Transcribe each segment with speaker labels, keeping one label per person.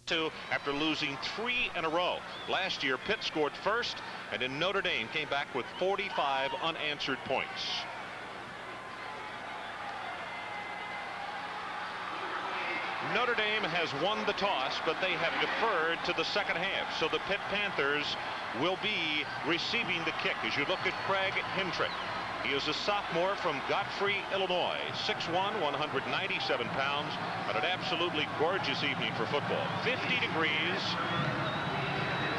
Speaker 1: 2 after losing 3 in a row. Last year, Pitt scored first, and then Notre Dame came back with 45 unanswered points. Notre Dame has won the toss, but they have deferred to the second half. So the Pitt Panthers will be receiving the kick. As you look at Craig Hentrick, he is a sophomore from Godfrey, Illinois, 6'1", 197 pounds, and an absolutely gorgeous evening for football. 50 degrees,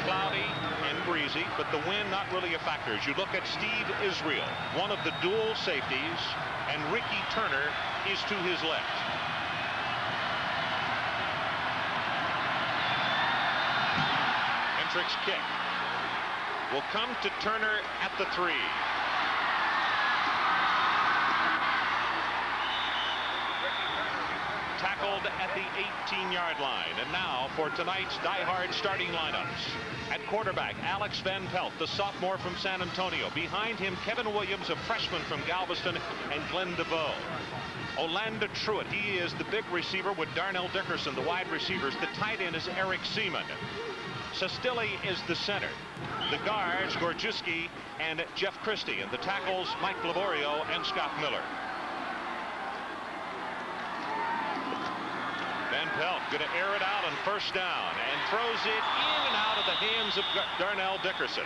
Speaker 1: cloudy and breezy, but the wind not really a factor. As you look at Steve Israel, one of the dual safeties, and Ricky Turner is to his left. Hendrick's kick will come to Turner at the 3. Tackled at the 18-yard line. And now for tonight's die-hard starting lineups. At quarterback, Alex Van Pelt, the sophomore from San Antonio. Behind him, Kevin Williams, a freshman from Galveston, and Glenn DeVoe. Orlando Truitt, he is the big receiver with Darnell Dickerson, the wide receivers. The tight end is Eric Seaman. Sestilli is the center. The guards, Gorjuski and Jeff Christie. And the tackles, Mike Laborio and Scott Miller. Van Pelt going to air it out on first down and throws it in and out of the hands of Darnell Dickerson.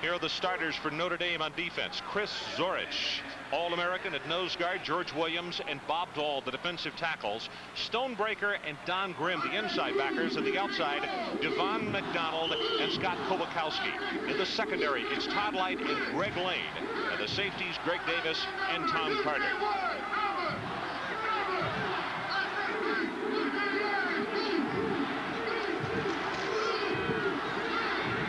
Speaker 1: Here are the starters for Notre Dame on defense. Chris Zorich, All-American at nose guard. George Williams and Bob Dahl, the defensive tackles. Stonebreaker and Don Grimm, the inside backers. And the outside, Devon McDonald and Scott Kobakowski. In the secondary, it's Todd Light and Greg Lane. And the safeties, Greg Davis and Tom Carter.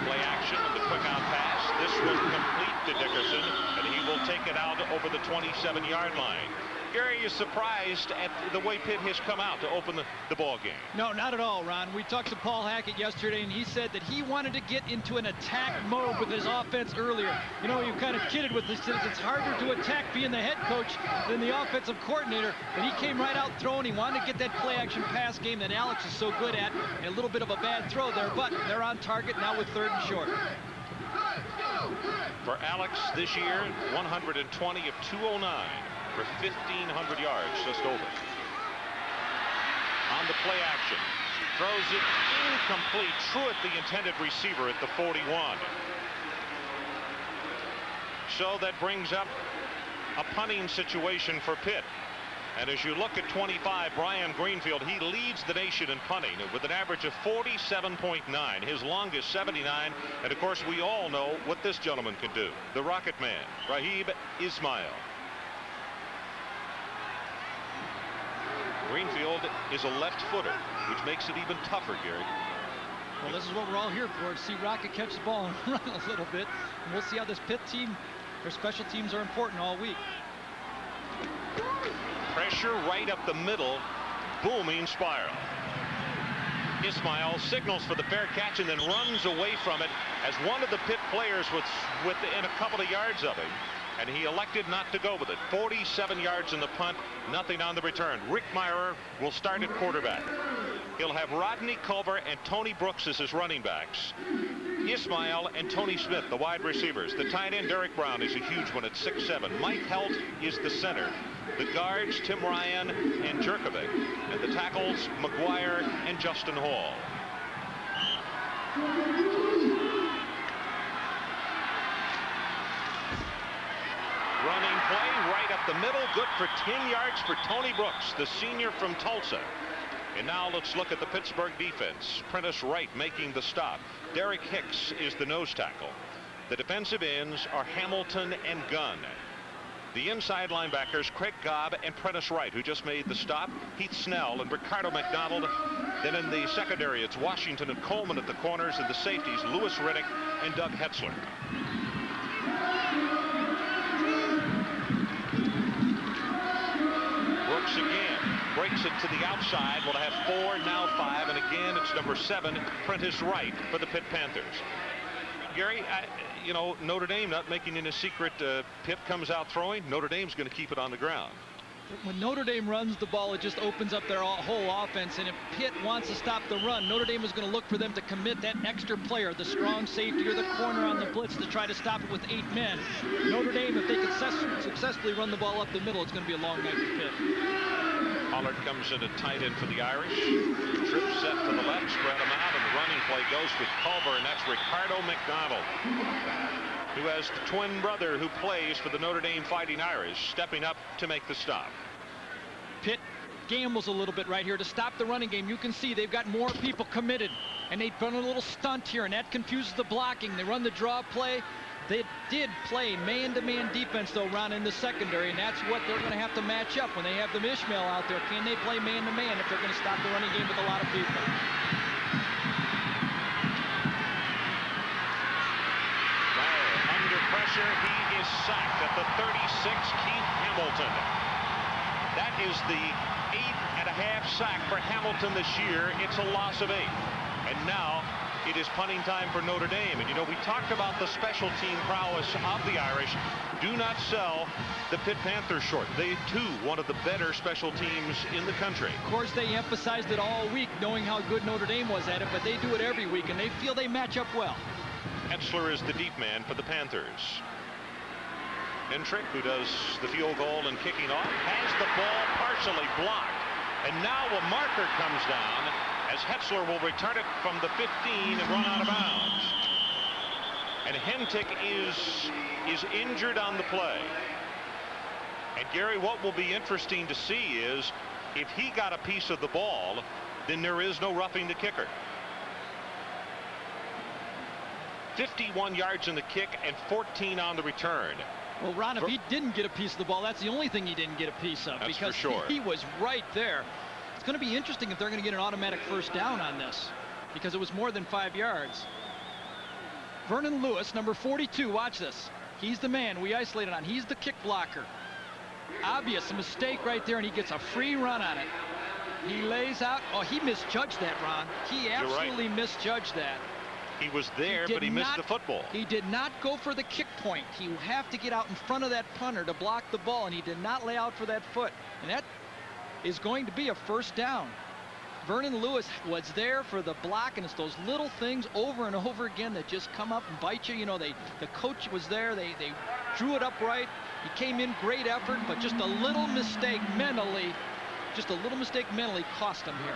Speaker 1: Play action and the quick out pass. This will complete to Dickerson, and he will take it out over the 27-yard line. Gary is surprised at the way Pitt has come out to open the ball game.
Speaker 2: No, not at all, Ron. We talked to Paul Hackett yesterday, and he said that he wanted to get into an attack mode with his offense earlier. You know, you kind of kidded with this. It's harder to attack being the head coach than the offensive coordinator. But he came right out throwing. He wanted to get that play-action pass game that Alex is so good at, and a little bit of a bad throw there, but they're on target now with 3rd and short.
Speaker 1: For Alex this year, 120 of 209. For 1,500 yards, just over. On the play action, throws it incomplete. Truitt, the intended receiver, at the 41. So that brings up a punting situation for Pitt. And as you look at 25, Brian Greenfield, he leads the nation in punting with an average of 47.9. His longest 79. And of course, we all know what this gentleman can do. The Rocket Man, Raheem Ismail. Greenfield is a left footer, which makes it even tougher, Gary.
Speaker 2: Well, this is what we're all here for, to see Rocket catch the ball and run a little bit. And we'll see how this Pitt team, their special teams are important all week.
Speaker 1: Pressure right up the middle, booming spiral. Ismail signals for the fair catch and then runs away from it as one of the Pitt players was within a couple of yards of him. And he elected not to go with it. 47 yards in the punt, nothing on the return. Rick Meyer will start at quarterback. He'll have Rodney Culver and Tony Brooks as his running backs. Ismail and Tony Smith, the wide receivers. The tight end, Derek Brown, is a huge one at 6'7". Mike Helt is the center. The guards, Tim Ryan and Jerkovic. And the tackles, McGuire and Justin Hall. Running play right up the middle, good for 10 yards for Tony Brooks, the senior from Tulsa. And now let's look at the Pittsburgh defense. Prentice Wright making the stop. Derek Hicks is the nose tackle. The defensive ends are Hamilton and Gunn. The inside linebackers, Craig Gobb and Prentice Wright, who just made the stop. Heath Snell and Ricardo McDonald. Then in the secondary, it's Washington and Coleman at the corners, and the safeties, Lewis Riddick and Doug Hetzler. Brooks again breaks it to the outside. We'll have 4, now 5, and again it's number 7, Prentice Wright for the Pitt Panthers. Gary, you know, Notre Dame not making any secret. Pitt comes out throwing. Notre Dame's going to keep it on the ground.
Speaker 2: when Notre Dame runs the ball, it just opens up their whole offense. And if Pitt wants to stop the run, Notre Dame is going to look for them to commit that extra player, the strong safety or the corner on the blitz, to try to stop it with 8 men. Notre Dame, if they can successfully run the ball up the middle, it's going to be a long night for Pitt.
Speaker 1: Pollard comes in at tight end for the Irish. Trip set to the left, spread them out, and the running play goes with Culver, and that's Ricardo McDonald, who has the twin brother who plays for the Notre Dame Fighting Irish, stepping up to make the stop.
Speaker 2: Pitt gambles a little bit right here to stop the running game. You can see they've got more people committed, and they've done a little stunt here, and that confuses the blocking. They run the draw play. They did play man-to-man defense, though, Ron, in the secondary, and that's what they're going to have to match up when they have the Ishmael out there. Can they play man-to-man if they're going to stop the running game with a lot of people?
Speaker 1: Under pressure, he is sacked at the 36, Keith Hamilton. That is the 8.5 sack for Hamilton this year. It's a loss of 8. And now it is punting time for Notre Dame. And, you know, we talked about the special team prowess of the Irish. Do not sell the Pitt Panthers short. They, too, one of the better special teams in the country.
Speaker 2: Of course, they emphasized it all week, knowing how good Notre Dame was at it, but they do it every week, and they feel they match up well.
Speaker 1: Hetzler is the deep man for the Panthers. Hentrick, who does the field goal and kicking off, has the ball partially blocked. And now a marker comes down as Hetzler will return it from the 15 and run out of bounds. And Hentrick is injured on the play. And Gary, what will be interesting to see is if he got a piece of the ball, then there is no roughing the kicker. 51 yards in the kick and 14 on the return.
Speaker 2: Well, Ron, if he didn't get a piece of the ball, that's the only thing he didn't get a piece of.
Speaker 1: That's
Speaker 2: because
Speaker 1: for sure.
Speaker 2: He was right there. It's going to be interesting if they're going to get an automatic first down on this, because it was more than 5 yards. Vernon Lewis, number 42, watch this. He's the man we isolated on. He's the kick blocker. Obvious, a mistake right there, and he gets a free run on it. He lays out. Oh, he misjudged that, Ron. He absolutely misjudged that.
Speaker 1: He was there, but he missed the football.
Speaker 2: He did not go for the kick point. He will have to get out in front of that punter to block the ball, and he did not lay out for that foot. And that is going to be a first down. Vernon Lewis was there for the block, and it's those little things over and over again that just come up and bite you. You know, the coach was there. They drew it up right. He came in, great effort, but just a little mistake mentally, cost him here.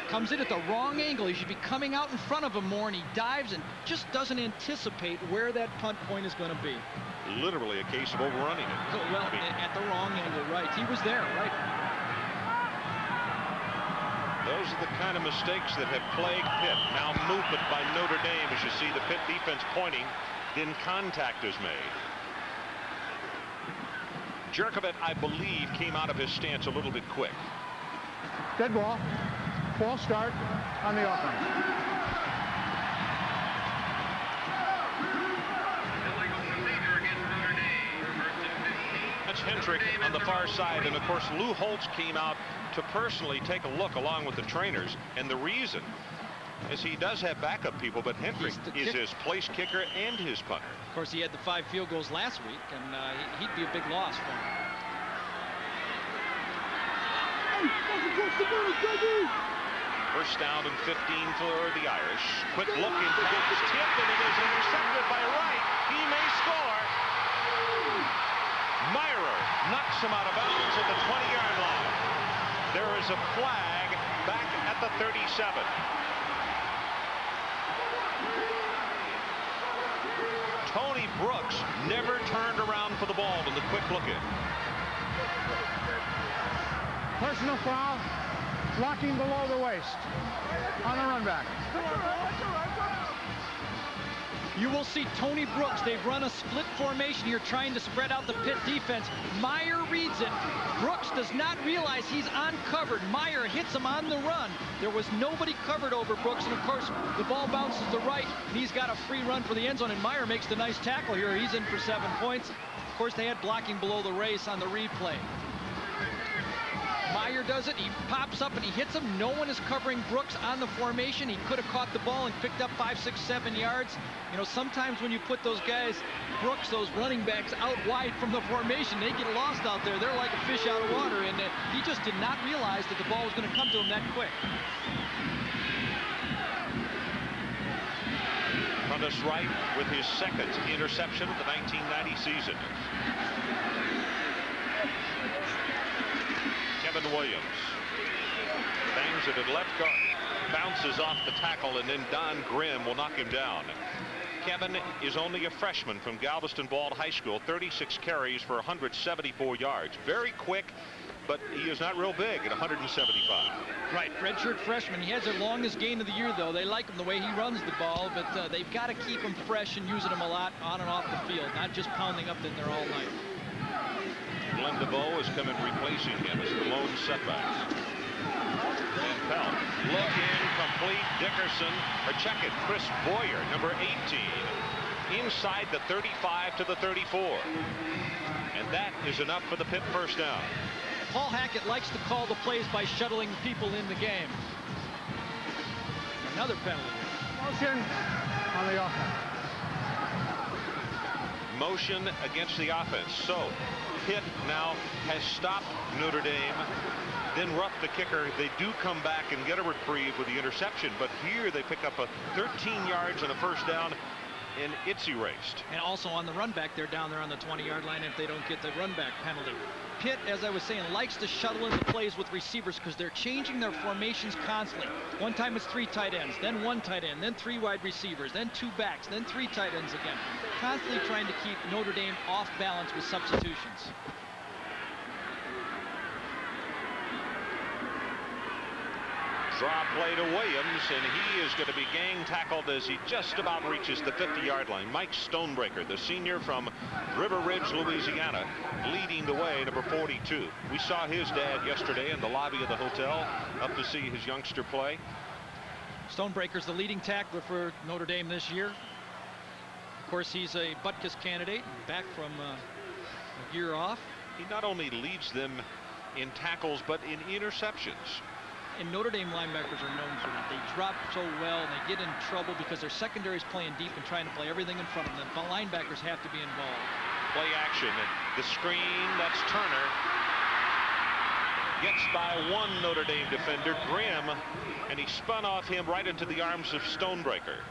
Speaker 2: Comes in at the wrong angle. He should be coming out in front of him more, and he dives and just doesn't anticipate where that punt point is going to be.
Speaker 1: Literally a case of overrunning it.
Speaker 2: Well, at the wrong angle, right. He was there, right.
Speaker 1: Those are the kind of mistakes that have plagued Pitt. Now movement by Notre Dame, as you see the Pitt defense pointing, then contact is made. Jerkovic, I believe, came out of his stance a little bit quick.
Speaker 3: Dead ball. False start on the offense.
Speaker 1: That's Hentrick on the far side, and of course Lou Holtz came out to personally take a look along with the trainers, and the reason is he does have backup people, but Hentrick is his place kicker and his punter.
Speaker 2: Of course, he had the 5 field goals last week, and he'd be a big loss for him.
Speaker 1: First down and 15 for the Irish. Quick look in pass, tip, and it is intercepted by Wright. He may score. Myrer knocks him out of bounds at the 20-yard line. There is a flag back at the 37. Tony Brooks never turned around for the ball in the quick look in.
Speaker 3: Personal foul. Blocking below the waist on the run back.
Speaker 2: You will see Tony Brooks. They've run a split formation here trying to spread out the Pitt defense. Meyer reads it. Brooks does not realize he's uncovered. Meyer hits him on the run. There was nobody covered over Brooks, and of course the ball bounces to right, and he's got a free run for the end zone, and Meyer makes the nice tackle here. He's in for 7 points. Of course, they had blocking below the race on the replay. Meyer does it. He pops up and he hits him. No one is covering Brooks on the formation. He could have caught the ball and picked up 5, 6, 7 yards. You know, sometimes when you put those guys, Brooks, those running backs out wide from the formation. They get lost out there. They're like a fish out of water, and he just did not realize that the ball was going to come to him that quick.
Speaker 1: Prentice Wright with his second interception of the 1990 season. Kevin Williams bangs it at left guard, bounces off the tackle, and then Don Grimm will knock him down. Kevin is only a freshman from Galveston Bald High School. 36 carries for 174 yards. Very quick, but he is not real big at 175.
Speaker 2: Right, redshirt freshman. He has their longest gain of the year, though. They like him the way he runs the ball, but they've got to keep him fresh and using him a lot on and off the field, not just pounding up in there all night.
Speaker 1: Glenn DeVoe is coming replacing him as the lone setback. Van Pelt, look in, complete. Dickerson, or check it, Chris Boyer, number 18, inside the 35 to the 34. And that is enough for the Pitt first down.
Speaker 2: Paul Hackett likes to call the plays by shuttling people in the game. Another penalty.
Speaker 3: Motion on the offense.
Speaker 1: Motion against the offense. So Pitt now has stopped Notre Dame. Then Ruff, the kicker, they do come back and get a reprieve with the interception, but here they pick up a 13 yards and a first down, and it's erased.
Speaker 2: And also on the run back, they're down there on the 20-yard line if they don't get the run back penalty. Pitt, as I was saying, likes to shuttle into plays with receivers because they're changing their formations constantly. One time it's 3 tight ends, then 1 tight end, then 3 wide receivers, then 2 backs, then 3 tight ends again. Constantly trying to keep Notre Dame off balance with substitutions.
Speaker 1: Draw play to Williams, and he is going to be gang tackled as he just about reaches the 50-yard line. Mike Stonebreaker, the senior from River Ridge, Louisiana, leading the way, number 42. We saw his dad yesterday in the lobby of the hotel up to see his youngster play.
Speaker 2: Stonebreaker's the leading tackler for Notre Dame this year. Of course, he's a Butkus candidate, back from a year off.
Speaker 1: He not only leads them in tackles, but in interceptions.
Speaker 2: And Notre Dame linebackers are known for that. They drop so well, and they get in trouble because their secondary is playing deep and trying to play everything in front of them. The linebackers have to be involved.
Speaker 1: Play action, and the screen, that's Turner. Gets by one Notre Dame defender, Grimm, and he spun off him right into the arms of Stonebreaker.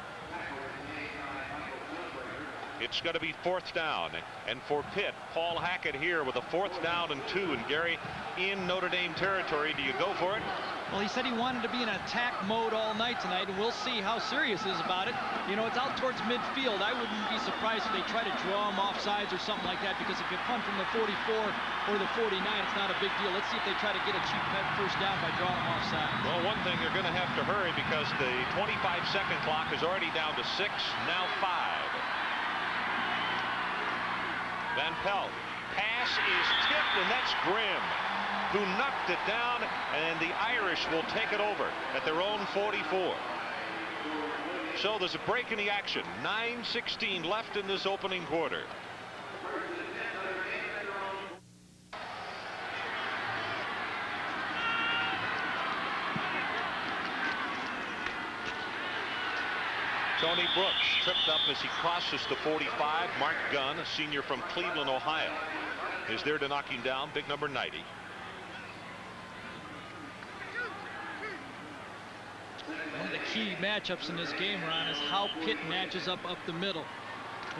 Speaker 1: It's going to be 4th down, and for Pitt, Paul Hackett here with a 4th down and 2, and Gary, in Notre Dame territory. Do you go for it?
Speaker 2: Well, he said he wanted to be in attack mode all night tonight, and we'll see how serious he is about it. You know, it's out towards midfield. I wouldn't be surprised if they try to draw him off sides or something like that, because if you punt from the 44 or the 49, it's not a big deal. Let's see if they try to get a cheap first down by drawing him off sides.
Speaker 1: Well, one thing, they're going to have to hurry because the 25-second clock is already down to 6, now 5. Van Pelt, pass is tipped, and that's Grimm, who knocked it down, and the Irish will take it over at their own 44. So there's a break in the action. 9:16 left in this opening quarter. Tony Brooks tripped up as he crosses the 45. Mark Gunn, a senior from Cleveland, Ohio, is there to knock him down. Big number 90.
Speaker 2: One of the key matchups in this game, Ron, is how Pitt matches up the middle.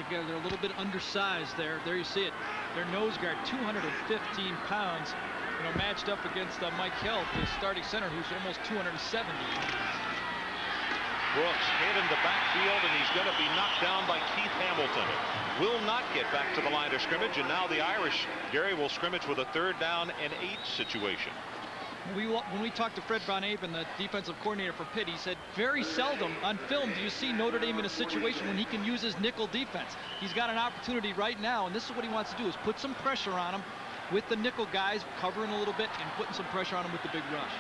Speaker 2: They're a little bit undersized there. There you see it. Their nose guard, 215 pounds, you know, matched up against Mike Hill, the starting center, who's almost 270.
Speaker 1: Brooks hit in the backfield, and he's going to be knocked down by Keith Hamilton. Will not get back to the line of scrimmage, and now the Irish, Gary, will scrimmage with a 3rd down and 8 situation.
Speaker 2: When we talked to Fred Von Aben, the defensive coordinator for Pitt, he said very seldom on film do you see Notre Dame in a situation when he can use his nickel defense. He's got an opportunity right now, and this is what he wants to do, is put some pressure on him with the nickel guys, covering a little bit and putting some pressure on him with the big rush.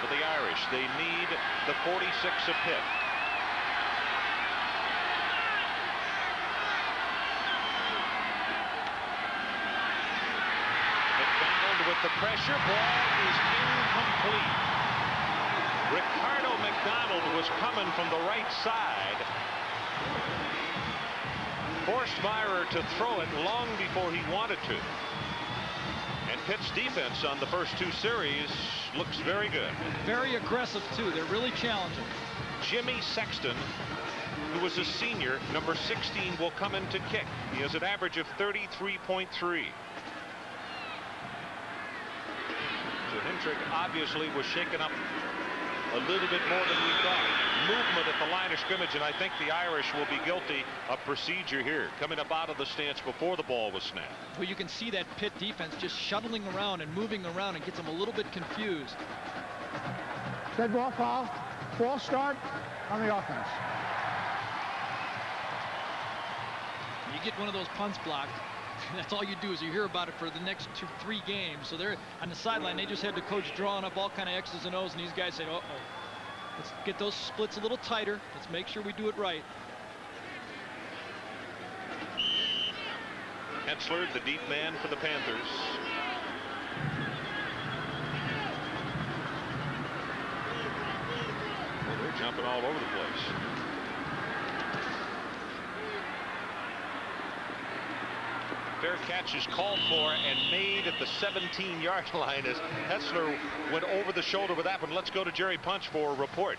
Speaker 1: For the Irish, they need the 46 of Pitt. McDonald with the pressure. Ball is incomplete. Ricardo McDonald was coming from the right side, Forced Meyer to throw it long before he wanted to. And Pitt's defense on the first two series looks very good.
Speaker 2: Very aggressive, too. They're really challenging.
Speaker 1: Jimmy Sexton, who was a senior, number 16, will come in to kick. He has an average of 33.3. So Hendrick obviously was shaken up a little bit more than we thought. Movement at the line of scrimmage, and I think the Irish will be guilty of procedure here, coming up out of the stance before the ball was snapped.
Speaker 2: Well, you can see that Pitt defense just shuttling around and moving around and gets them a little bit confused.
Speaker 3: Dead ball foul. False start on the offense.
Speaker 2: You get one of those punts blocked. That's all you do is you hear about it for the next 2-3 games. So they're on the sideline. They just had the coach drawing up all kind of X's and O's, and these guys said, uh-oh, let's get those splits a little tighter. Let's make sure we do it right.
Speaker 1: Hetzler, the deep man for the Panthers. Well, they're jumping all over the place. Fair catch is called for and made at the 17-yard line as Hetzler went over the shoulder with that one. Let's go to Jerry Punch for a report.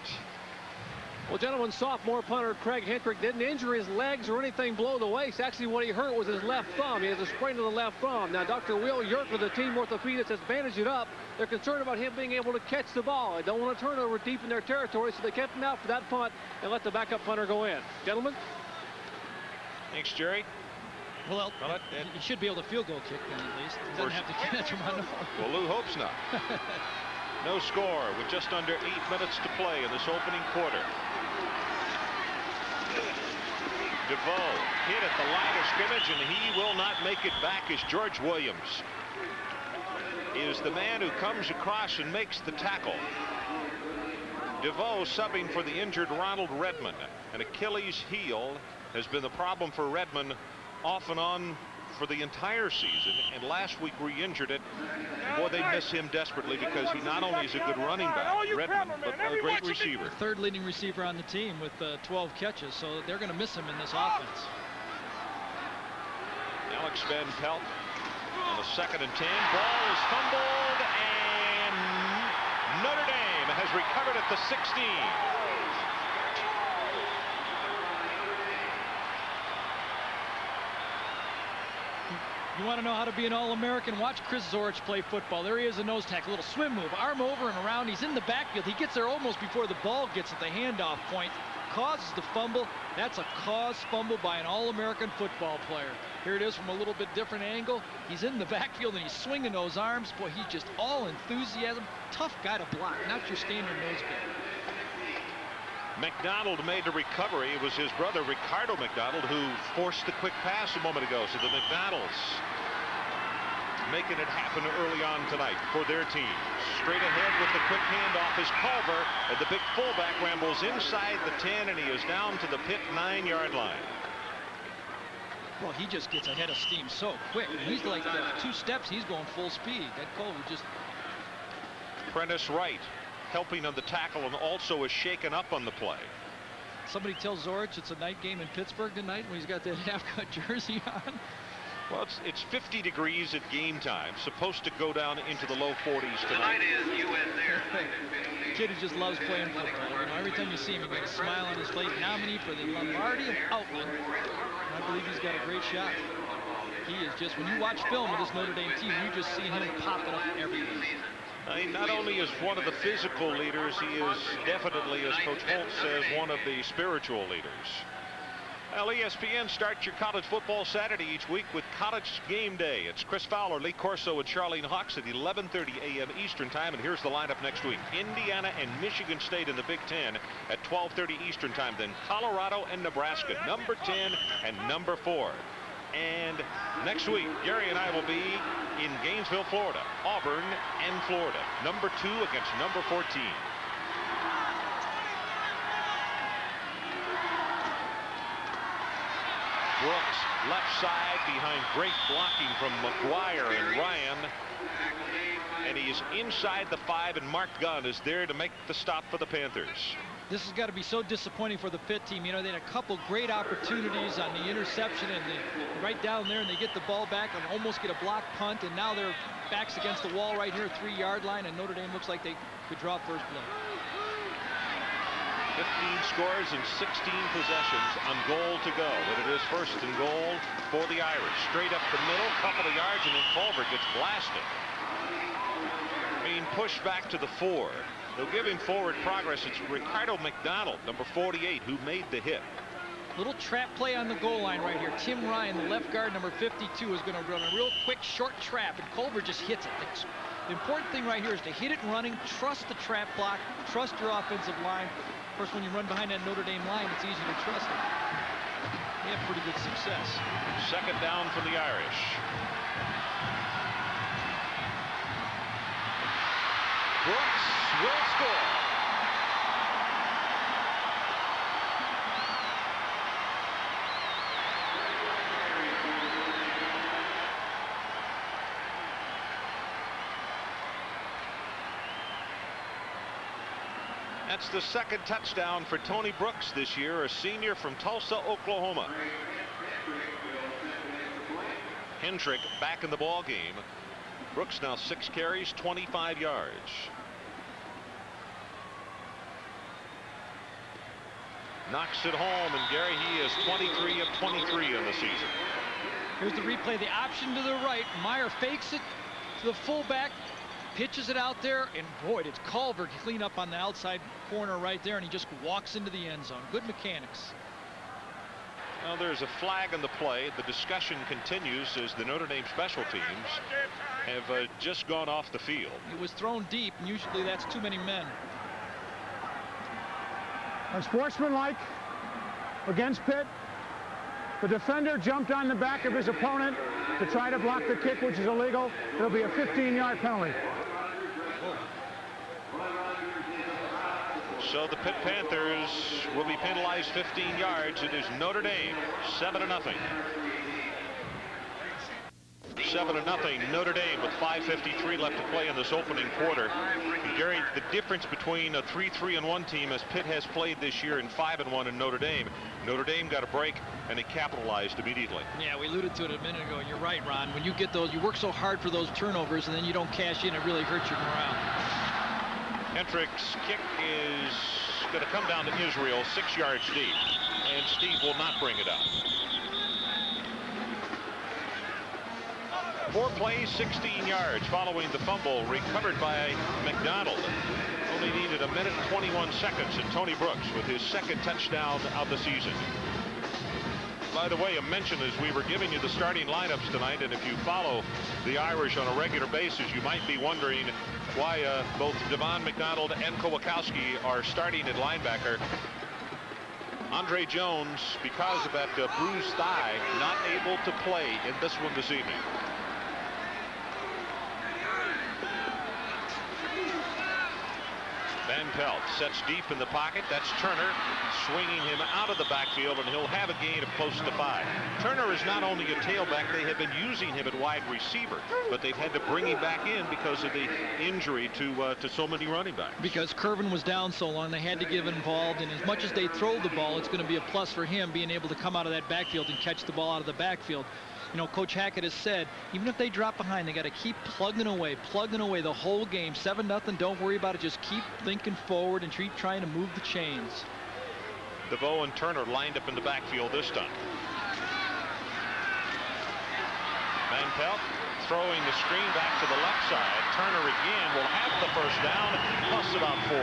Speaker 4: Well, gentlemen, sophomore punter Craig Hendrick didn't injure his legs or anything below the waist. Actually, what he hurt was his left thumb. He has a sprain of the left thumb. Now, Dr. Will Yerker, the team orthopedist, has bandaged it up. They're concerned about him being able to catch the ball. They don't want a turnover deep in their territory, so they kept him out for that punt and let the backup punter go in. Gentlemen?
Speaker 1: Thanks, Jerry.
Speaker 2: Well, he should be able to field goal kick then at least. He doesn't have to catch him on the ball.
Speaker 1: Well, Lou hopes not. No score with just under 8 minutes to play in this opening quarter. DeVoe hit at the line of scrimmage, and he will not make it back as George Williams is the man who comes across and makes the tackle. DeVoe subbing for the injured Ronald Redmond. An Achilles heel has been the problem for Redmond off and on for the entire season, and last week re-injured it. Boy, they miss him desperately because he not only is a good running back, Redmond, but a great receiver.
Speaker 2: Third leading receiver on the team with 12 catches, so they're going to miss him in this offense.
Speaker 1: Alex Van Pelt on the 2nd and 10. Ball is fumbled, and Notre Dame has recovered at the 16.
Speaker 2: You want to know how to be an All-American? Watch Chris Zorich play football. There he is, a nose tackle, a little swim move, arm over and around. He's in the backfield. He gets there almost before the ball gets at the handoff point, causes the fumble. That's a caused fumble by an All-American football player. Here it is from a little bit different angle. He's in the backfield and he's swinging those arms. Boy, he's just all enthusiasm. Tough guy to block, not your standard nose guard.
Speaker 1: McDonald made the recovery. It was his brother Ricardo McDonald who forced the quick pass a moment ago. So the McDonalds making it happen early on tonight for their team. Straight ahead with the quick handoff is Culver, and the big fullback rambles inside the 10, and he is down to the Pitt 9-yard line.
Speaker 2: Well, he just gets ahead of steam so quick. He's like 2 steps, he's going full speed. That Culver just...
Speaker 1: Prentice Wright helping on the tackle and also is shaken up on the play.
Speaker 2: Somebody tells Zorich it's a night game in Pittsburgh tonight when he's got that half-cut jersey on.
Speaker 1: Well, it's 50 degrees at game time. Supposed to go down into the low 40s tonight.
Speaker 2: Kid just loves playing football. You know, every time you see him, he got a smile on his face. Nominee for the Lombardi of Outland. I believe he's got a great shot. He is just, when you watch film of this Notre Dame team, you just see him popping up everywhere.
Speaker 1: He not only is one of the physical leaders, he is definitely, as Coach Holt says, one of the spiritual leaders. Well, ESPN starts your college football Saturday each week with College Game Day. It's Chris Fowler, Lee Corso, and Charlene Hawks at 11:30 a.m. Eastern Time. And here's the lineup next week. Indiana and Michigan State in the Big Ten at 12:30 Eastern Time. Then Colorado and Nebraska, number 10 and number 4. And next week, Gary and I will be in Gainesville, Florida. Auburn and Florida, number 2 against number 14. Brooks, left side behind great blocking from McGuire and Ryan. And he is inside the 5, and Mark Gunn is there to make the stop for the Panthers.
Speaker 2: This has got to be so disappointing for the Pitt team. You know, they had a couple great opportunities on the interception, and they right down there, and they get the ball back and almost get a block punt, and now their backs against the wall right here, 3-yard line, and Notre Dame looks like they could draw first blood.
Speaker 1: 15 scores and 16 possessions on goal to go. But it is first and goal for the Irish. Straight up the middle, couple of yards, and then Culver gets blasted. Being pushed back to the 4. They'll give him forward progress. It's Ricardo McDonald, number 48, who made the hit.
Speaker 2: Little trap play on the goal line right here. Tim Ryan, the left guard, number 52, is going to run a real quick short trap, and Culver just hits it. The important thing right here is to hit it running, trust the trap block, trust your offensive line. Of course, when you run behind that Notre Dame line, it's easy to trust it. They have pretty good success.
Speaker 1: Second down for the Irish. Brooks will score. That's the second touchdown for Tony Brooks this year, a senior from Tulsa, Oklahoma. Hendrick back in the ball game. Brooks now 6 carries, 25 yards. Knocks it home, and Gary, he is 23 of 23 in the season.
Speaker 2: Here's the replay. The option to the right. Meyer fakes it to the fullback, pitches it out there, and boy, it's Culver clean up on the outside corner right there, and he just walks into the end zone. Good mechanics.
Speaker 1: Well, there's a flag on the play. The discussion continues as the Notre Dame special teams have just gone off the field.
Speaker 2: It was thrown deep, and usually that's too many men.
Speaker 3: Unsportsmanlike against Pitt. The defender jumped on the back of his opponent to try to block the kick, which is illegal. It'll be a 15-yard penalty.
Speaker 1: So the Pitt Panthers will be penalized 15 yards. It is Notre Dame 7-0. 7-0 Notre Dame with 5:53 left to play in this opening quarter. Gary, the difference between a 3-3-1 team as Pitt has played this year and 5-1 in Notre Dame. Notre Dame got a break and they capitalized immediately.
Speaker 2: Yeah, we alluded to it a minute ago. You're right, Ron. When you get those, you work so hard for those turnovers, and then you don't cash in, it really hurts your morale.
Speaker 1: Hendrick's kick is going to come down to Israel, 6 yards deep, and Steve will not bring it up. 4 plays, 16 yards following the fumble recovered by McDonald. Only needed 1 minute 21 seconds, and Tony Brooks with his second touchdown of the season. By the way, a mention as we were giving you the starting lineups tonight, and if you follow the Irish on a regular basis, you might be wondering why both Devon McDonald and Kowalkowski are starting at linebacker. Andre Jones, because of that bruised thigh, not able to play in this one this evening. Van Pelt sets deep in the pocket. That's Turner swinging him out of the backfield, and he'll have a gain of close to 5. Turner is not only a tailback, they have been using him at wide receiver, but they've had to bring him back in because of the injury to so many running backs. Because
Speaker 2: Curvin was down so long, they had to get involved, and as much as they throw the ball, it's going to be a plus for him being able to come out of that backfield and catch the ball out of the backfield. You know, Coach Hackett has said, even if they drop behind, they got to keep plugging away the whole game. 7-0, don't worry about it. Just keep thinking forward and keep trying to move the chains.
Speaker 1: DeVoe and Turner lined up in the backfield this time. Van Pelt throwing the screen back to the left side. Turner again will have the first down, plus about 4.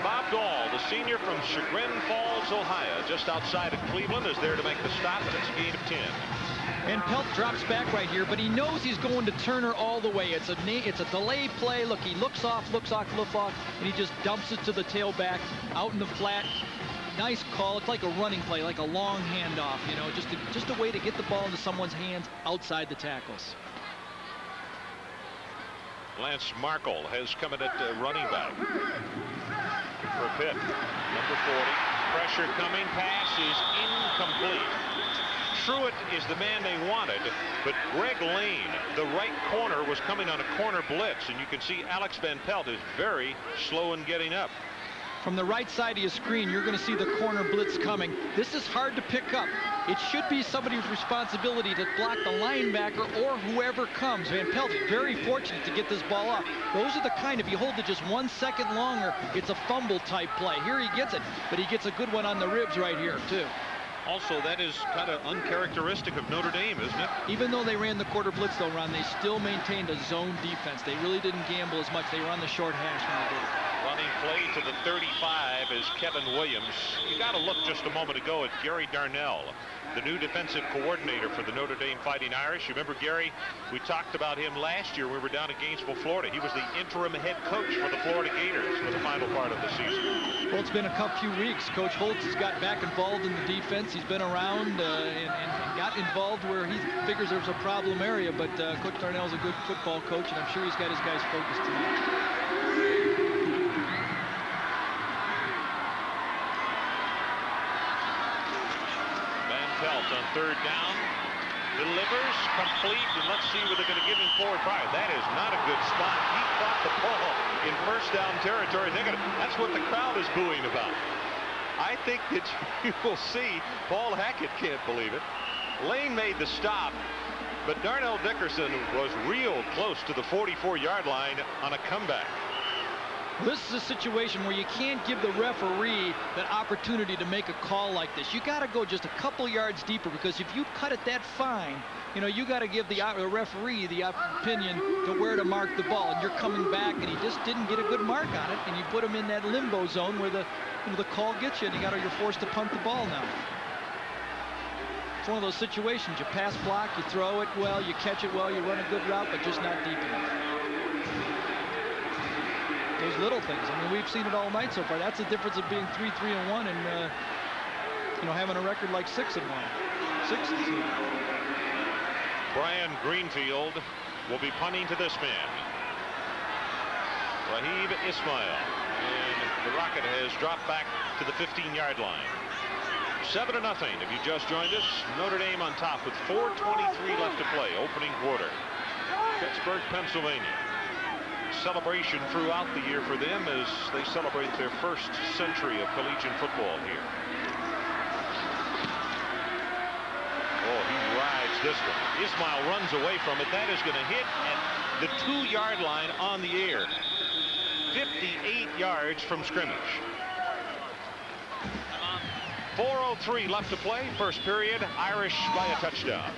Speaker 1: Bob Dahl, the senior from Chagrin Falls, Ohio, just outside of Cleveland, is there to make the stop, and it's a gain of 10.
Speaker 2: And Pelt drops back right here, but he knows he's going to Turner all the way. It's a delay play. Look, he looks off, and he just dumps it to the tailback out in the flat. Nice call. It's like a running play, like a long handoff, you know, just a way to get the ball into someone's hands outside the tackles.
Speaker 1: Lance Markle has come in at running back for Pitt. Number 40. Pressure coming. Pass is incomplete. Truitt is the man they wanted, but Greg Lane, the right corner, was coming on a corner blitz, and you can see Alex Van Pelt is very slow in getting up.
Speaker 2: From the right side of your screen, you're going to see the corner blitz coming. This is hard to pick up. It should be somebody's responsibility to block the linebacker or whoever comes. Van Pelt's very fortunate to get this ball off. Those are the kind, if you hold it just 1 second longer, it's a fumble type play. Here he gets it, but he gets a good one on the ribs right here too.
Speaker 1: Also, that is kind of uncharacteristic of Notre Dame, isn't it?
Speaker 2: Even though they ran the quarter blitz though, Ron, they still maintained a zone defense. They really didn't gamble as much. They were on the short hash when they did it.
Speaker 1: Running play to the 35 is Kevin Williams. You got to look just a moment ago at Gary Darnell, the new defensive coordinator for the Notre Dame Fighting Irish. You remember Gary? We talked about him last year when we were down in Gainesville, Florida. He was the interim head coach for the Florida Gators for the final part of the season.
Speaker 2: Well, it's been a few weeks. Coach Holtz has got back involved in the defense. He's been around and got involved where he figures there's a problem area. But Coach Darnell's a good football coach, and I'm sure he's got his guys focused tonight.
Speaker 1: Pelt on third down, delivers, complete, and let's see where they're going to give him forward prior. That is not a good spot. He caught the ball in first down territory. That's what the crowd is booing about. I think that you will see Paul Hackett can't believe it. Lane made the stop, but Darnell Dickerson was real close to the 44-yard line on a comeback.
Speaker 2: This is a situation where you can't give the referee that opportunity to make a call like this. You got to go just a couple yards deeper, because if you cut it that fine, you know, you got to give the referee the opinion to where to mark the ball. And you're coming back, and he just didn't get a good mark on it, and you put him in that limbo zone where the call gets you, and you're forced to punt the ball now. It's one of those situations. You pass block, you throw it well, you catch it well, you run a good route, but just not deep enough. Those little things. I mean, we've seen it all night so far. That's the difference of being 3-3-1 and having a record like 6-1. 6-2.
Speaker 1: Brian Greenfield will be punting to this man, Raheem Ismail, and the Rocket has dropped back to the 15-yard line. 7-0. If you just joined us, Notre Dame on top with 4:23 left to play. Opening quarter. Pittsburgh, Pennsylvania. Celebration throughout the year for them as they celebrate their first century of collegiate football here. Oh, he rides this one. Ismail runs away from it. That is going to hit at the 2-yard line on the air. 58 yards from scrimmage. 4:03 left to play. First period. Irish by a touchdown.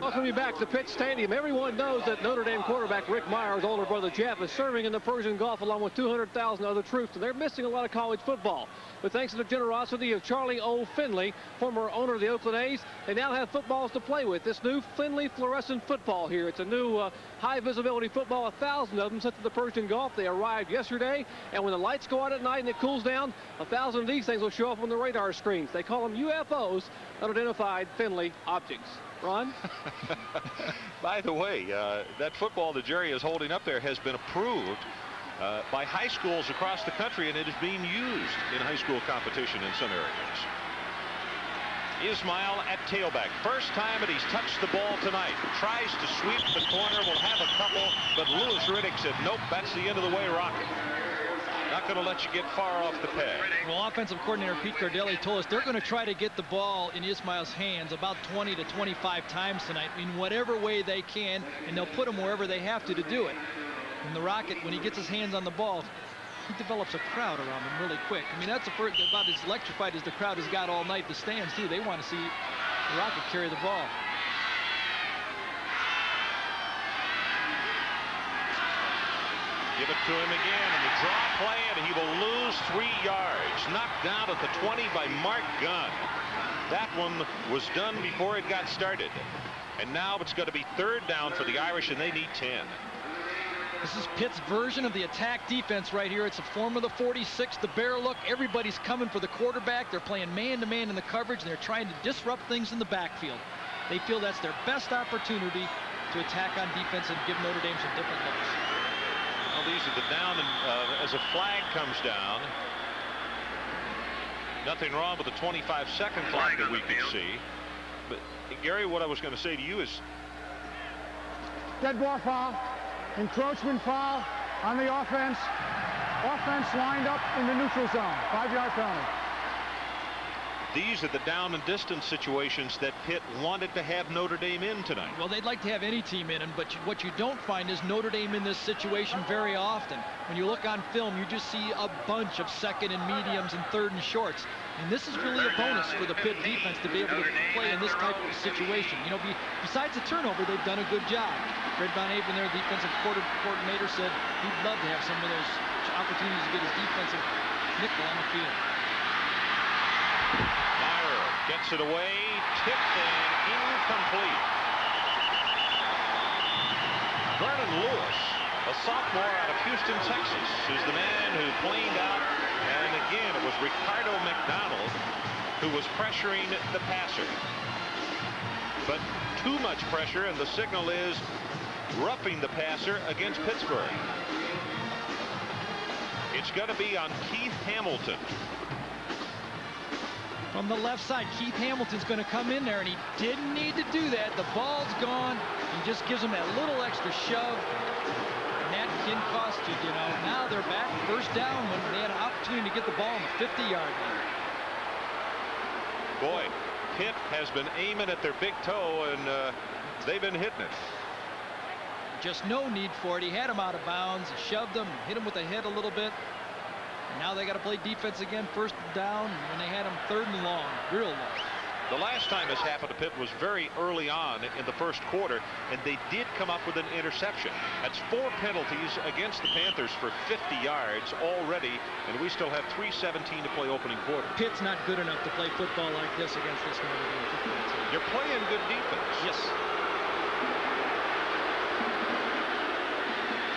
Speaker 4: Welcome you back to Pitt Stadium. Everyone knows that Notre Dame quarterback Rick Meyer's older brother Jeff is serving in the Persian Gulf along with 200,000 other troops, and they're missing a lot of college football. But thanks to the generosity of Charlie O. Finley, former owner of the Oakland A's, they now have footballs to play with. This new Finley fluorescent football here. It's a new high visibility football, 1,000 of them sent to the Persian Gulf. They arrived yesterday, and when the lights go out at night and it cools down, 1,000 of these things will show up on the radar screens. They call them UFOs, unidentified Finley objects. Ron?
Speaker 1: By the way, that football that Jerry is holding up there has been approved by high schools across the country, and it is being used in high school competition in some areas. Ismail at tailback. First time that he's touched the ball tonight. Tries to sweep the corner. Will have a couple, but Louis Riddick said, nope, that's the end of the way, Rocket. Not going to let you get far off the pad.
Speaker 2: Well, offensive coordinator Pete Cardelli told us they're going to try to get the ball in Ismail's hands about 20 to 25 times tonight in whatever way they can, and they'll put him wherever they have to do it. And the Rocket, when he gets his hands on the ball, he develops a crowd around him really quick. I mean, that's about as electrified as the crowd has got all night. The stands, too, they want to see the Rocket carry the ball.
Speaker 1: Give it to him again, and the draw play, and he will lose 3 yards. Knocked down at the 20 by Mark Gunn. That one was done before it got started. And now it's going to be third down for the Irish, and they need 10.
Speaker 2: This is Pitt's version of the attack defense right here. It's a form of the 46, the bear look. Everybody's coming for the quarterback. They're playing man-to-man in the coverage, and they're trying to disrupt things in the backfield. They feel that's their best opportunity to attack on defense and give Notre Dame some different looks.
Speaker 1: Well, these are the down, and as a flag comes down, nothing wrong with the 25-second clock that we could see. But, Gary, what I was going to say to you is...
Speaker 3: Dead ball foul, encroachment foul on the offense, Offense lined up in the neutral zone. 5-yard penalty.
Speaker 1: These are the down and distance situations that Pitt wanted to have Notre Dame in tonight.
Speaker 2: Well, they'd like to have any team in, but what you don't find is Notre Dame in this situation very often. When you look on film, you just see a bunch of second and mediums and third and shorts. And this is really a bonus for the Pitt defense to be able to play in this type of situation. You know, besides the turnover, they've done a good job. Fred Von Aven, their defensive coordinator, said he'd love to have some of those opportunities to get his defensive nickel on the field.
Speaker 1: Meyer gets it away, tipped and incomplete. Vernon Lewis, a sophomore out of Houston, Texas, is the man who planed out. And again, it was Ricardo McDonald who was pressuring the passer. But too much pressure, and the signal is roughing the passer against Pittsburgh. It's going to be on Keith Hamilton.
Speaker 2: From the left side, Keith Hamilton's going to come in there, and he didn't need to do that. The ball's gone. He just gives him that little extra shove. And that can cost you, you know. Now they're back first down when they had an opportunity to get the ball on the 50-yard line.
Speaker 1: Boy, Pitt has been aiming at their big toe, and they've been hitting it.
Speaker 2: Just no need for it. He had him out of bounds. He shoved him, hit him with the head a little bit. And now they got to play defense again, first down, when they had him third and long, real long.
Speaker 1: The last time this happened to Pitt was very early on in the first quarter, and they did come up with an interception. That's 4 penalties against the Panthers for 50 yards already, and we still have 3:17 to play opening quarter.
Speaker 2: Pitt's not good enough to play football like this against this Notre Dame football team.
Speaker 1: You're playing good defense.
Speaker 2: Yes.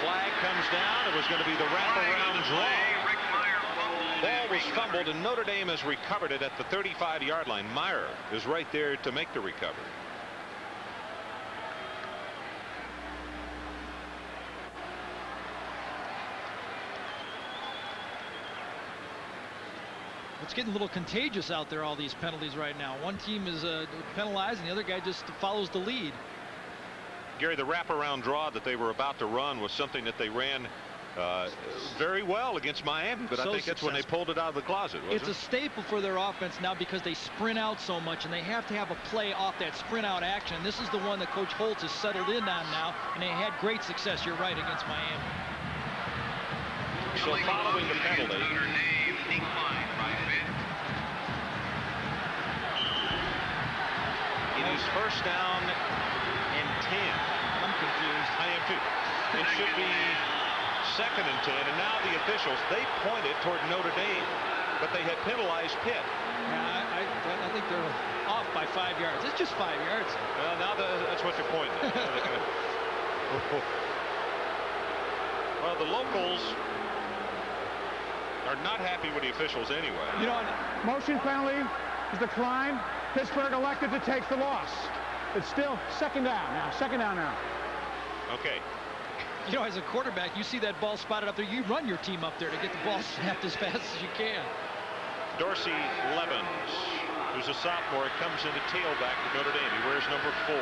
Speaker 1: Flag comes down. It was going to be the wraparound draw. Ball was fumbled, and Notre Dame has recovered it at the 35-yard line. Meyer is right there to make the recovery.
Speaker 2: It's getting a little contagious out there, all these penalties right now. One team is penalized, and the other guy just follows the lead.
Speaker 1: Gary, the wraparound draw that they were about to run was something that they ran very well against Miami, but I think that's when they pulled it out of the closet, wasn't it?
Speaker 2: It's a staple for their offense now because they sprint out so much, and they have to have a play off that sprint out action. This is the one that Coach Holtz has settled in on now, and they had great success, you're right, against Miami.
Speaker 1: So following the penalty, it is first down and 10.
Speaker 2: I'm confused.
Speaker 1: I am too. It should be second and 10, and now the officials, they pointed toward Notre Dame, but they had penalized Pitt.
Speaker 2: Yeah, I think they're off by 5 yards. It's just 5 yards.
Speaker 1: Well, now that's what you're pointing at. Well, the locals are not happy with the officials anyway.
Speaker 3: You know, motion penalty is declined. Pittsburgh elected to take the loss. It's still second down now. Second down now.
Speaker 1: Okay.
Speaker 2: You know, as a quarterback, you see that ball spotted up there, you run your team up there to get the ball snapped as fast as you can.
Speaker 1: Dorsey Levens, who's a sophomore, comes in to tailback for Notre Dame. He wears number 4.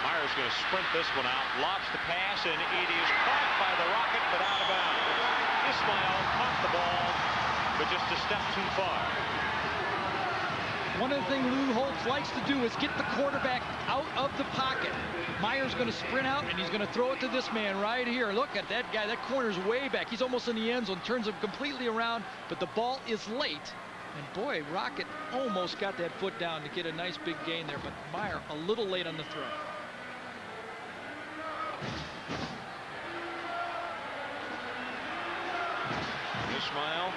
Speaker 1: Meyer's going to sprint this one out, lobs the pass, and it is caught by the Rocket, but out of bounds. Ismail caught the ball, but just a step too far.
Speaker 2: One of the things Lou Holtz likes to do is get the quarterback out of the pocket. Meyer's going to sprint out, and he's going to throw it to this man right here. Look at that guy. That corner's way back. He's almost in the end zone, turns him completely around, but the ball is late. And boy, Rocket almost got that foot down to get a nice big gain there, but Meyer a little late on the throw.
Speaker 1: Ismail,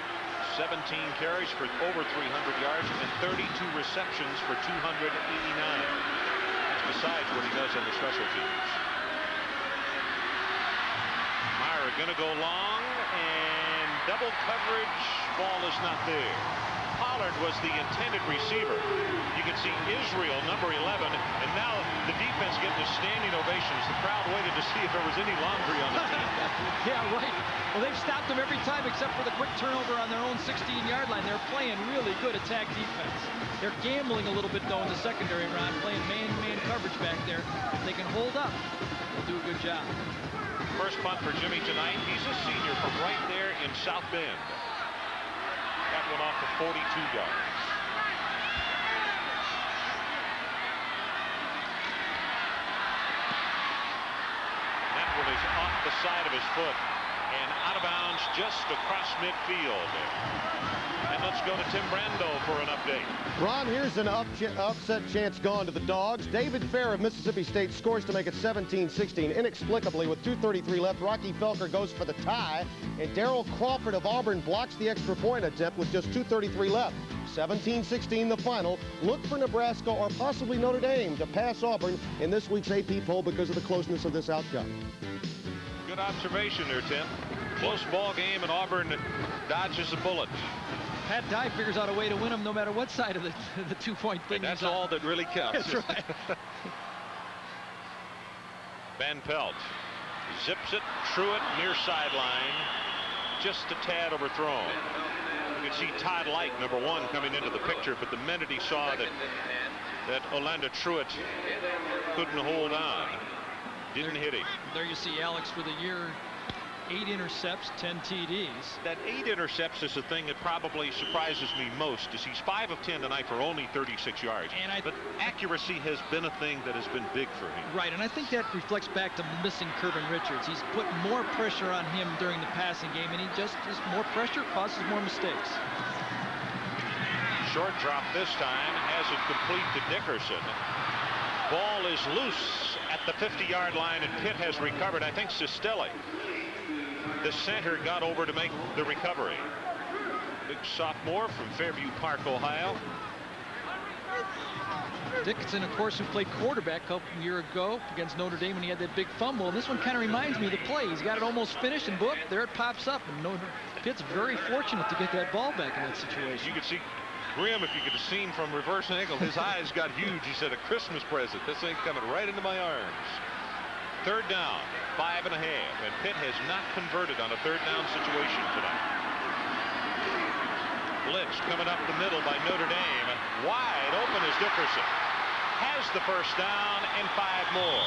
Speaker 1: 17 carries for over 300 yards and 32 receptions for 289. That's besides what he does on the special teams. Meyer going to go long, and double coverage. Ball is not there. Pollard was the intended receiver. You can see Israel, number 11, and now the defense getting a standing ovations. The crowd waited to see if there was any laundry on the team.
Speaker 2: Yeah, right. Well, they've stopped them every time except for the quick turnover on their own 16-yard line. They're playing really good attack defense. They're gambling a little bit, though, in the secondary round, playing man-to-man coverage back there. If they can hold up, they'll do a good job.
Speaker 1: First punt for Jimmy tonight. He's a senior from right there in South Bend. That one off for 42 yards. That one is off the side of his foot and out of bounds just across midfield. And let's go to Tim Brando for an update.
Speaker 5: Ron, here's an upset chance gone to the Dogs. David Fair of Mississippi State scores to make it 17-16. Inexplicably, with 2:33 left, Rocky Felker goes for the tie, and Darrell Crawford of Auburn blocks the extra point attempt with just 2:33 left. 17-16 the final. Look for Nebraska or possibly Notre Dame to pass Auburn in this week's AP poll because of the closeness of this outcome.
Speaker 1: Good observation there, Tim. Close ball game, and Auburn dodges a bullet.
Speaker 2: Pat Dye figures out a way to win them no matter what side of the 2-point thing.
Speaker 1: And that's all that really counts.
Speaker 2: That's right.
Speaker 1: Van Pelt zips it, Truitt near sideline, just a tad overthrown. You can see Todd Light, number 1, coming into the picture, but the minute he saw that Orlando Truitt couldn't hold on, didn't hit him.
Speaker 2: There you see Alex for the year. 8 intercepts, 10 TDs.
Speaker 1: That 8 intercepts is the thing that probably surprises me most, is he's 5 of 10 tonight for only 36 yards. But accuracy has been a thing that has been big for him.
Speaker 2: Right, and I think that reflects back to missing Kervin Richards. He's put more pressure on him during the passing game, and he just more pressure causes more mistakes.
Speaker 1: Short drop this time, has it complete to Dickerson. Ball is loose at the 50-yard line, and Pitt has recovered. I think Sistelli, the center, got over to make the recovery. Big sophomore from Fairview Park, Ohio.
Speaker 2: Dickinson, of course, who played quarterback a year ago against Notre Dame when he had that big fumble. And this one kind of reminds me of the play. He's got it almost finished, and book, there it pops up. And Pitt's very fortunate to get that ball back in that situation.
Speaker 1: You can see Grim, if you could have seen from reverse angle, his eyes got huge. He said, a Christmas present. This thing's coming right into my arms. Third down, 5.5, and Pitt has not converted on a third down situation tonight. Blitz coming up the middle by Notre Dame. Wide open is Dickerson. Has the first down and 5 more.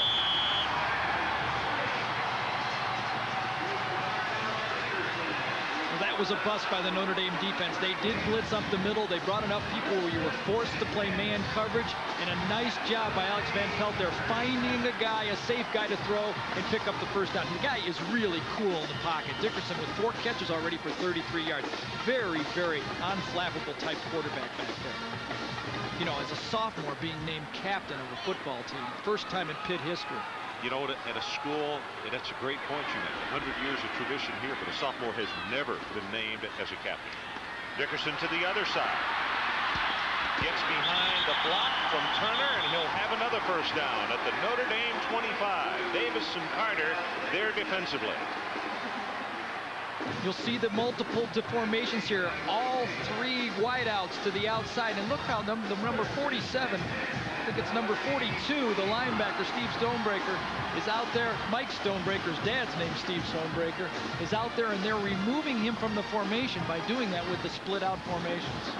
Speaker 2: Well, that was a bust by the Notre Dame defense. They did blitz up the middle. They brought enough people where you were forced to play man coverage, and a nice job by Alex Van Pelt there, finding a guy, a safe guy to throw and pick up the first down. The guy is really cool in the pocket. Dickerson with 4 catches already for 33 yards. Very, very unflappable type quarterback back there. You know, as a sophomore being named captain of a football team, first time in Pitt history.
Speaker 1: You know, at a school, and that's a great point you make. 100 years of tradition here, but a sophomore has never been named as a captain. Dickerson to the other side. Gets behind the block from Turner, and he'll have another first down at the Notre Dame 25. Davis and Carter there defensively.
Speaker 2: You'll see the multiple deformations here. All 3 wideouts to the outside. And look how the number 47, I think it's number 42, the linebacker, Steve Stonebreaker, is out there. Mike Stonebreaker's dad's name, Steve Stonebreaker, is out there, and they're removing him from the formation by doing that with the split-out formations.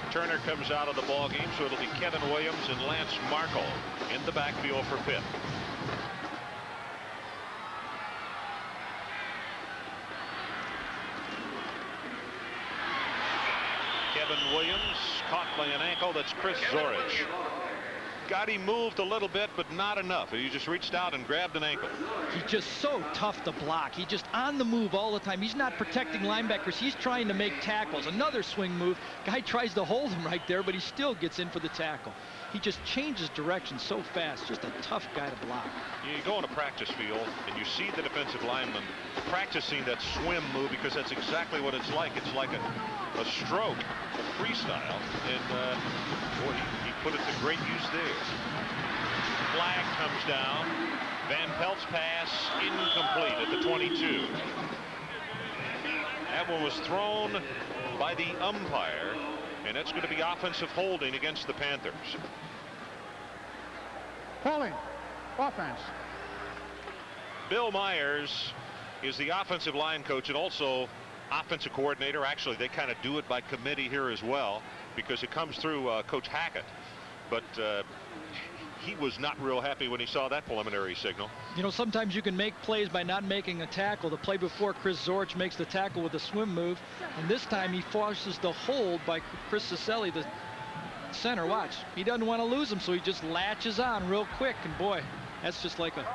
Speaker 1: Turner comes out of the ball game, so it'll be Kevin Williams and Lance Markle in the backfield for Pitt. Kevin Williams caught by an ankle. That's Chris Zorich. Got him moved a little bit, but not enough. He just reached out and grabbed an ankle.
Speaker 2: He's just so tough to block. He's just on the move all the time. He's not protecting linebackers. He's trying to make tackles. Another swing move. Guy tries to hold him right there, but he still gets in for the tackle. He just changes direction so fast. Just a tough guy to block.
Speaker 1: You go on a practice field, and you see the defensive lineman practicing that swim move, because that's exactly what it's like. It's like a stroke, a freestyle, and boy, he put it to great use there. Flag comes down. Van Pelt's pass incomplete at the 22. That one was thrown by the umpire, and it's going to be offensive holding against the Panthers.
Speaker 3: Holding. Offense.
Speaker 1: Bill Myers is the offensive line coach and also offensive coordinator. Actually, they kind of do it by committee here as well, because it comes through Coach Hackett. But he was not real happy when he saw that preliminary signal.
Speaker 2: You know, sometimes you can make plays by not making a tackle. The play before, Chris Zorich makes the tackle with a swim move, and this time he forces the hold by Chris Ciselli, the center. Watch, he doesn't want to lose him, so he just latches on real quick, and boy, that's just like a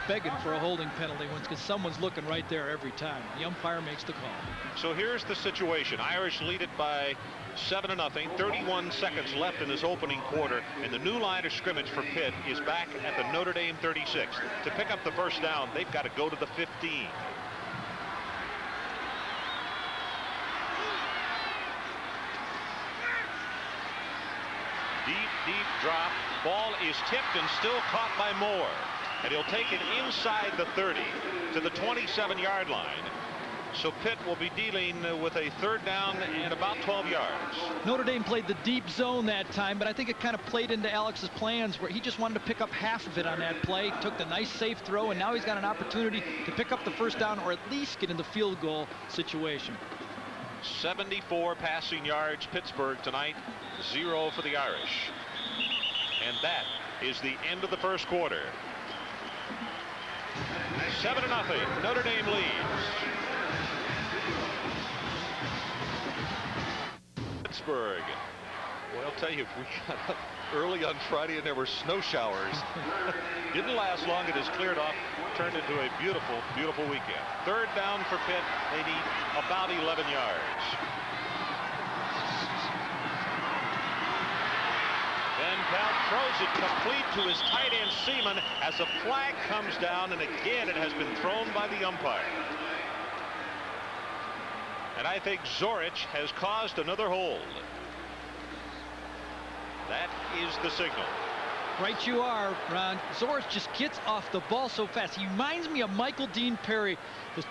Speaker 2: begging for a holding penalty, because someone's looking right there every time. The umpire makes the call.
Speaker 1: So here's the situation. Irish lead it by 7-0. 31 seconds left in this opening quarter, and the new line of scrimmage for Pitt is back at the Notre Dame 36. To pick up the first down, they've got to go to the 15. Deep drop. Ball is tipped and still caught by Moore, and he'll take it inside the 30 to the 27-yard line. So Pitt will be dealing with a third down and about 12 yards.
Speaker 2: Notre Dame played the deep zone that time, but I think it kind of played into Alex's plans, where he just wanted to pick up half of it on that play. Took the nice safe throw, and now he's got an opportunity to pick up the first down or at least get in the field goal situation.
Speaker 1: 74 passing yards Pittsburgh tonight, 0 for the Irish. And that is the end of the first quarter. 7-0. Notre Dame leads. Pittsburgh. Well, I'll tell you, we got up early on Friday and there were snow showers. Didn't last long. It has cleared off, turned into a beautiful, beautiful weekend. Third down for Pitt. They need about 11 yards. Van Pelt throws it complete to his tight end Seaman as a flag comes down, and again it has been thrown by the umpire. And I think Zorich has caused another hold. That is the signal.
Speaker 2: Right you are, Ron. Zorich just gets off the ball so fast. He reminds me of Michael Dean Perry, the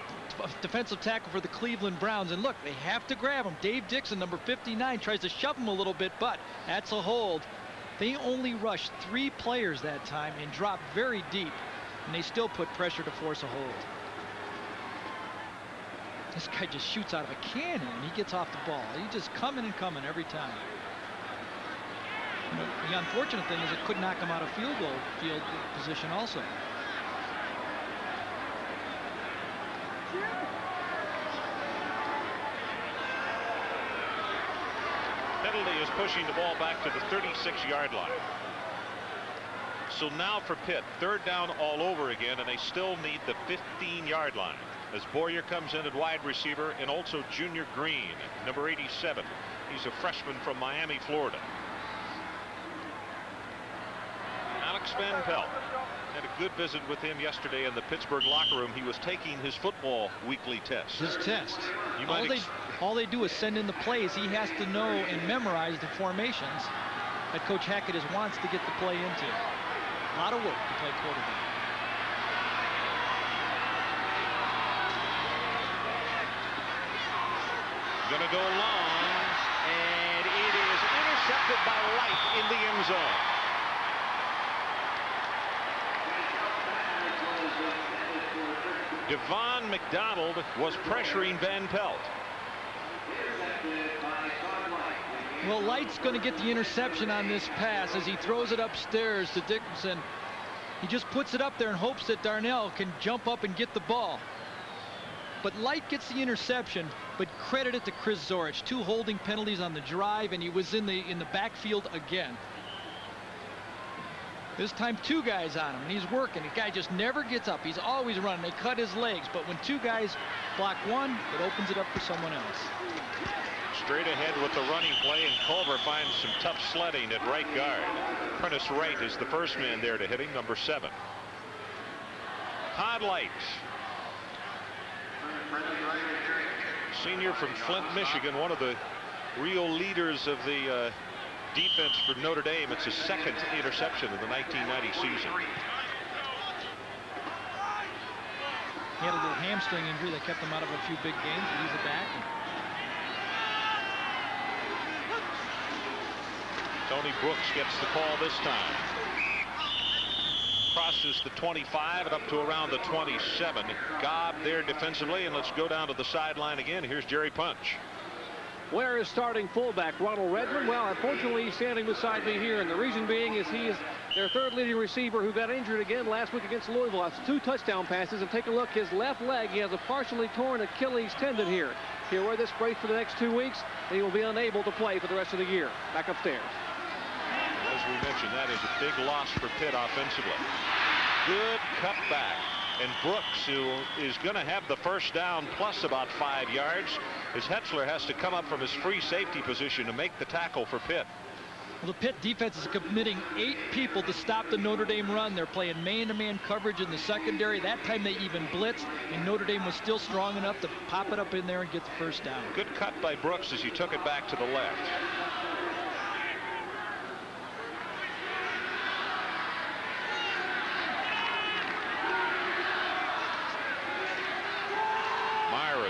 Speaker 2: defensive tackle for the Cleveland Browns. And look, they have to grab him. Dave Dixon, number 59, tries to shove him a little bit, but that's a hold. They only rushed 3 players that time and dropped very deep, and they still put pressure to force a hold. This guy just shoots out of a cannon, and he gets off the ball. He's just coming and coming every time. You know, the unfortunate thing is it could knock him out of field position also.
Speaker 1: Penalty is pushing the ball back to the 36-yard line. So now for Pitt, third down all over again, and they still need the 15-yard line. As Boyer comes in at wide receiver, and also Junior Green, number 87. He's a freshman from Miami, Florida. Alex Van Pelt. Had a good visit with him yesterday in the Pittsburgh locker room. He was taking his football weekly test.
Speaker 2: His test. All they do is send in the plays. He has to know and memorize the formations that Coach Hackett wants to get the play into. A lot of work to play quarterback.
Speaker 1: Gonna go long, and it is intercepted by Light in the end zone. Devon McDonald was pressuring Van Pelt.
Speaker 2: Well, Light's going to get the interception on this pass as he throws it upstairs to Dickinson. He just puts it up there and hopes that Darnell can jump up and get the ball. But Light gets the interception, but credit it to Chris Zorich. 2 holding penalties on the drive, and he was in the backfield again. This time 2 guys on him, and he's working. The guy just never gets up. He's always running. They cut his legs, but when 2 guys block one, it opens it up for someone else.
Speaker 1: Straight ahead with the running play, and Culver finds some tough sledding at right guard. Prentice Wright is the first man there to hit him, number 7. Todd Light, senior from Flint, Michigan, one of the real leaders of the defense for Notre Dame. It's his 2nd interception of the 1990 season.
Speaker 2: He had a little hamstring injury that kept him out of a few big games, but he's back.
Speaker 1: Tony Brooks gets the call this time. Crosses the 25 and up to around the 27. Gobb there defensively, and let's go down to the sideline again. Here's Jerry Punch.
Speaker 4: Where is starting fullback Ronald Redmond? Well, unfortunately, he's standing beside me here, and the reason being is he is their third leading receiver who got injured again last week against Louisville. That's 2 touchdown passes, and take a look, his left leg, he has a partially torn Achilles tendon here. He'll wear this brace for the next 2 weeks, and he will be unable to play for the rest of the year. Back upstairs.
Speaker 1: As we mentioned, that is a big loss for Pitt offensively. Good cutback. And Brooks, who is going to have the first down plus about 5 yards, as Hetzler has to come up from his free safety position to make the tackle for Pitt.
Speaker 2: Well, the Pitt defense is committing 8 people to stop the Notre Dame run. They're playing man-to-man coverage in the secondary. That time they even blitzed, and Notre Dame was still strong enough to pop it up in there and get the first down.
Speaker 1: Good cut by Brooks as he took it back to the left.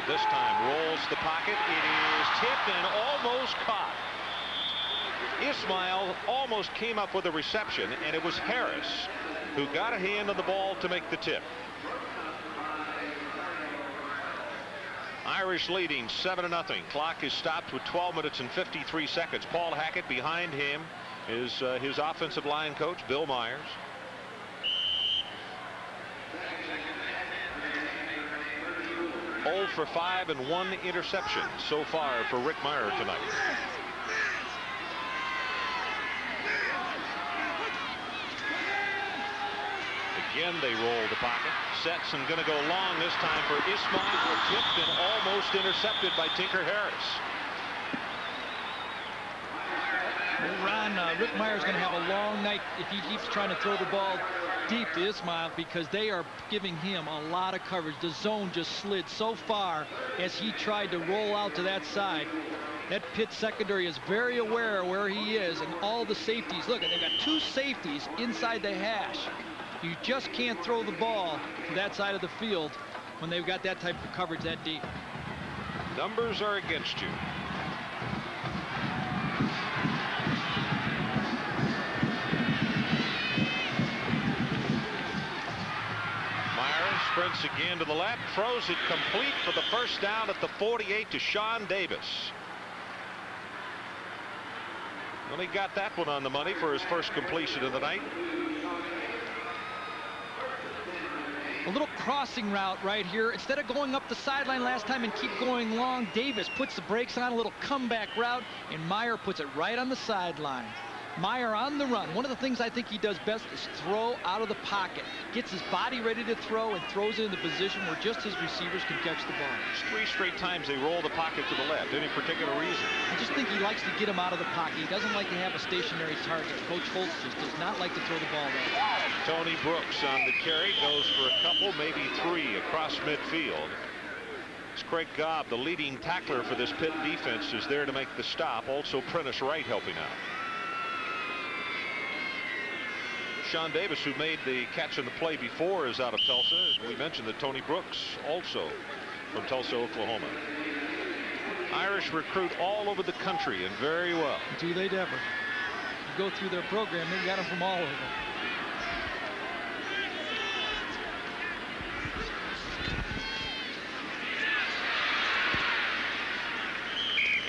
Speaker 1: This time rolls the pocket. It is tipped and almost caught. Ismail almost came up with a reception, and it was Harris who got a hand on the ball to make the tip. Irish leading 7-0. Clock is stopped with 12 minutes and 53 seconds. Paul Hackett behind him is his offensive line coach, Bill Myers. For 5 and 1 interception so far for Rick Meyer tonight. Again, they roll the pocket. Sets and going to go long this time for Ismail. Tipped and almost intercepted by Tinker Harris.
Speaker 2: Well, Ron, Rick Meyer's going to have a long night if he keeps trying to throw the ball deep to Ismail, because they are giving him a lot of coverage. The zone just slid so far as he tried to roll out to that side. That Pitt secondary is very aware of where he is, and all the safeties. Look, they've got 2 safeties inside the hash. You just can't throw the ball to that side of the field when they've got that type of coverage that deep.
Speaker 1: Numbers are against you. Sprints again to the left, throws it complete for the first down at the 48 to Sean Davis. Well, he got that one on the money for his first completion of the night.
Speaker 2: A little crossing route right here. Instead of going up the sideline last time and keep going long, Davis puts the brakes on, a little comeback route, and Meyer puts it right on the sideline. Meyer on the run. One of the things I think he does best is throw out of the pocket. Gets his body ready to throw and throws it in the position where just his receivers can catch the ball.
Speaker 1: It's 3 straight times they roll the pocket to the left. Any particular reason?
Speaker 2: I just think he likes to get him out of the pocket. He doesn't like to have a stationary target. Coach Holtz just does not like to throw the ball there.
Speaker 1: Tony Brooks on the carry, goes for a couple, maybe 3 across midfield. It's Craig Gobb, the leading tackler for this Pitt defense, is there to make the stop. Also Prentice Wright helping out. Sean Davis, who made the catch in the play before, is out of Tulsa. We mentioned that Tony Brooks also from Tulsa, Oklahoma. Irish recruit all over the country and very well.
Speaker 2: Do they ever? You go through their program, they got them from all over.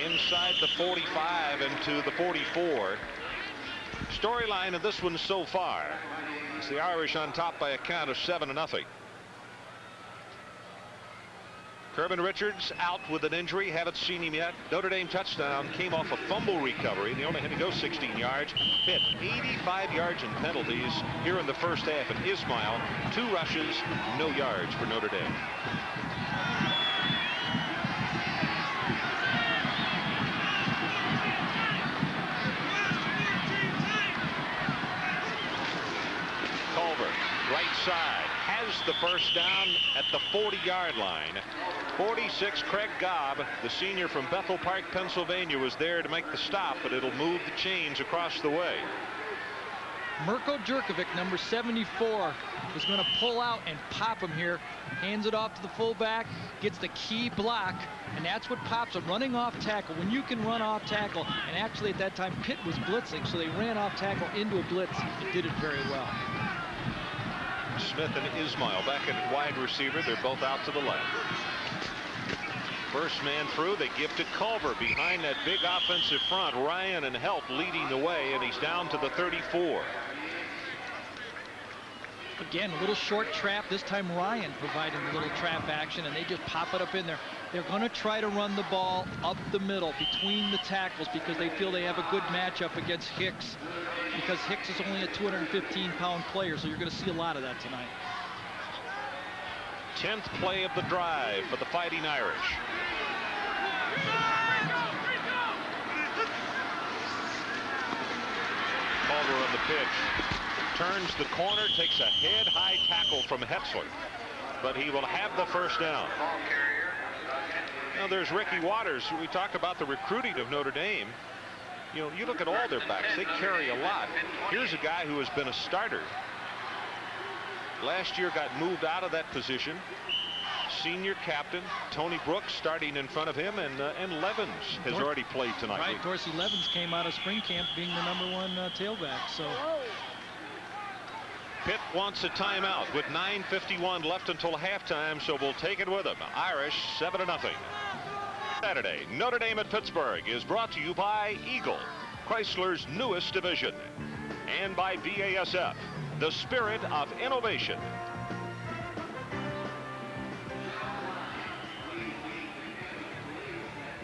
Speaker 1: Inside the 45 into the 44. Storyline of this one so far is the Irish on top by a count of 7-0. Kervin Richards out with an injury. Haven't seen him yet. Notre Dame touchdown came off a fumble recovery. They only had to go 16 yards. Pitt 85 yards in penalties here in the first half. And Ismail 2 rushes, no yards for Notre Dame. Right side has the first down at the 40-yard line. 46, Craig Gobb, the senior from Bethel Park, Pennsylvania, was there to make the stop, but it'll move the chains across the way.
Speaker 2: Mirko Jerkovic, number 74, is going to pull out and pop him here. Hands it off to the fullback, gets the key block, and that's what pops him, running off tackle. When you can run off tackle, and actually at that time Pitt was blitzing, so they ran off tackle into a blitz and did it very well.
Speaker 1: Smith and Ismail back at wide receiver. They're both out to the left. First man through, they give to Culver behind that big offensive front. Ryan and Help leading the way, and he's down to the 34.
Speaker 2: Again, a little short trap. This time Ryan providing the little trap action, and they just pop it up in there. They're going to try to run the ball up the middle between the tackles because they feel they have a good matchup against Hicks, because Hicks is only a 215-pound player, so you're going to see a lot of that tonight.
Speaker 1: 10th play of the drive for the Fighting Irish. Culver on the pitch. Turns the corner, takes a head-high tackle from Hetzler, but he will have the first down. Now there's Ricky Waters. We talk about the recruiting of Notre Dame. You know, you look at all their backs, they carry a lot. Here's a guy who has been a starter. Last year got moved out of that position. Senior captain Tony Brooks starting in front of him, and Levens has already played tonight.
Speaker 2: Right, Dorsey Levens came out of spring camp being the #1 tailback. So
Speaker 1: Pitt wants a timeout with 9:51 left until halftime, so we'll take it with them. Irish 7-0. Saturday, Notre Dame at Pittsburgh is brought to you by Eagle, Chrysler's newest division, and by BASF, the spirit of innovation.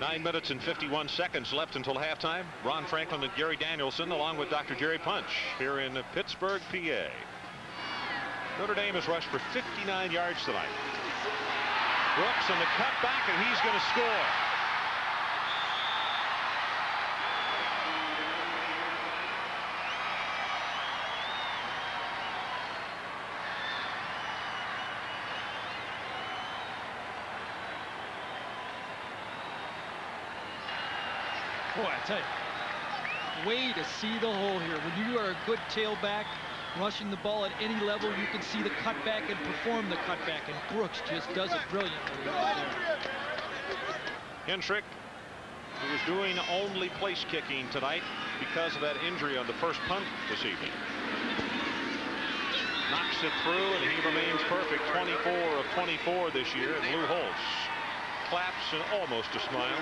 Speaker 1: Nine minutes and 51 seconds left until halftime. Ron Franklin and Gary Danielson along with Dr. Jerry Punch here in Pittsburgh, PA. Notre Dame has rushed for 59 yards tonight. Brooks on the cutback, and he's going to score.
Speaker 2: boy, I tell you, way to see the hole here. When you are a good tailback rushing the ball at any level, you can see the cutback and perform the cutback, and Brooks just does it brilliantly right there.
Speaker 1: Hentrick, who was doing only place kicking tonight because of that injury on the first punt this evening, knocks it through, and he remains perfect. 24 of 24 this year. And Lou Holtz claps and almost a smile.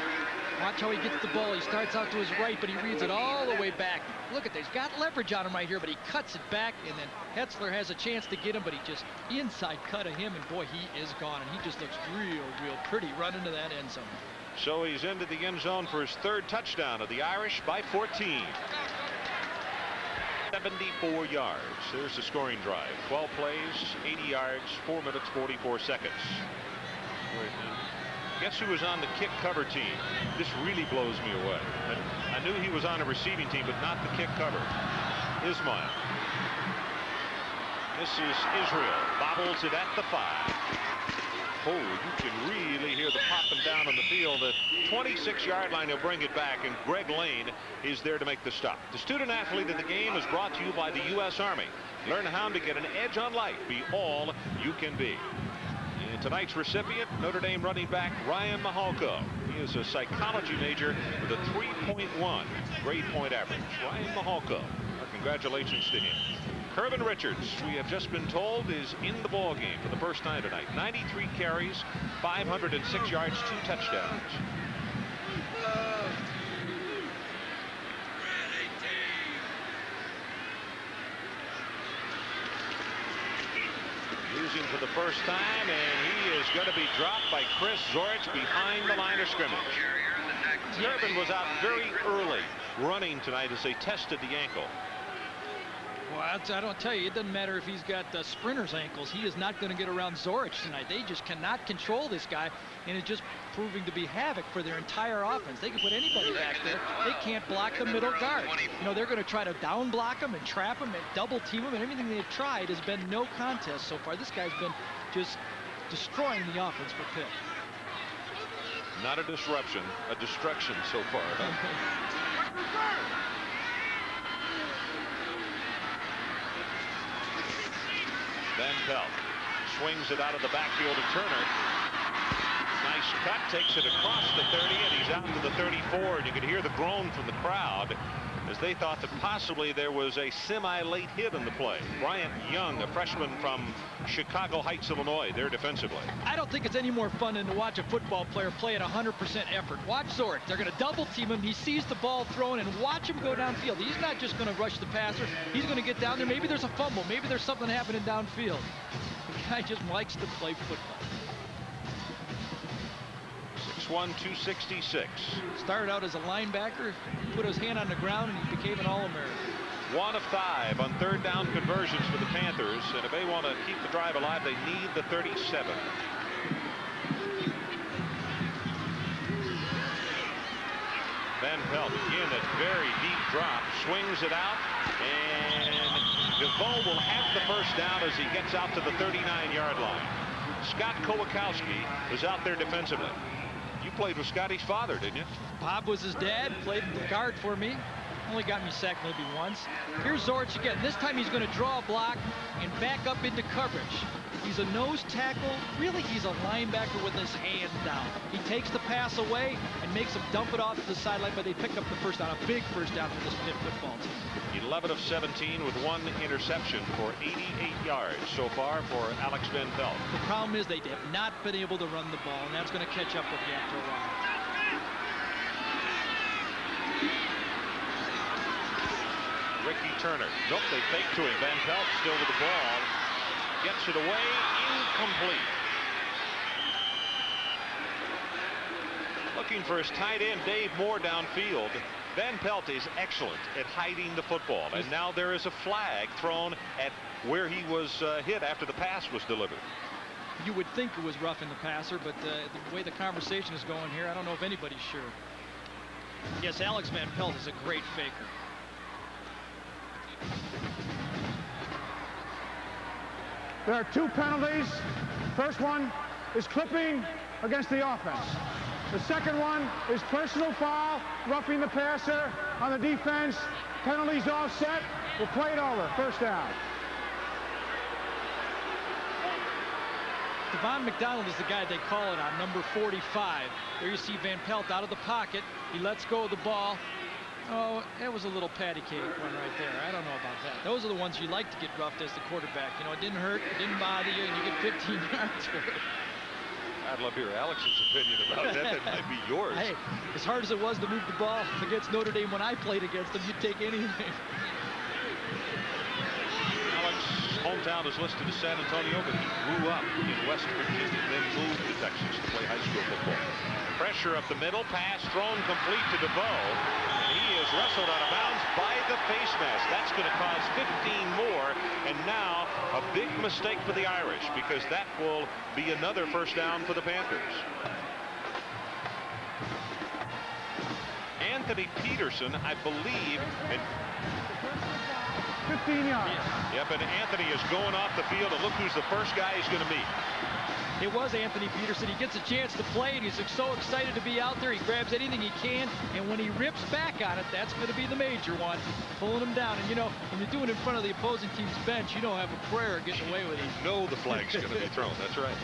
Speaker 2: Watch how he gets the ball. He starts out to his right, but he reads it all the way back. Look at this. He's got leverage on him right here, but he cuts it back, and then Hetzler has a chance to get him, but he just inside cut of him, and boy, he is gone, and he just looks real pretty running to that end zone.
Speaker 1: So he's into the end zone for his third touchdown of the Irish by 14. 74 yards. There's the scoring drive. 12 plays, 80 yards, 4 minutes, 44 seconds. Guess who was on the kick cover team? This really blows me away. I knew he was on a receiving team, but not the kick cover. Ismail. This is Israel. Bobbles it at the 5. Oh, you can really hear the popping down on the field. At 26-yard line, he'll bring it back, and Greg Lane is there to make the stop. The student athlete of the game is brought to you by the U.S. Army. Learn how to get an edge on life. Be all you can be. And tonight's recipient, Notre Dame running back Ryan Mahalko. He is a psychology major with a 3.1 grade point average. Ryan Mahalko, our congratulations to him. Kervin Richards, we have just been told, is in the ball game for the first time tonight. 93 carries, 506 yards, 2 touchdowns. Using for the first time, and he is going to be dropped by Chris Zorich behind the line of scrimmage. Kervin was out very early running tonight as they tested the ankle.
Speaker 2: Well, I don't tell you, it doesn't matter if he's got sprinter's ankles. He is not going to get around Zorich tonight. They just cannot control this guy, and it's just proving to be havoc for their entire offense. They can put anybody back there. They can't block the middle guard. You know, they're going to try to down block him and trap him and double team him, and everything they've tried has been no contest so far. This guy's been just destroying the offense for Pitt.
Speaker 1: Not a disruption, a destruction so far. Huh? Van Pelt swings it out of the backfield to Turner. Nice cut, takes it across the 30, and he's out to the 34. And you could hear the groan from the crowd as they thought that possibly there was a semi-late hit in the play. Bryant Young, a freshman from Chicago Heights, Illinois, there defensively.
Speaker 2: I don't think it's any more fun than to watch a football player play at 100% effort. Watch Zorich. They're going to double team him. He sees the ball thrown, and watch him go downfield. He's not just going to rush the passer. He's going to get down there. Maybe there's a fumble. Maybe there's something happening downfield. The guy just likes to play football.
Speaker 1: 6'1", 266.
Speaker 2: Started out as a linebacker, put his hand on the ground, and he became an All-American.
Speaker 1: 1 of 5 on third down conversions for the Panthers, and if they want to keep the drive alive, they need the 37. Van Pelt, again, that very deep drop, swings it out, and DeVoe will have the first down as he gets out to the 39-yard line. Scott Kowakowski is out there defensively. You played with Scotty's father, didn't you?
Speaker 2: Bob was his dad, played the guard for me. Only got me sacked maybe once. Here's Zorich again. This time he's going to draw a block and back up into coverage. He's a nose tackle. Really, he's a linebacker with his hand down. He takes the pass away and makes him dump it off to the sideline, but they pick up the first down, a big first down for this Pitt football team.
Speaker 1: 11 of 17 with 1 interception for 88 yards so far for Alex Van Pelt.
Speaker 2: The problem is they have not been able to run the ball, and that's going to catch up with you after a while.
Speaker 1: Ricky Turner. Nope, they fake to him. Van Pelt still with the ball. Gets it away. Incomplete. Looking for his tight end, Dave Moore, downfield. Van Pelt is excellent at hiding the football. And now there is a flag thrown at where he was hit after the pass was delivered.
Speaker 2: You would think it was roughing the passer, but the way the conversation is going here, I don't know if anybody's sure. Yes, Alex Van Pelt is a great faker.
Speaker 3: There are 2 penalties. First one is clipping against the offense. The second one is personal foul, roughing the passer on the defense. Penalties all set. We'll play it over. First down.
Speaker 2: Devon McDonald is the guy they call it on, number 45. There you see Van Pelt out of the pocket. He lets go of the ball. Oh, that was a little patty cake one right there. I don't know about that. Those are the ones you like to get roughed as the quarterback. You know, it didn't hurt, it didn't bother you, and you get 15 yards for it.
Speaker 1: I'd love to hear Alex's opinion about that. That might be yours.
Speaker 2: Hey, as hard as it was to move the ball against Notre Dame when I played against them, you'd take anything.
Speaker 1: Alex's hometown is listed as San Antonio, but he grew up in West Virginia, then moved to Texas to play high school football. Pressure up the middle, pass thrown complete to DeVoe. He is wrestled out of bounds by the face mask. That's going to cause 15 more, and now a big mistake for the Irish, because that will be another first down for the Panthers. Anthony Peterson, I believe, and
Speaker 3: 15 yards.
Speaker 1: Yep, and Anthony is going off the field, and look who's the first guy he's going to meet.
Speaker 2: It was Anthony Peterson. He gets a chance to play, and he's so excited to be out there. He grabs anything he can, and when he rips back on it, that's going to be the major one, pulling him down. And, you know, when you're doing it in front of the opposing team's bench, you don't have a prayer of getting away with it.
Speaker 1: You know the flag's going to be thrown. That's right.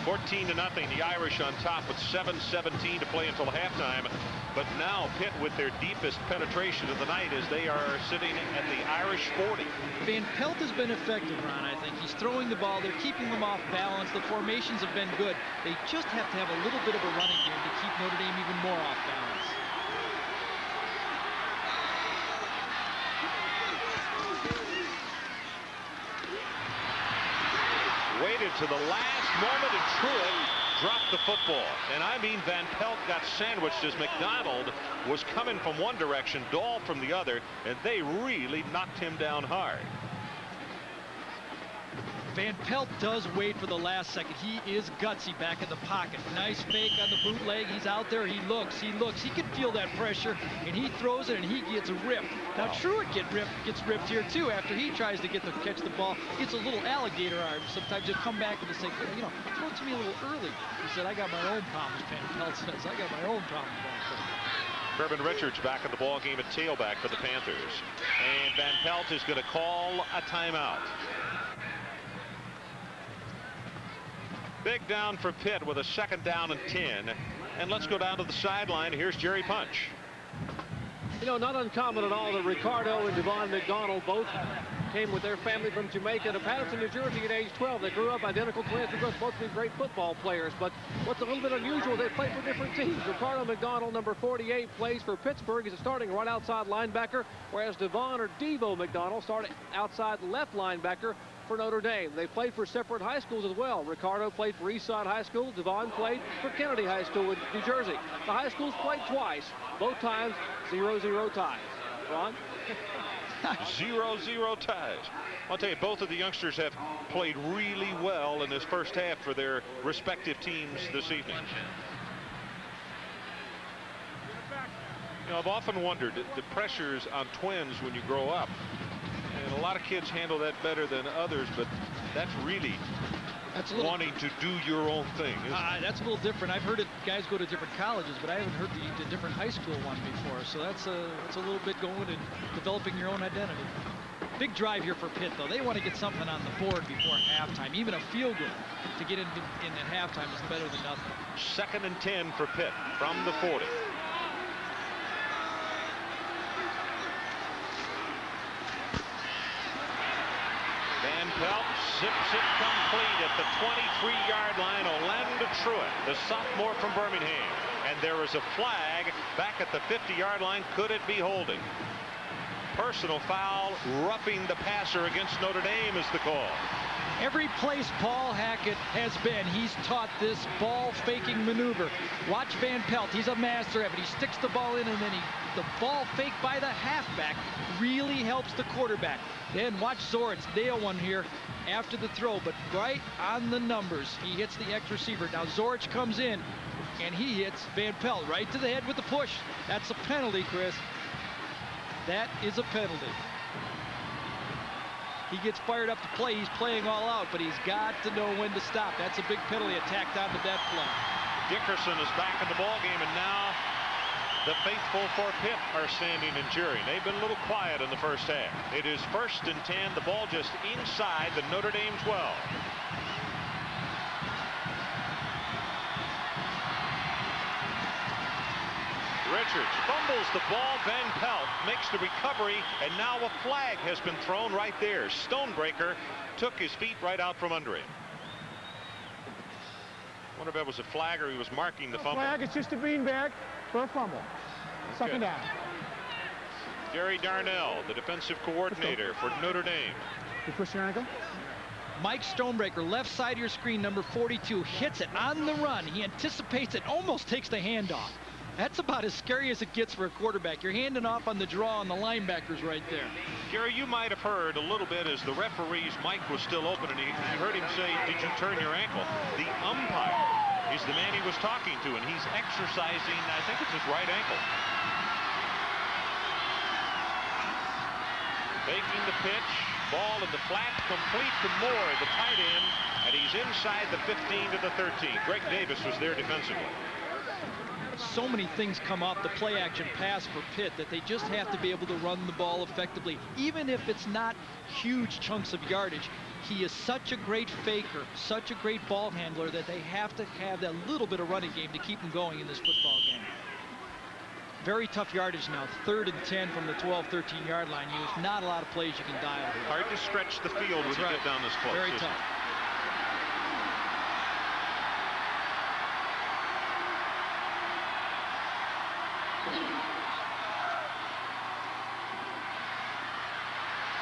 Speaker 1: 14-0. The Irish on top with 7:17 to play until halftime. But now Pitt with their deepest penetration of the night as they are sitting at the Irish 40.
Speaker 2: Van Pelt has been effective, Ron, I think. He's throwing the ball. They're keeping them off balance. The formations have been good. They just have to have a little bit of a running game to keep Notre Dame even more off balance.
Speaker 1: Waited to the last moment, and Truitt dropped the football. And I mean, Van Pelt got sandwiched as McDonald was coming from one direction, Dahl from the other, and they really knocked him down hard.
Speaker 2: Van Pelt does wait for the last second. He is gutsy back in the pocket. Nice fake on the bootleg. He's out there. He looks. He can feel that pressure, and he throws it, and he gets ripped. Now, Truitt gets ripped here, too, after he tries to catch the ball. Gets a little alligator arm. Sometimes he'll come back and say, you know, throw it to me a little early. He said, I got my own problems, Van Pelt says. I got my own problems.
Speaker 1: Urban Richards back in the ball game at tailback for the Panthers. And Van Pelt is going to call a timeout. Big down for Pitt with a 2nd down and 10. And let's go down to the sideline. Here's Jerry Punch.
Speaker 4: You know, not uncommon at all that Ricardo and Devon McDonald both came with their family from Jamaica to Patterson, New Jersey at age 12. They grew up identical twins, because both be great football players. But what's a little bit unusual, they play for different teams. Ricardo McDonald, number 48, plays for Pittsburgh. He's a starting right outside linebacker, whereas Devon or Devo McDonald started outside left linebacker for Notre Dame. They played for separate high schools as well. Ricardo played for Eastside High School. Devon played for Kennedy High School in New Jersey. The high schools played twice, both times 0-0 ties. Ron?
Speaker 1: 0-0 ties. I'll tell you, both of the youngsters have played really well in this first half for their respective teams this evening. You know, I've often wondered the pressures on twins when you grow up. And a lot of kids handle that better than others, but that's really wanting to do your own thing.
Speaker 2: That's a little different. I've heard it, guys go to different colleges, but I haven't heard the different high school one before. So that's a little bit going and developing your own identity. Big drive here for Pitt, though. They want to get something on the board before halftime. Even a field goal to get in at halftime is better than nothing.
Speaker 1: 2nd and 10 for Pitt from the 40. Van Pelt zips it complete at the 23-yard line. Orlando Truitt, the sophomore from Birmingham. And there is a flag back at the 50-yard line. Could it be holding? Personal foul, roughing the passer against Notre Dame is the call.
Speaker 2: Every place Paul Hackett has been, he's taught this ball faking maneuver. Watch Van Pelt. He's a master of it. He sticks the ball in, and then the ball fake by the halfback really helps the quarterback. Then watch Zorich nail one here after the throw, but right on the numbers. He hits the X receiver. Now Zorich comes in, and he hits Van Pelt right to the head with the push. That's a penalty, Chris. That is a penalty. He gets fired up to play. He's playing all out, but he's got to know when to stop. That's a big penalty attacked onto that play.
Speaker 1: Dickerson is back in the ballgame, and now the faithful for Pitt are standing and cheering. They've been a little quiet in the first half. It is 1st and 10. The ball just inside the Notre Dame 12. Richards fumbles the ball. Van Pelt makes the recovery, and now a flag has been thrown right there. Stonebreaker took his feet right out from under him. Wonder if that was a flag or he was marking the fumble.
Speaker 3: Flag, it's just a beanbag for a fumble. 2nd down.
Speaker 1: Gary Darnell, the defensive coordinator for Notre Dame.
Speaker 3: You push your ankle.
Speaker 2: Mike Stonebreaker, left side of your screen, number 42, hits it on the run. He anticipates it, almost takes the handoff. That's about as scary as it gets for a quarterback. You're handing off on the draw on the linebackers right there.
Speaker 1: Gary, you might have heard a little bit as the referee's mic was still open, and you heard him say, "Did you turn your ankle?" The umpire is the man he was talking to, and he's exercising, I think it's his right ankle. Faking the pitch, ball in the flat, complete to Moore, the tight end, and he's inside the 15 to the 13. Greg Davis was there defensively.
Speaker 2: So many things come off the play action pass for Pitt that they just have to be able to run the ball effectively. Even if it's not huge chunks of yardage, he is such a great faker, such a great ball handler that they have to have that little bit of running game to keep him going in this football game. Very tough yardage now. 3rd and 10 from the 12, 13-yard line. There's not a lot of plays you can dial here.
Speaker 1: Hard to stretch the field when you get down this close.
Speaker 2: Very tough.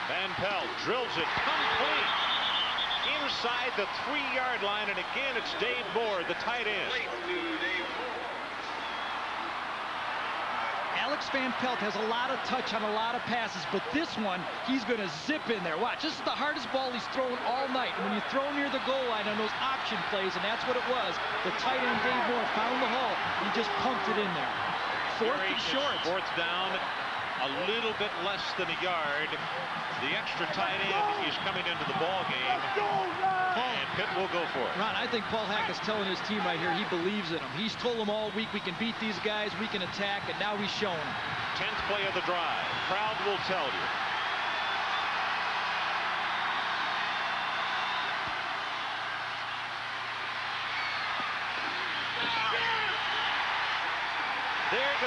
Speaker 1: Van Pelt drills it complete inside the 3-yard line, and again it's Dave Moore, the tight end.
Speaker 2: Alex Van Pelt has a lot of touch on a lot of passes, but this one, he's going to zip in there. Watch, this is the hardest ball he's thrown all night. And when you throw near the goal line on those option plays, and that's what it was, the tight end Dave Moore found the hole. He just pumped it in there. 4th and short.
Speaker 1: 4th down, a little bit less than a yard. The extra tight end is coming into the ball game, and Pitt will go for it.
Speaker 2: Ron, I think Paul Hackett's telling his team right here he believes in them. He's told them all week we can beat these guys, we can attack, and now he's showing them.
Speaker 1: 10th play of the drive. Crowd will tell you.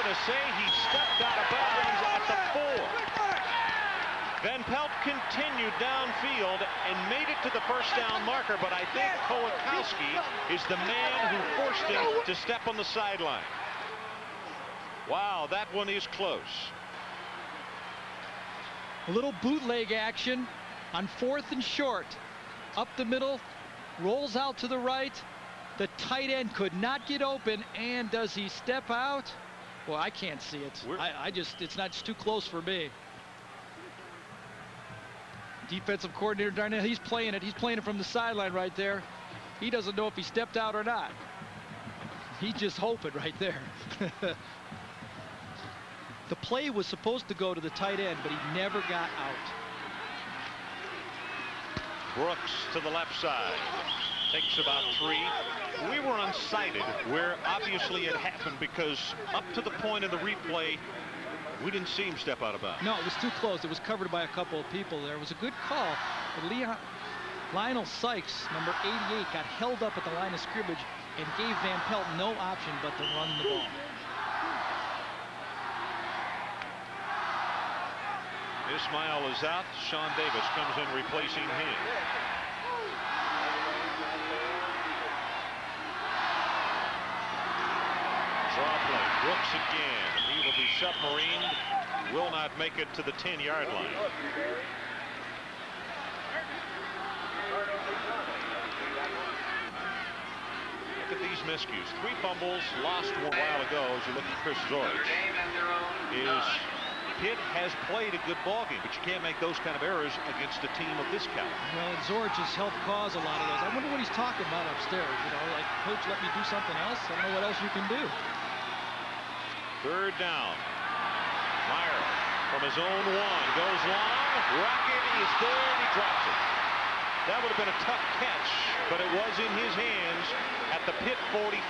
Speaker 1: going to say he stepped out of bounds at the 4. Van Pelt continued downfield and made it to the first down marker, but I think Kowalkowski is the man who forced him to step on the sideline. Wow, that one is close.
Speaker 2: A little bootleg action on 4th and short. Up the middle, rolls out to the right. The tight end could not get open, and does he step out? Well, I can't see it. It's not too close for me. Defensive coordinator Darnell, he's playing it. He's playing it from the sideline right there. He doesn't know if he stepped out or not. He's just hoping right there. The play was supposed to go to the tight end, but he never got out.
Speaker 1: Brooks to the left side. Takes about 3. We were unsighted, where obviously it happened, because up to the point of the replay, we didn't see him step out of bounds.
Speaker 2: No, it was too close. It was covered by a couple of people there. It was a good call. But Lionel Sykes, number 88, got held up at the line of scrimmage and gave Van Pelt no option but to run the ball.
Speaker 1: Ismail is out. Sean Davis comes in replacing him. Draw play. Brooks again. He will be submarined. Will not make it to the 10-yard line. Look at these miscues. 3 fumbles, lost one while ago. As you look at Chris Zorich, Pitt has played a good ball game, but you can't make those kind of errors against a team of this caliber.
Speaker 2: Well, Zorich has helped cause a lot of those. I wonder what he's talking about upstairs. You know, like, coach, let me do something else. I don't know what else you can do.
Speaker 1: 3rd down. Meyer from his own 1 goes long. Rocket is there and he drops it. That would have been a tough catch, but it was in his hands at the Pitt 45.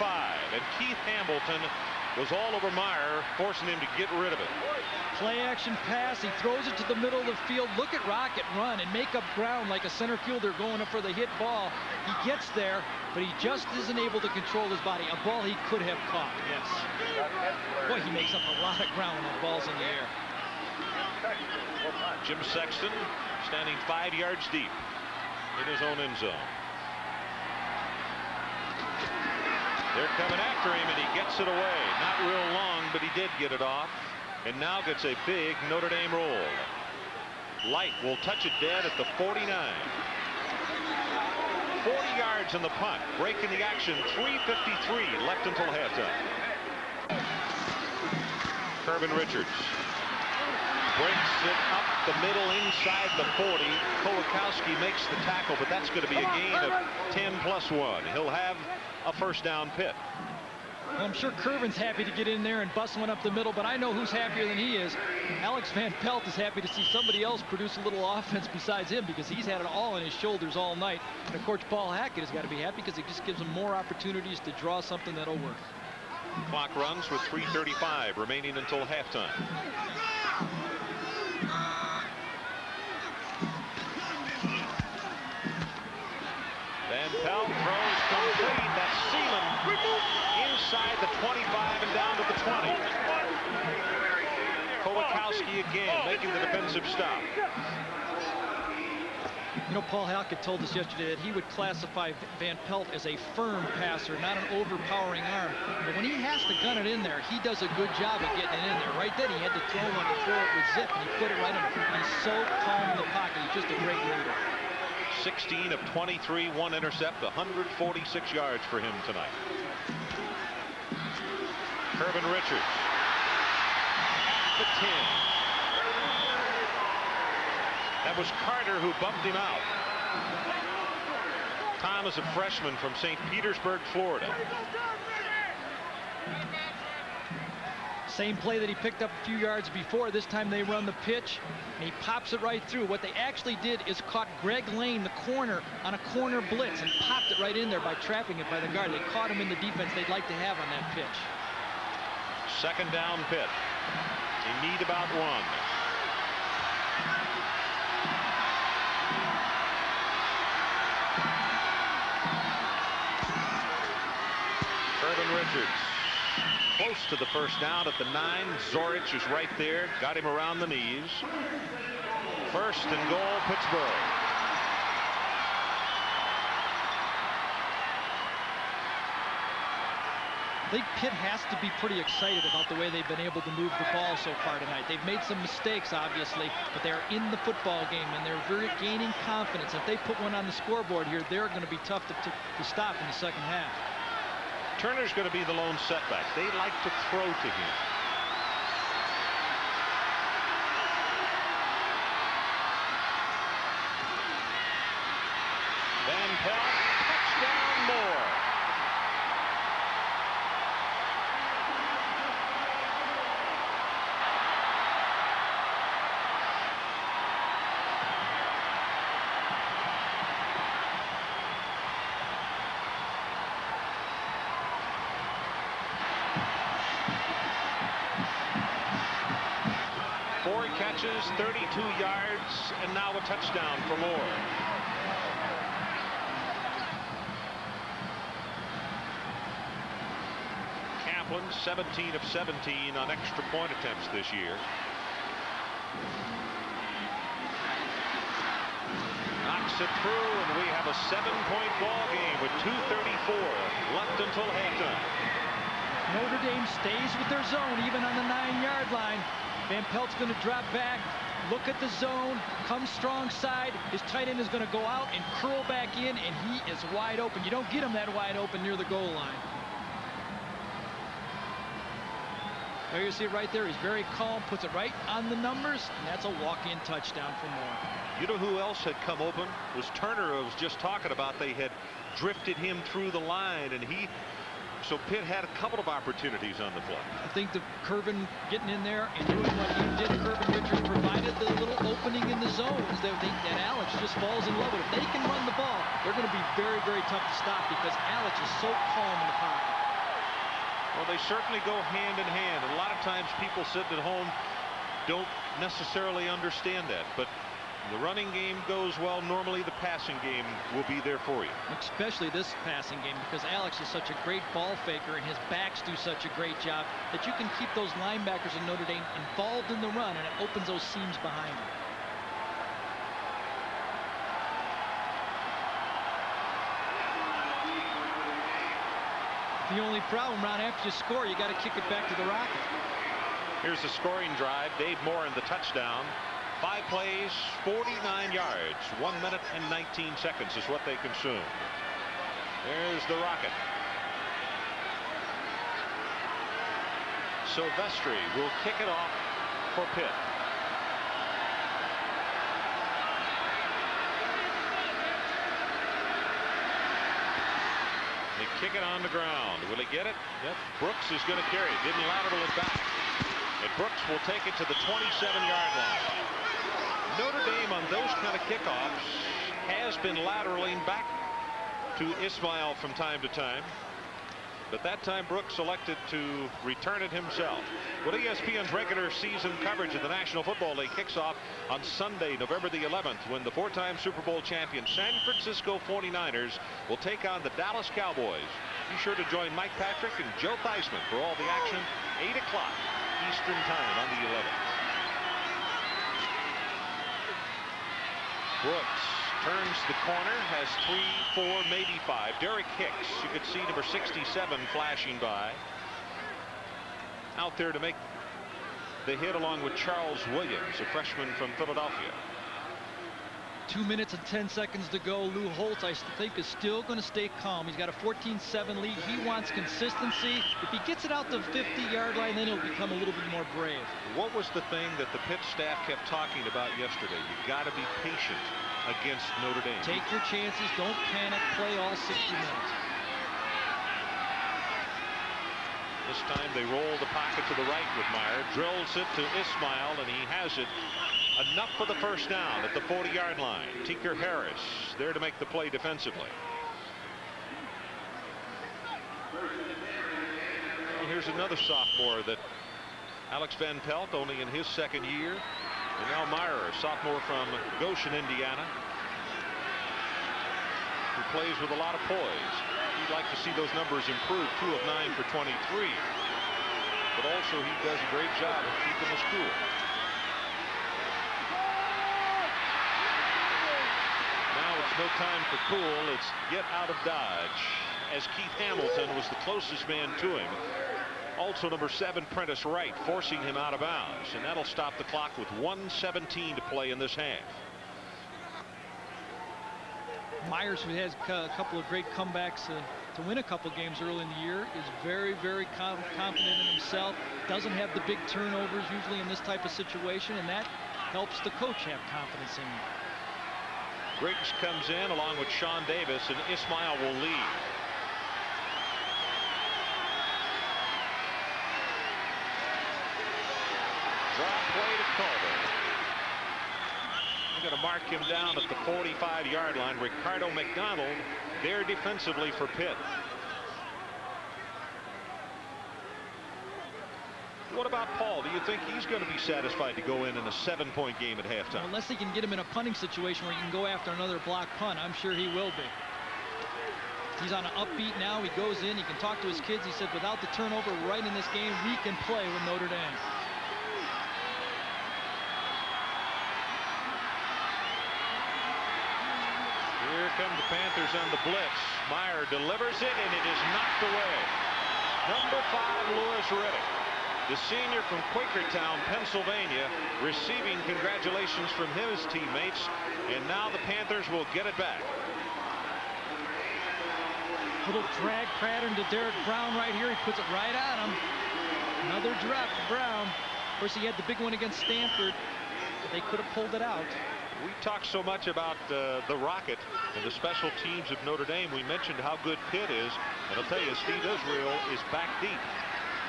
Speaker 1: And Keith Hamilton was all over Meyer, forcing him to get rid of it.
Speaker 2: Play action pass. He throws it to the middle of the field. Look at Rocket run and make up ground like a center fielder going up for the hit ball. He gets there, but he just isn't able to control his body. A ball he could have caught. Yes. Boy, he makes up a lot of ground when that ball's in the air.
Speaker 1: Jim Sexton standing 5 yards deep in his own end zone. They're coming after him, and he gets it away. Not real long, but he did get it off. And now gets a big Notre Dame roll. Light will touch it dead at the 49. 40 yards in the punt. Breaking the action. 3:53 left until halftime. Kirvin Richards breaks it up the middle inside the 40. Kowalkowski makes the tackle, but that's going to be a gain of 10+1. He'll have a first down Pitt.
Speaker 2: Well, I'm sure Kirvin's happy to get in there and bust one up the middle, but I know who's happier than he is. Alex Van Pelt is happy to see somebody else produce a little offense besides him, because he's had it all on his shoulders all night. And of course, Paul Hackett has got to be happy because it just gives him more opportunities to draw something that'll work.
Speaker 1: Clock runs with 3:35 remaining until halftime. Van Pelt throws complete. That's Seaman inside the 25 and down to the 20. Kowalkowski again making the defensive stop.
Speaker 2: You know, Paul Hackett told us yesterday that he would classify Van Pelt as a firm passer, not an overpowering arm. But when he has to gun it in there, he does a good job of getting it in there. Right then, he had to throw one before it would zip, and he put it right in. He's so calm in the pocket. He's just a great leader.
Speaker 1: 16 of 23, 1 intercept, 146 yards for him tonight. Kirvin Richards at the 10. That was Carter who bumped him out. Tom is a freshman from St. Petersburg, Florida.
Speaker 2: Same play that he picked up a few yards before. This time they run the pitch, and he pops it right through. What they actually did is caught Greg Lane, the corner, on a corner blitz and popped it right in there by trapping it by the guard. They caught him in the defense they'd like to have on that pitch.
Speaker 1: Second down Pitt. They need about 1. Kirvin Richards close to the first down at the 9. Zorich is right there, got him around the knees. First and goal, Pittsburgh.
Speaker 2: I think Pitt has to be pretty excited about the way they've been able to move the ball so far tonight. They've made some mistakes, obviously, but they're in the football game, and they're gaining confidence. If they put one on the scoreboard here, they're going to be tough to stop in the second half.
Speaker 1: Turner's going to be the lone setback. They like to throw to him. Van Pelt, touchdown, Moore. Catches, 32 yards, and now a touchdown for Moore. Kaplan, 17 of 17 on extra point attempts this year. Knocks it through, and we have a 7-point ball game with 2:34 left until halftime.
Speaker 2: Notre Dame stays with their zone even on the 9-yard line. Van Pelt's going to drop back, look at the zone, come strong side. His tight end is going to go out and curl back in, and he is wide open. You don't get him that wide open near the goal line. There you see it right there. He's very calm, puts it right on the numbers, and that's a walk-in touchdown for Moore.
Speaker 1: You know who else had come open? Was Turner. I was just talking about. They had drifted him through the line, and so Pitt had a couple of opportunities on the play.
Speaker 2: I think the Curvin getting in there and doing what he did, Curvin Richards provided the little opening in the zones that Alex just falls in love with. If they can run the ball, they're going to be very, very tough to stop because Alex is so calm in the pocket.
Speaker 1: Well, they certainly go hand in hand. A lot of times people sitting at home don't necessarily understand that, but the running game goes well. Normally the passing game will be there for you. Especially this passing game, because Alex is such a great ball faker and his backs do such a great job that you can keep those linebackers in Notre Dame involved in the run, and it opens those seams behind them. The only problem, Ron, after you score, you got to kick it back to the Rocket. Here's the scoring drive. Dave Moore in the touchdown. 5 plays, 49 yards, 1 minute and 19 seconds is what they consume. There's the Rocket. Silvestri will kick it off for Pitt. They kick it on the ground. Will he get it? Yep. Brooks is going to carry it. Didn't lateral it back. And Brooks will take it to the 27-yard line. Notre Dame on those kind of kickoffs has been lateraling back to Ismail from time to time, but that time Brooks elected to return it himself. Well, ESPN's regular season coverage of the National Football League kicks off on Sunday, November the 11th, when the 4-time Super Bowl champion San Francisco 49ers will take on the Dallas Cowboys. Be sure to join Mike Patrick and Joe Theismann for all the action, 8 o'clock Eastern Time on the 11th. Brooks turns the corner, has 3, 4, maybe 5. Derek Hicks, you could see number 67 flashing by. Out there to make the hit along with Charles Williams, a freshman from Philadelphia. 2 minutes and 10 seconds to go. Lou Holtz, I think, is still going to stay calm. He's got a 14-7 lead. He wants consistency. If he gets it out the 50-yard line, then he'll become a little bit more brave. What was the thing that the Pitt staff kept talking about yesterday? You got to be patient against Notre Dame. Take your chances. Don't panic. Play all 60 minutes. This time they roll the pocket to the right with Meyer. Drills it to Ismail, and he has it. Enough for the first down at the 40-yard line. Tinker Harris there to make the play defensively. Well, here's another sophomore that Alex Van Pelt, only in his second year. And now Meyer, a sophomore from Goshen, Indiana, who plays with a lot of poise. You'd like to see those numbers improve. 2 of 9 for 23. but also he does a great job of keeping us cool. Now it's no time for cool. It's get out of Dodge, as Keith Hamilton was the closest man to him. Also number 7, Prentice Wright, forcing him out of bounds, and that'll stop the clock with 1:17 to play in this half.
Speaker 2: Myers, who has a couple of great comebacks to win a couple games early in the year, is very, very confident in himself. Doesn't have the big turnovers usually in this type of situation, and that helps the coach have confidence in him.
Speaker 1: Griggs comes in along with Sean Davis, and Ismail will lead. Drop play to Culver. They're going to mark him down at the 45-yard line. Ricardo McDonald there defensively for Pitt. What about Paul? Do you think he's going to be satisfied to go in a 7-point game at halftime?
Speaker 2: Well, unless he can get him in a punting situation where he can go after another block punt, I'm sure he will be. He's on an upbeat now. He goes in. He can talk to his kids. He said, without the turnover right in this game, we can play with Notre Dame.
Speaker 1: Here come the Panthers on the blitz. Meyer delivers it, and it is knocked away. Number 5, Lewis Riddick, the senior from Quakertown, Pennsylvania, receiving congratulations from his teammates, and now the Panthers will get it back.
Speaker 2: Little drag pattern to Derek Brown right here. He puts it right on him. Another drop for Brown. Of course, he had the big one against Stanford, but they could have pulled it out.
Speaker 1: We talk so much about the Rocket and the special teams of Notre Dame. We mentioned how good Pitt is, and I'll tell you, Steve Israel is back deep.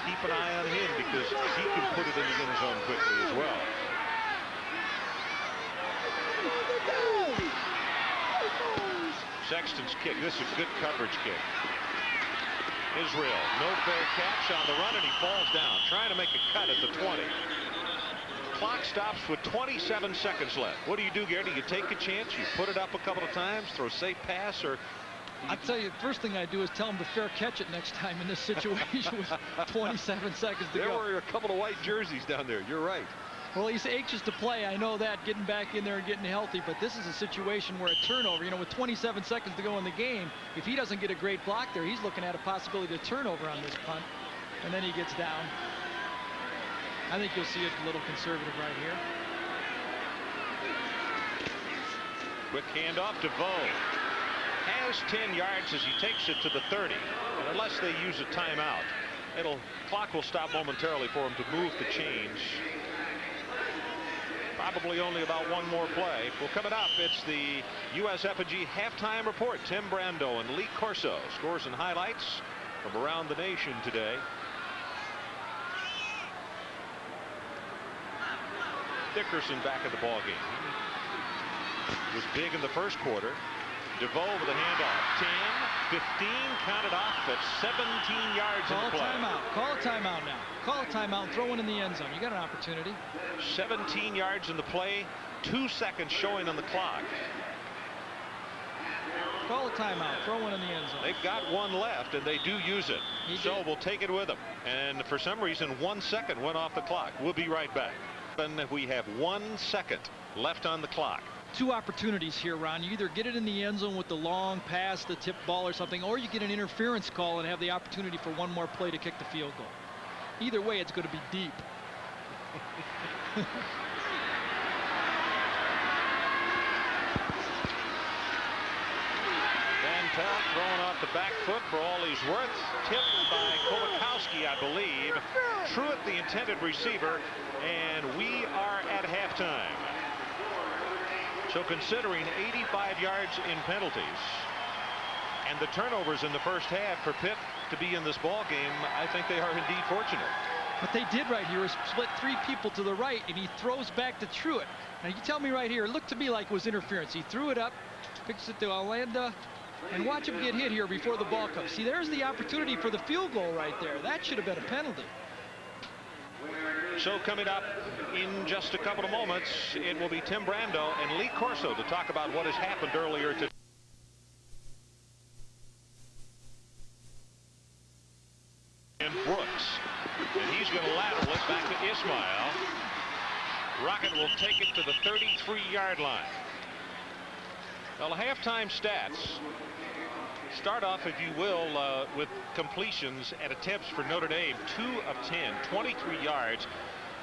Speaker 1: Keep an eye on him because he can put it in the end zone quickly as well. Sexton's kick. This is a good coverage kick. Israel, no fair catch on the run, and he falls down, trying to make a cut at the 20. Clock stops with 27 seconds left. What do, Gary? Do you take a chance? You put it up a couple of times, throw a safe pass, or...
Speaker 2: I'll tell you, the first thing I do is tell him to fair catch it next time in this situation with 27 seconds to go.
Speaker 1: There were a couple of white jerseys down there. You're right.
Speaker 2: Well, he's anxious to play. I know that, getting back in there and getting healthy, but this is a situation where a turnover, with 27 seconds to go in the game, if he doesn't get a great block there, he's looking at a possibility of turnover on this punt, and then he gets down. I think you'll see it a little conservative right here.
Speaker 1: Quick handoff to Vo. Has 10 yards as he takes it to the 30. And unless they use a timeout, clock will stop momentarily for him to move the chains. Probably only about one more play. Well, coming up, it's the USF&G halftime report. Tim Brando and Lee Corso, scores and highlights from around the nation today. Dickerson back at the ball game. Was big in the first quarter. DeVoe with a handoff. 10, 15, counted off at 17 yards in the play.
Speaker 2: Call a timeout now. Call a timeout. Throw one in the end zone. You got an opportunity.
Speaker 1: 17 yards in the play. 2 seconds showing on the clock.
Speaker 2: Call a timeout. Throw one in the end zone.
Speaker 1: They've got one left, and they do use it. So we'll take it with them. And for some reason, 1 second went off the clock. We'll be right back. And we have 1 second left on the clock.
Speaker 2: Two opportunities here, Ron. You either get it in the end zone with the long pass, the tip ball or something, or you get an interference call and have the opportunity for one more play to kick the field goal. Either way, it's going to be deep.
Speaker 1: Van Pelt throwing off the back foot for all he's worth. Tipped by Kolakowski, I believe. Truitt, the intended receiver, and we are at halftime. So considering 85 yards in penalties and the turnovers in the first half for Pitt to be in this ball game, I think they are indeed fortunate.
Speaker 2: What they did right here is split 3 people to the right, and he throws back to Truitt. Now you tell me right here, it looked to me like it was interference. He threw it up, picks it to Allenda, and watch him get hit here before the ball comes. See, there's the opportunity for the field goal right there. That should have been a penalty.
Speaker 1: So coming up in just a couple of moments, it will be Tim Brando and Lee Corso to talk about what has happened earlier today. And Brooks. And he's going Ismail. Rocket will take it to the 33-yard line. Well, halftime stats start off, if you will, with completions and attempts for Notre Dame. 2 of 10, 23 yards.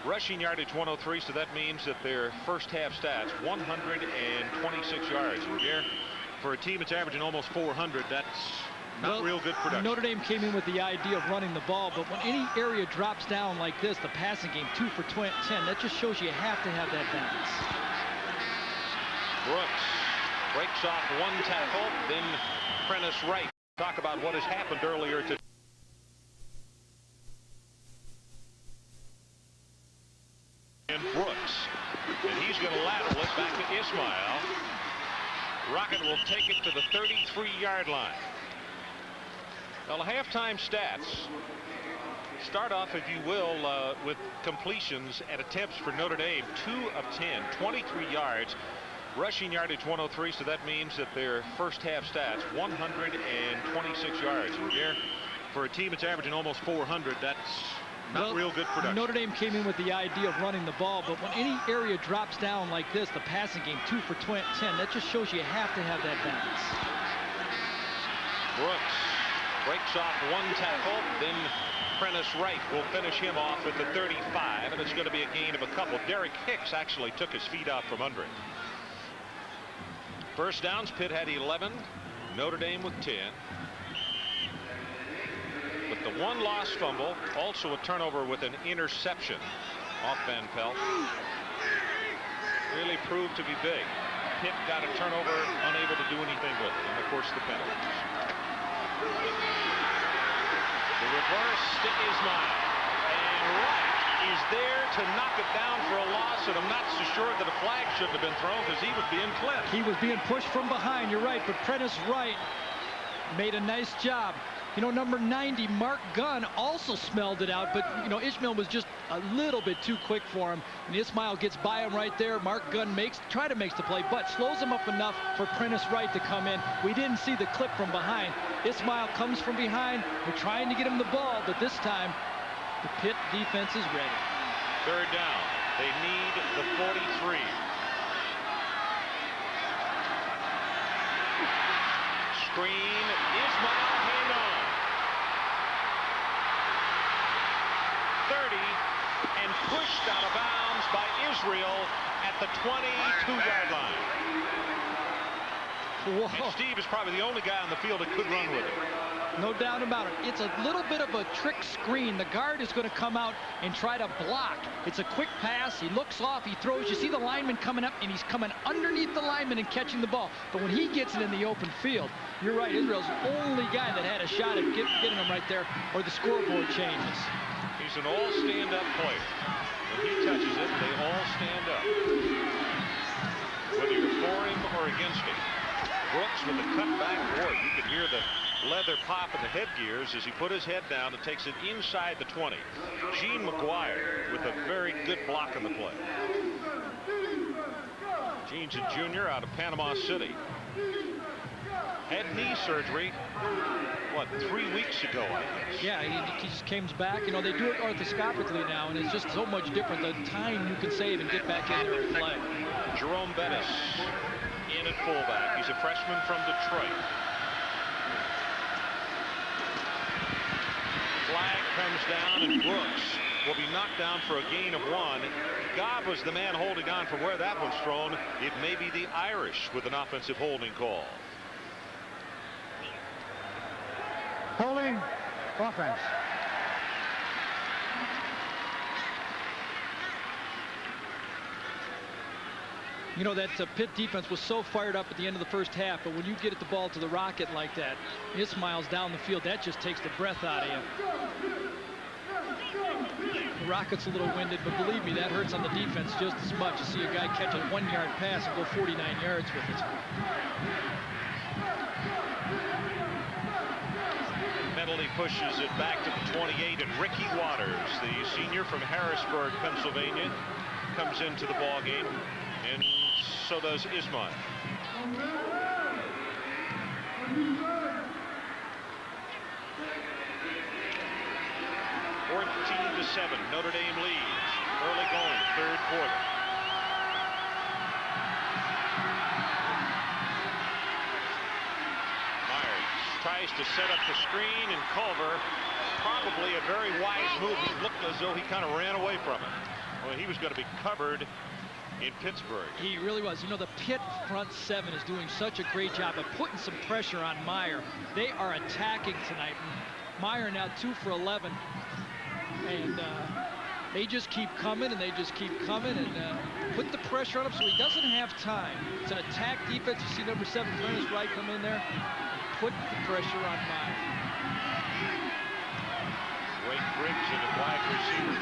Speaker 1: Rushing yardage 103, so that means that their first half stats 126 yards. Here, for a team that's averaging almost 400, that's not real good production.
Speaker 2: Notre Dame came in with the idea of running the ball, but when any area drops down like this, the passing game 2 for 10, that just shows you have to have that balance.
Speaker 1: Brooks breaks off one tackle, then Prentice Wright. Talk about what has happened earlier today. And Brooks, and he's going to lateral it back to Ismail. Rocket will take it to the 33-yard line. Well, halftime stats start off, if you will, with completions and attempts for Notre Dame. 2 of 10, 23 yards. Rushing yardage 103, so that means that their first half stats 126 yards. Here, for a team that's averaging almost 400, that's not real good production.
Speaker 2: Notre Dame came in with the idea of running the ball, but when any area drops down like this, the passing game 2 for 10, that just shows you have to have that balance.
Speaker 1: Brooks breaks off one tackle, then Prentice Wright will finish him off at the 35, and it's going to be a gain of a couple. Derek Hicks actually took his feet out from under it. First downs, Pitt had 11, Notre Dame with 10. But the one lost fumble, also a turnover with an interception off Van Pelt, really proved to be big. Pitt got a turnover, unable to do anything with it, and of course the penalties. The reverse to Ismail, and Wright is there to knock it down for a loss, and I'm not so sure that a flag shouldn't have been thrown because he was being clipped.
Speaker 2: He was being pushed from behind, you're right, but Prentice Wright made a nice job. You know, number 90, Mark Gunn, also smelled it out, but, you know, Ishmael was just a little bit too quick for him, and Ismail gets by him right there. Mark Gunn makes the play, but slows him up enough for Prentice Wright to come in. We didn't see the clip from behind. Ismail comes from behind. We're trying to get him the ball, but this time the Pitt defense is ready.
Speaker 1: Third down. They need the 43. Screen. Ismail, hang on. 30 and pushed out of bounds by Israel at the 22-yard line.
Speaker 2: Whoa.
Speaker 1: And Steve is probably the only guy on the field that could run with it.
Speaker 2: No doubt about it. It's a little bit of a trick screen. The guard is going to come out and try to block. It's a quick pass. He looks off. He throws. You see the lineman coming up, and he's coming underneath the lineman and catching the ball. But when he gets it in the open field, you're right. Israel's the only guy that had a shot at getting him right there, or the scoreboard changes.
Speaker 1: He's an all stand-up player. When he touches it, they all stand up. Whether you're for him or against him. Brooks with the cutback. Boy, you can hear the leather pop in the headgears as he put his head down and takes it inside the 20. Gene McGuire with a very good block on the play. Gene's a junior out of Panama City. Had knee surgery, what, 3 weeks ago, I guess.
Speaker 2: Yeah, he just came back. You know, they do it arthroscopically now, and it's just so much different. The time you can save and get back in there and play.
Speaker 1: Jerome Bettis in at fullback. He's a freshman from Detroit. Flag comes down, and Brooks will be knocked down for a gain of 1. God was the man holding on from where that one's thrown. It may be the Irish with an offensive holding call.
Speaker 3: Holding, offense.
Speaker 2: You know, that Pitt defense was so fired up at the end of the first half, but when you get the ball to the Rocket like that, Ismail's down the field, that just takes the breath out of you. The Rocket's a little winded, but believe me, that hurts on the defense just as much. You see a guy catch a 1-yard pass and go 49 yards with it.
Speaker 1: Penalty pushes it back to the 28, and Ricky Waters, the senior from Harrisburg, Pennsylvania, comes into the ball game, and so does Ismail. (14-7), Notre Dame leads. Early going, third quarter. Myers tries to set up the screen, and Culver, probably a very wise move. He looked as though he kind of ran away from it. Well, he was going to be covered in Pittsburgh.
Speaker 2: He really was. You know, the Pitt front seven is doing such a great job of putting some pressure on Meyer. They are attacking tonight. Meyer now 2 for 11. And they just keep coming, and they just keep coming, and put the pressure on him so he doesn't have time. It's an attack defense. You see number 7, Ernest Wright, come in there and put the pressure on Meyer.
Speaker 1: Wade Briggs in the wide receiver.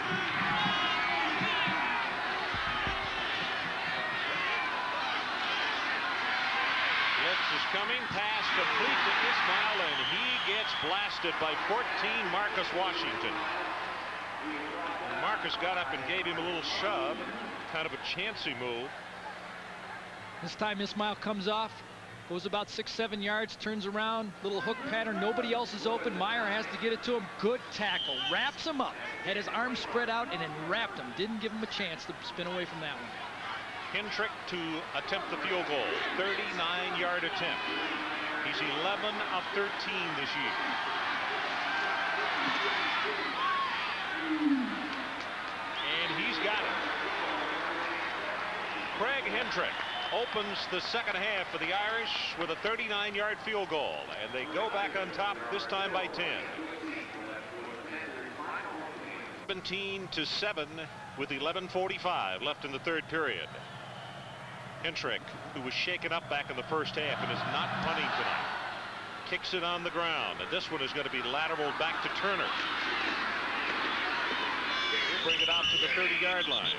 Speaker 1: Blitz is coming, pass complete to Ismail, and he gets blasted by 14, Marcus Washington. And Marcus got up and gave him a little shove, kind of a chancy move.
Speaker 2: This time Ismail comes off, goes about 6-7 yards, turns around, little hook pattern, nobody else is open. Meyer has to get it to him. Good tackle, wraps him up, had his arms spread out and then wrapped him. Didn't give him a chance to spin away from that one.
Speaker 1: Hendrick to attempt the field goal, 39-yard attempt. He's 11 of 13 this year. And he's got it. Craig Hendrick opens the second half for the Irish with a 39-yard field goal, and they go back on top, this time by 10. 17-7 with 11:45 left in the third period. Hendrick, who was shaken up back in the first half and is not punting tonight, kicks it on the ground, and this one is going to be lateraled back to Turner. He'll bring it out to the 30-yard line.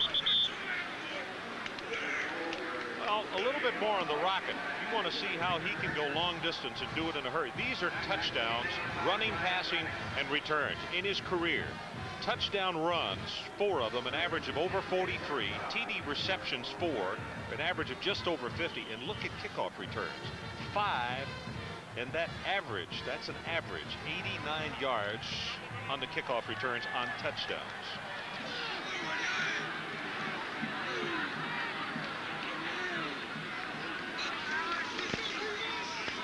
Speaker 1: Well, a little bit more on the Rocket. You want to see how he can go long distance and do it in a hurry. These are touchdowns, running, passing, and returns in his career. Touchdown runs, 4 of them, an average of over 43. TD receptions, 4, an average of just over 50. And look at kickoff returns, 5. And that average, that's an average, 89 yards on the kickoff returns on touchdowns.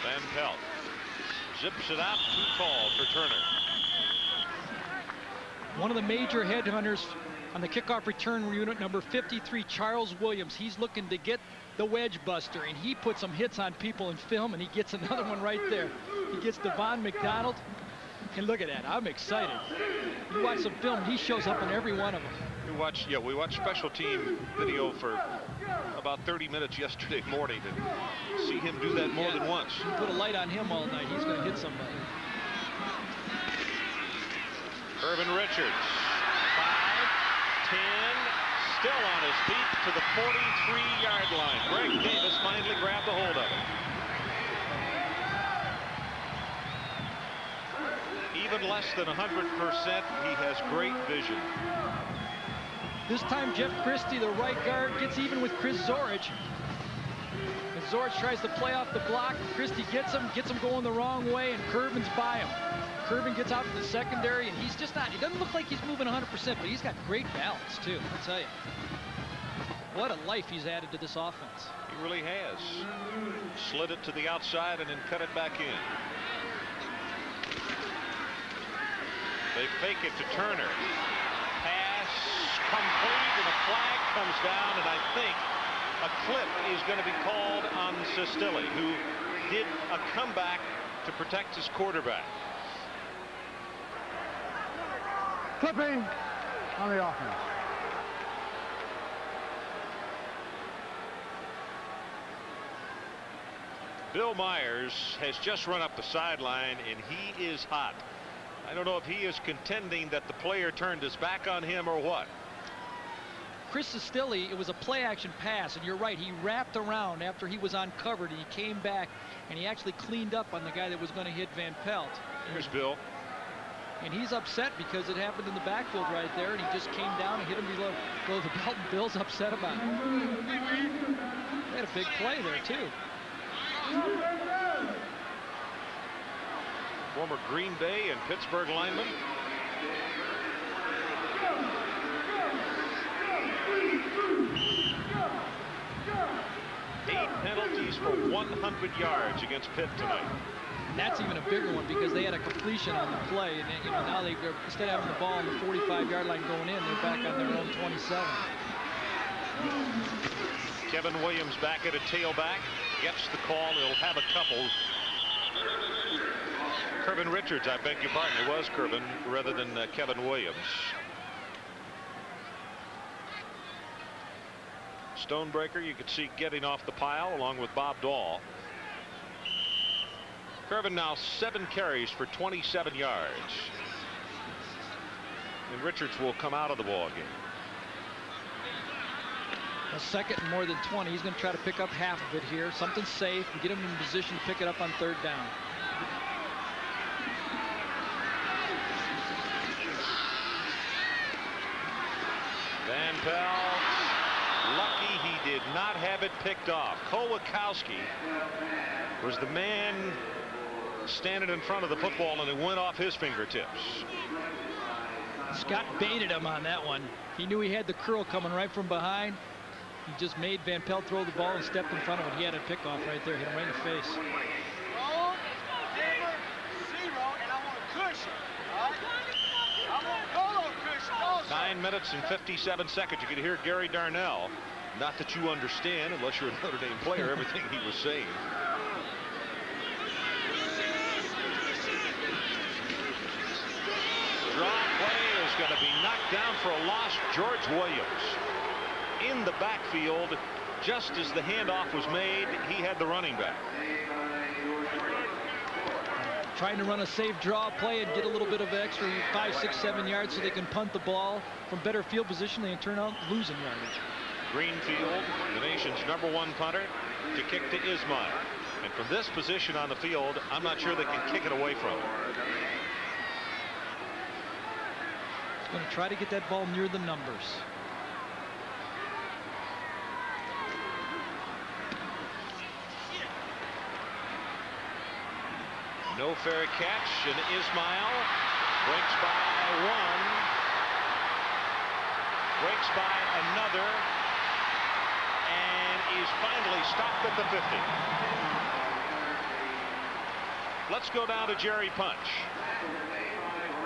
Speaker 1: Van Pelt zips it out, too tall for Turner.
Speaker 2: One of the major headhunters on the kickoff return unit, number 53, Charles Williams. He's looking to get the wedge buster, and he put some hits on people in film, and he gets another one right there. He gets Devon McDonald, and look at that. I'm excited. You watch some film, he shows up in every one of them.
Speaker 1: We watched special team video for about 30 minutes yesterday morning, and see him do that more than once.
Speaker 2: You put a light on him all night, he's going to hit somebody.
Speaker 1: Irvin Richards, 5, 10, still on his feet to the 43-yard line. Greg Davis finally grabbed a hold of it. Even less than 100%, he has great vision.
Speaker 2: This time Jeff Christie, the right guard, gets even with Chris Zorich. And Zorich tries to play off the block. Christie gets him going the wrong way, and Curvin's by him. Curvin gets out to the secondary, and he's just not, he doesn't look like he's moving 100%, but he's got great balance, too, I'll tell you. What a life he's added to this offense.
Speaker 1: He really has. Slid it to the outside and then cut it back in. They fake it to Turner. Pass complete, and a flag comes down, and I think a clip is going to be called on Sestilli, who did a comeback to protect his quarterback.
Speaker 3: Clipping on the offense.
Speaker 1: Bill Myers has just run up the sideline, and he is hot. I don't know if he is contending that the player turned his back on him or what.
Speaker 2: Chris Sestilli, it was a play action pass, and you're right, he wrapped around after he was uncovered, and he came back, and he actually cleaned up on the guy that was going to hit Van Pelt.
Speaker 1: Here's Bill.
Speaker 2: And he's upset because it happened in the backfield right there, and he just came down and hit him below the belt, and Bill's upset about it. They had a big play there, too.
Speaker 1: Former Green Bay and Pittsburgh lineman. for 100 yards against Pitt tonight.
Speaker 2: And that's even a bigger one because they had a completion on the play, and you know, now they're instead of having the ball on the 45-yard line going in, they're back on their own 27.
Speaker 1: Kevin Williams back at a tailback, gets the call. He'll have a couple. Kirvin Richards, I beg your pardon, it was Kirvin rather than Kevin Williams. Stonebreaker, you could see getting off the pile along with Bob Dahl. Kirvin now 7 carries for 27 yards. And Richards will come out of the ball game.
Speaker 2: A second and more than 20. He's going to try to pick up half of it here. Something safe and get him in position to pick it up on 3rd down.
Speaker 1: Van Pelt, lucky he did not have it picked off. Kowalkowski was the man standing in front of the football, and it went off his fingertips.
Speaker 2: Scott baited him on that one. He knew he had the curl coming right from behind. He just made Van Pelt throw the ball and stepped in front of it. He had a pickoff right there, hit him right in the face.
Speaker 1: 9 minutes and 57 seconds. You could hear Gary Darnell. Not that you understand, unless you're a Notre Dame player, everything he was saying. Draw play is going to be knocked down for a loss. George Williams in the backfield. Just as the handoff was made, he had the running back.
Speaker 2: Trying to run a safe draw play and get a little bit of extra 5, 6, 7 yards so they can punt the ball from better field position. They turn out losing yardage.
Speaker 1: Greenfield, the nation's #1 punter, to kick to Ismail. And from this position on the field, I'm not sure they can kick it away from him.
Speaker 2: He's going to try to get that ball near the numbers.
Speaker 1: No fair catch, and Ismail breaks by 1, breaks by another, and is finally stopped at the 50. Let's go down to Jerry Punch.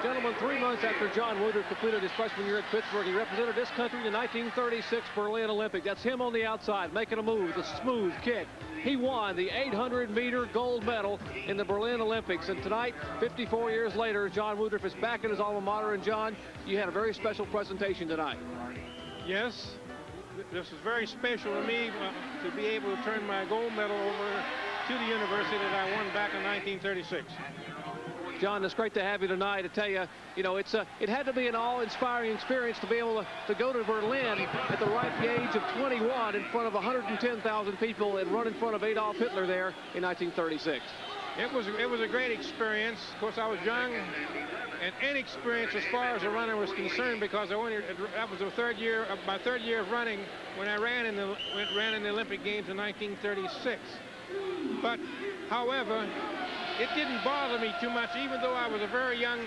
Speaker 4: Gentlemen, 3 months after John Woodard completed his freshman year at Pittsburgh, he represented this country in the 1936 Berlin Olympic. That's him on the outside, making a move, the smooth kick. He won the 800-meter gold medal in the Berlin Olympics. And tonight, 54 years later, John Woodruff is back in his alma mater. And John, you had a very special presentation tonight.
Speaker 6: Yes, this is very special to me to be able to turn my gold medal over to the university that I won back in 1936.
Speaker 4: John, it's great to have you tonight. I tell you, it had to be an awe-inspiring experience to be able to go to Berlin at the ripe age of 21 in front of 110,000 people and run in front of Adolf Hitler there in 1936.
Speaker 6: It was a great experience. Of course, I was young and inexperienced as far as a runner was concerned, because that was the my third year of running when I ran in the Olympic Games in 1936. But, however, it didn't bother me too much, even though I was a very young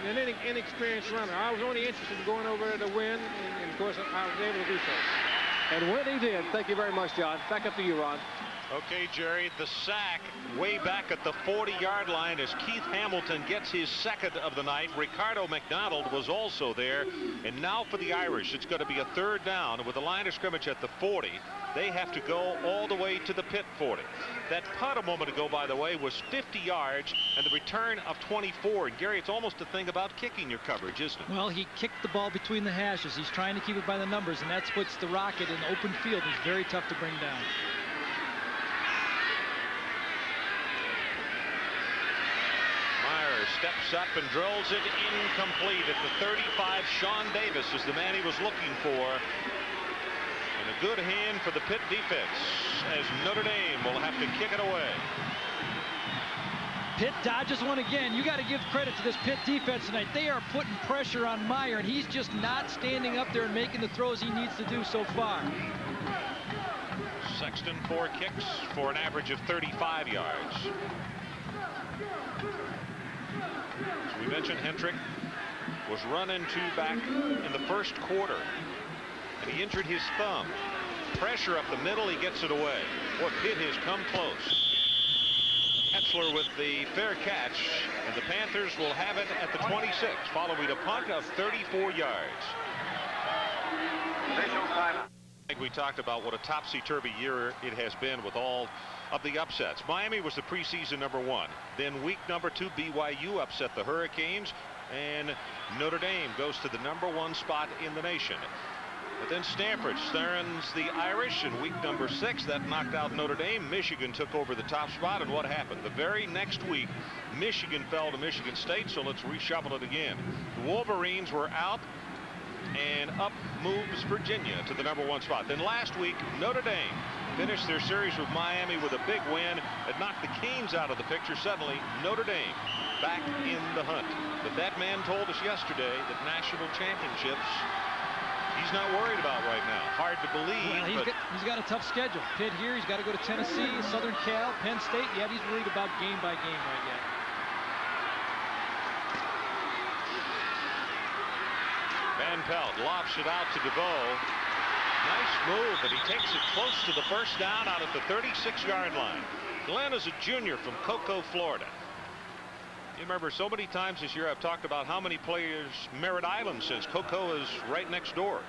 Speaker 6: and inexperienced runner. I was only interested in going over there to win, and of course, I was able to do so.
Speaker 4: And when he did, thank you very much, John. Back up to you, Ron.
Speaker 1: Okay, Jerry, the sack way back at the 40-yard line as Keith Hamilton gets his second of the night. Ricardo McDonald was also there. And now for the Irish, it's going to be a 3rd down. And with the line of scrimmage at the 40, they have to go all the way to the Pitt 40. That punt a moment ago, by the way, was 50 yards and the return of 24. And Gary, it's almost a thing about kicking your coverage, isn't it?
Speaker 2: Well, he kicked the ball between the hashes. He's trying to keep it by the numbers, and that's what's the rocket in open field. It's very tough to bring down.
Speaker 1: Steps up and drills it incomplete at the 35. Sean Davis is the man he was looking for. And a good hand for the Pitt defense as Notre Dame will have to kick it away.
Speaker 2: Pitt dodges one again. You got to give credit to this Pitt defense tonight. They are putting pressure on Meyer, and he's just not standing up there and making the throws he needs to do so far.
Speaker 1: Sexton 4 kicks for an average of 35 yards. As we mentioned, Hendrick was run into back in the first quarter, and he injured his thumb. Pressure up the middle. He gets it away. Boy, Pitt has come close. Etzler with the fair catch, and the Panthers will have it at the 26, following a punt of 34 yards. I think we talked about what a topsy-turvy year it has been with all of the upsets. Miami was the preseason #1. Then week #2, BYU upset the Hurricanes, and Notre Dame goes to the #1 spot in the nation. But then Stanford starns the Irish in week #6. That knocked out Notre Dame. Michigan took over the top spot, and what happened? The very next week, Michigan fell to Michigan State, so let's reshuffle it again. The Wolverines were out, and up moves Virginia to the #1 spot. Then last week, Notre Dame finished their series with Miami with a big win. It knocked the Canes out of the picture. Suddenly, Notre Dame back in the hunt. But that man told us yesterday that national championships he's not worried about right now. Hard to believe.
Speaker 2: Well, he's got a tough schedule. Pitt here. He's got to go to Tennessee, Southern Cal, Penn State. Yeah, he's worried about game by game right yet.
Speaker 1: Van Pelt lofts it out to DeVoe. Nice move, but he takes it close to the first down out at the 36-yard line. Glenn is a junior from Cocoa, Florida. You remember so many times this year I've talked about how many players Merritt Island since Cocoa is right next door.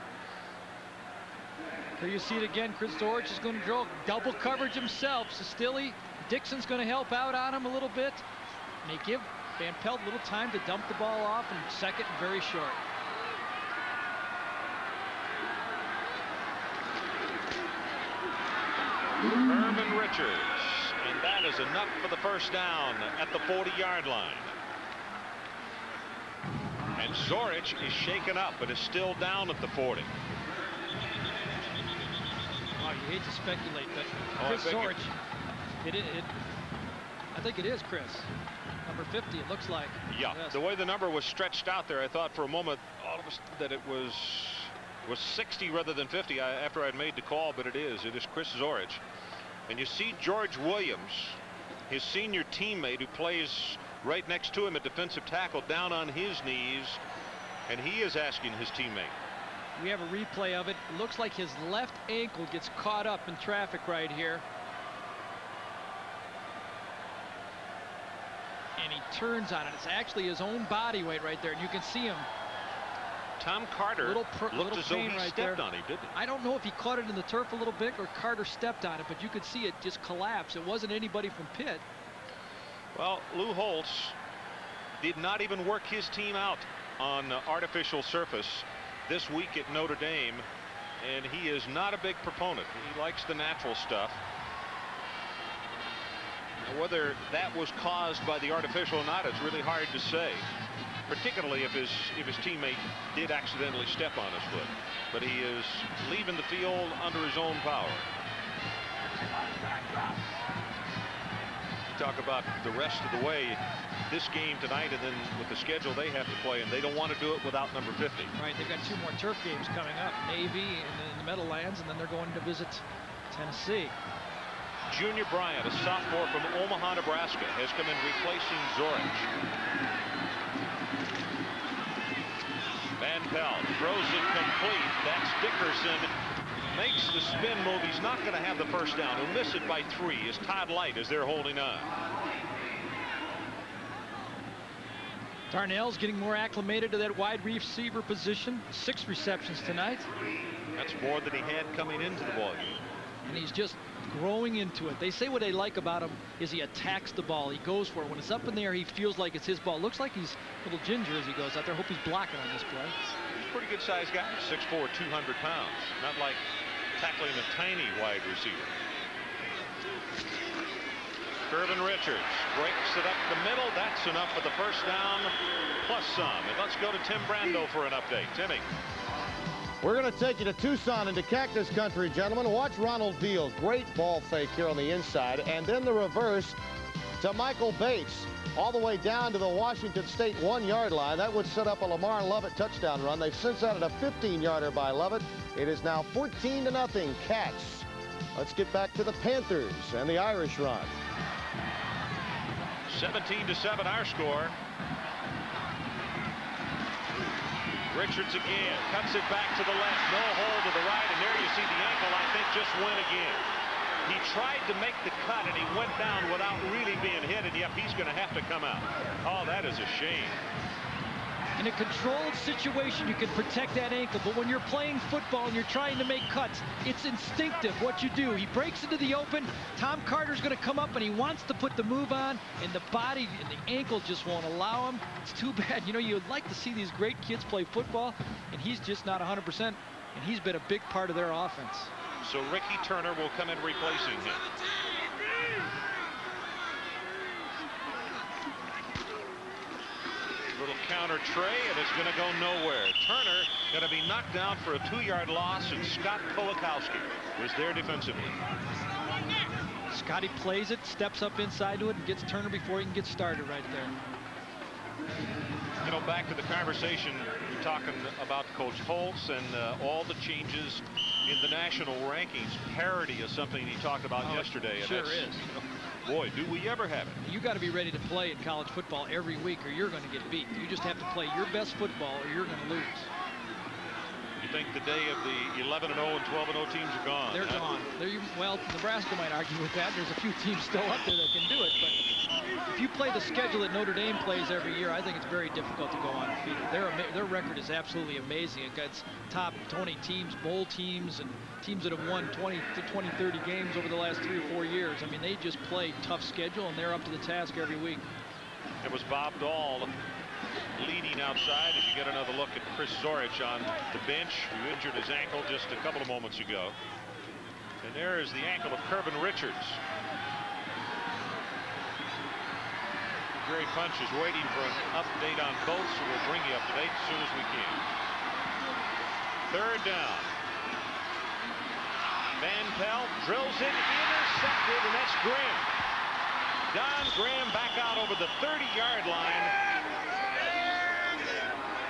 Speaker 2: Here you see it again. Chris Zorich is going to draw double coverage himself. So Stilly, Dixon's going to help out on him a little bit. And they give Van Pelt a little time to dump the ball off, and second and very short.
Speaker 1: Irvin Richards, and that is enough for the first down at the 40-yard line. And Zorich is shaken up, but is still down at the 40.
Speaker 2: Oh, you hate to speculate, but Chris Zorich, I think it is Chris. Number 50, it looks like.
Speaker 1: Yeah,
Speaker 2: yes.
Speaker 1: The way the number was stretched out there, I thought for a moment that it was 60 rather than 50 after I'd made the call, but it is Chris Zorich. And you see George Williams, his senior teammate who plays right next to him at defensive tackle, down on his knees, and he is asking his teammate.
Speaker 2: We have a replay of it. It looks like his left ankle gets caught up in traffic right here. And he turns on it. It's actually his own body weight right there, and you can see him.
Speaker 1: Tom Carter looked as though he stepped on it, didn't he?
Speaker 2: I don't know if he caught it in the turf a little bit or Carter stepped on it, but you could see it just collapse. It wasn't anybody from Pitt.
Speaker 1: Well, Lou Holtz did not even work his team out on artificial surface this week at Notre Dame, and he is not a big proponent. He likes the natural stuff. Now, whether that was caused by the artificial or not, it's really hard to say, particularly if his teammate did accidentally step on his foot. But he is leaving the field under his own power. You talk about the rest of the way, this game tonight, and then with the schedule they have to play, and they don't want to do it without number 50.
Speaker 2: Right, they've got 2 more turf games coming up, Navy in the Meadowlands, and then they're going to visit Tennessee.
Speaker 1: Junior Bryant, a sophomore from Omaha, Nebraska, has come in replacing Zorich. Van Pelt throws it complete. That's Dickerson. Makes the spin move. He's not going to have the first down. He'll miss it by 3 as Todd Light is there holding on.
Speaker 2: Darnell's getting more acclimated to that wide receiver position. 6 receptions tonight.
Speaker 1: That's more than he had coming into the ball game.
Speaker 2: And he's just growing into it. They say what they like about him is he attacks the ball. He goes for it. When it's up in the air, he feels like it's his ball. Looks like he's a little ginger as he goes out there. Hope he's blocking on this play.
Speaker 1: He's a pretty good sized guy. 6'4", 200 pounds. Not like tackling a tiny wide receiver. Irvin Richards breaks it up the middle. That's enough for the first down, plus some. And let's go to Tim Brando for an update. Timmy.
Speaker 5: We're going to take you to Tucson into Cactus Country, gentlemen. Watch Ronald Beal. Great ball fake here on the inside. And then the reverse to Michael Bates. All the way down to the Washington State 1-yard line. That would set up a Lamar Lovett touchdown run. They've since added a 15-yarder by Lovett. It is now 14-0 Cats. Let's get back to the Panthers and the Irish run.
Speaker 1: 17-7 our score. Richards again, cuts it back to the left, no hold to the right, and there you see the ankle, I think, just went again. He tried to make the cut, and he went down without really being hit, and yep, he's going to have to come out. Oh, that is a shame.
Speaker 2: In a controlled situation, you can protect that ankle, but when you're playing football and you're trying to make cuts, it's instinctive what you do. He breaks into the open. Tom Carter's going to come up, and he wants to put the move on, and the body and the ankle just won't allow him. It's too bad. You know, you'd like to see these great kids play football, and he's just not 100%, and he's been a big part of their offense.
Speaker 1: So Ricky Turner will come in replacing him. Little counter tray, and it's going to go nowhere. Turner going to be knocked down for a 2-yard loss, and Scott Kolakowski was there defensively.
Speaker 2: Scotty plays it, steps up inside to it, and gets Turner before he can get started right there.
Speaker 1: You know, back to the conversation, we're talking about Coach Holtz and all the changes in the national rankings. Parity is something he talked about yesterday.
Speaker 2: It sure is.
Speaker 1: Boy, do we ever have it.
Speaker 2: You got to be ready to play in college football every week, or you're going to get beat. You just have to play your best football, or you're going to lose.
Speaker 1: You think the day of the 11-0 and 12-0 teams are gone?
Speaker 2: They're gone. Well, Nebraska might argue with that. There's a few teams still up there that can do it, but if you play the schedule that Notre Dame plays every year, I think it's very difficult to go undefeated. Their record is absolutely amazing against top 20 teams, bowl teams, and teams that have won 20 to 30 games over the last 3 or 4 years. I mean, they just play tough schedule, and they're up to the task every week.
Speaker 1: It was Bob Dahl leading outside as you get another look at Chris Zorich on the bench, who injured his ankle just a couple of moments ago. And there is the ankle of Kirvin Richards. Jerry Punch is waiting for an update on both, so we'll bring you up to date as soon as we can. 3rd down. Van Pelt drills it, intercepted, and that's Grimm. Don Graham back out over the 30-yard line.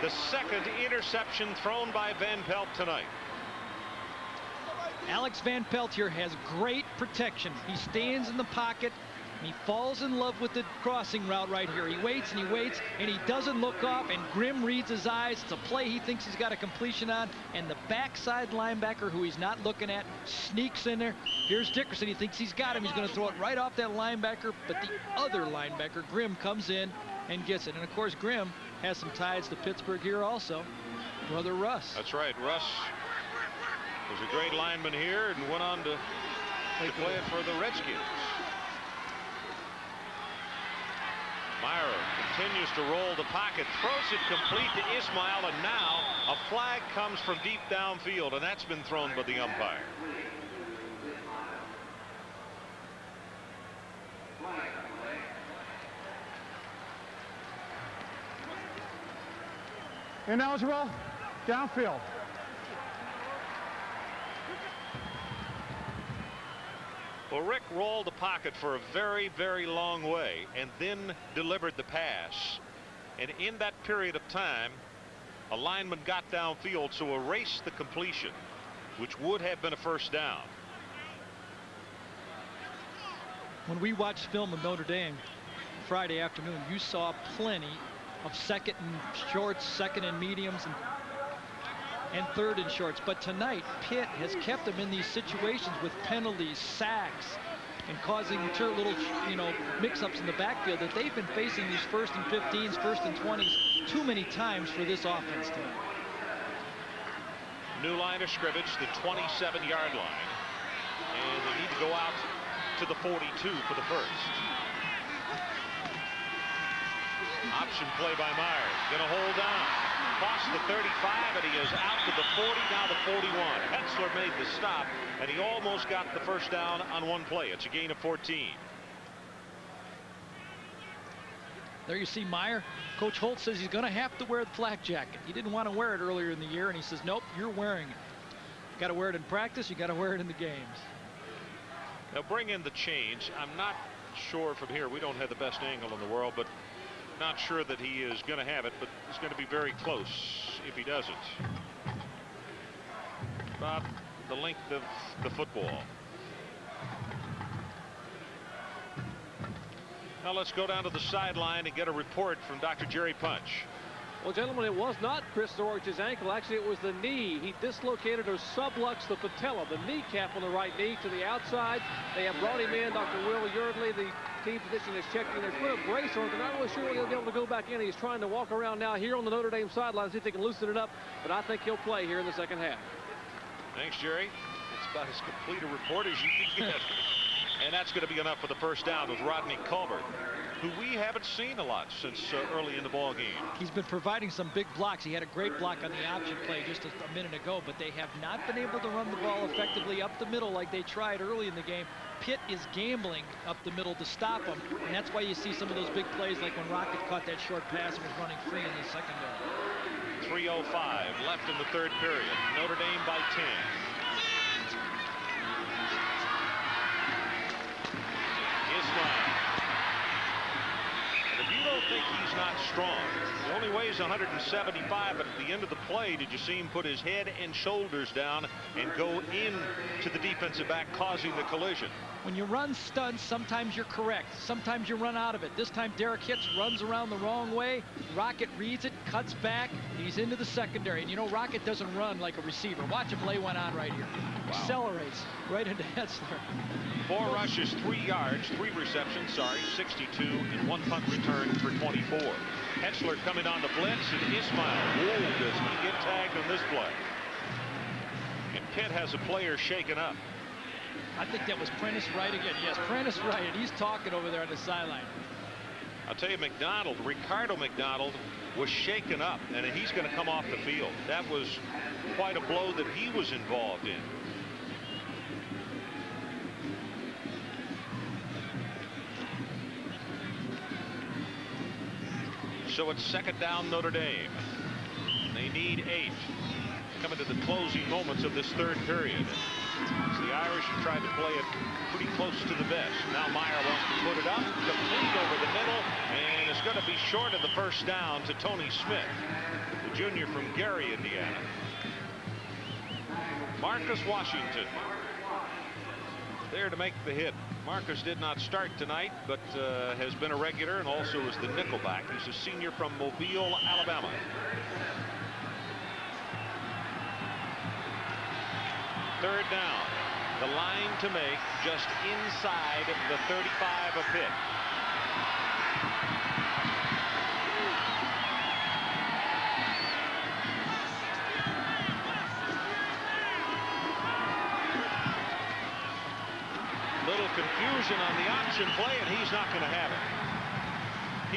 Speaker 1: The 2nd interception thrown by Van Pelt tonight.
Speaker 2: Alex Van Pelt here has great protection. He stands in the pocket, and he falls in love with the crossing route right here. He waits, and he doesn't look off, and Grimm reads his eyes. It's a play he thinks he's got a completion on, and the backside linebacker, who he's not looking at, sneaks in there. Here's Dickerson. He thinks he's got him. He's going to throw it right off that linebacker, but the other linebacker, Grimm, comes in and gets it. And, of course, Grimm has some ties to Pittsburgh here also. Brother Russ.
Speaker 1: That's right. Russ was a great lineman here and went on to play it for the Redskins. Myra continues to roll the pocket, throws it complete to Ismail, and now a flag comes from deep downfield, and that's been thrown by the umpire.
Speaker 3: Ineligible, downfield.
Speaker 1: Well, Rick rolled the pocket for a very, very long way and then delivered the pass. And in that period of time, a lineman got downfield, so erased the completion, which would have been a 1st down.
Speaker 2: When we watched film of Notre Dame Friday afternoon, you saw plenty of 2nd and shorts, 2nd and mediums, and 3rd and shorts. But tonight, Pitt has kept them in these situations with penalties, sacks, and causing little, mix-ups in the backfield that they've been facing these 1st and 15s, 1st and 20s too many times for this offense tonight.
Speaker 1: New line of scrimmage, the 27-yard line, and they need to go out to the 42 for the 1st. Option play by Myers, gonna hold down, cross the 35, and he is out to the 40, now the 41. Hetzler made the stop, and he almost got the 1st down on one play. It's a gain of 14.
Speaker 2: There you see Meyer. Coach Holt says he's going to have to wear the flak jacket. He didn't want to wear it earlier in the year, and he says, nope, you're wearing it. You got to wear it in practice. You got to wear it in the games.
Speaker 1: They'll bring in the change. I'm not sure from here. We don't have the best angle in the world, but not sure that he is going to have it, but it's going to be very close if he doesn't. About the length of the football. Now let's go down to the sideline and get a report from Dr. Jerry Punch.
Speaker 4: Well, gentlemen, it was not Chris Zoric's ankle. Actually, it was the knee. He dislocated or subluxed the patella, the kneecap on the right knee to the outside. They have brought him in. Dr. Will Yardley, the team physician, is checking. They put a brace on it. They're not really sure he'll be able to go back in. He's trying to walk around now here on the Notre Dame sideline, see if they can loosen it up. But I think he'll play here in the second half.
Speaker 1: Thanks, Jerry. It's about as complete a report as you can get. And that's going to be enough for the first down with Rodney Colbert, who we haven't seen a lot since early in the ball game.
Speaker 2: He's been providing some big blocks. He had a great block on the option play just a minute ago, but they have not been able to run the ball effectively up the middle like they tried early in the game. Pitt is gambling up the middle to stop him, and that's why you see some of those big plays like when Rocket caught that short pass and was running free in the secondary.
Speaker 1: 3:05 left in the third period. Notre Dame by 10. If you don't think he's not strong, he only weighs 175, but at the end of the play, did you see him put his head and shoulders down and go into the defensive back, causing the collision?
Speaker 2: When you run stunts, sometimes you're correct. Sometimes you run out of it. This time Derek Hitz runs around the wrong way. Rocket reads it, cuts back. He's into the secondary. And you know, Rocket doesn't run like a receiver. Watch him lay one on right here. Wow. Accelerates right into Hetzler.
Speaker 1: 4 rushes, 3 yards, 3 receptions, 62, and 1 punt return for 24. Hetzler coming on the blitz, and Ismail, does he get tagged on this play? And Pitt has a player shaken up.
Speaker 2: I think that was Prentice Wright again. Yes, Prentice Wright, and he's talking over there on the sideline.
Speaker 1: I'll tell you, Ricardo McDonald was shaken up, and he's going to come off the field. That was quite a blow that he was involved in. So it's second down, Notre Dame. They need 8. Coming to the closing moments of this third period. So the Irish have tried to play it pretty close to the vest. Now Meyer wants to put it up, complete over the middle, and it's going to be short of the first down to Tony Smith, the junior from Gary, Indiana. Marcus Washington there to make the hit. Marcus did not start tonight, but has been a regular and also is the nickelback. He's a senior from Mobile, Alabama. Third down. The line to make just inside the 35 of Pitt. Little confusion on the option play, and he's not going to have it.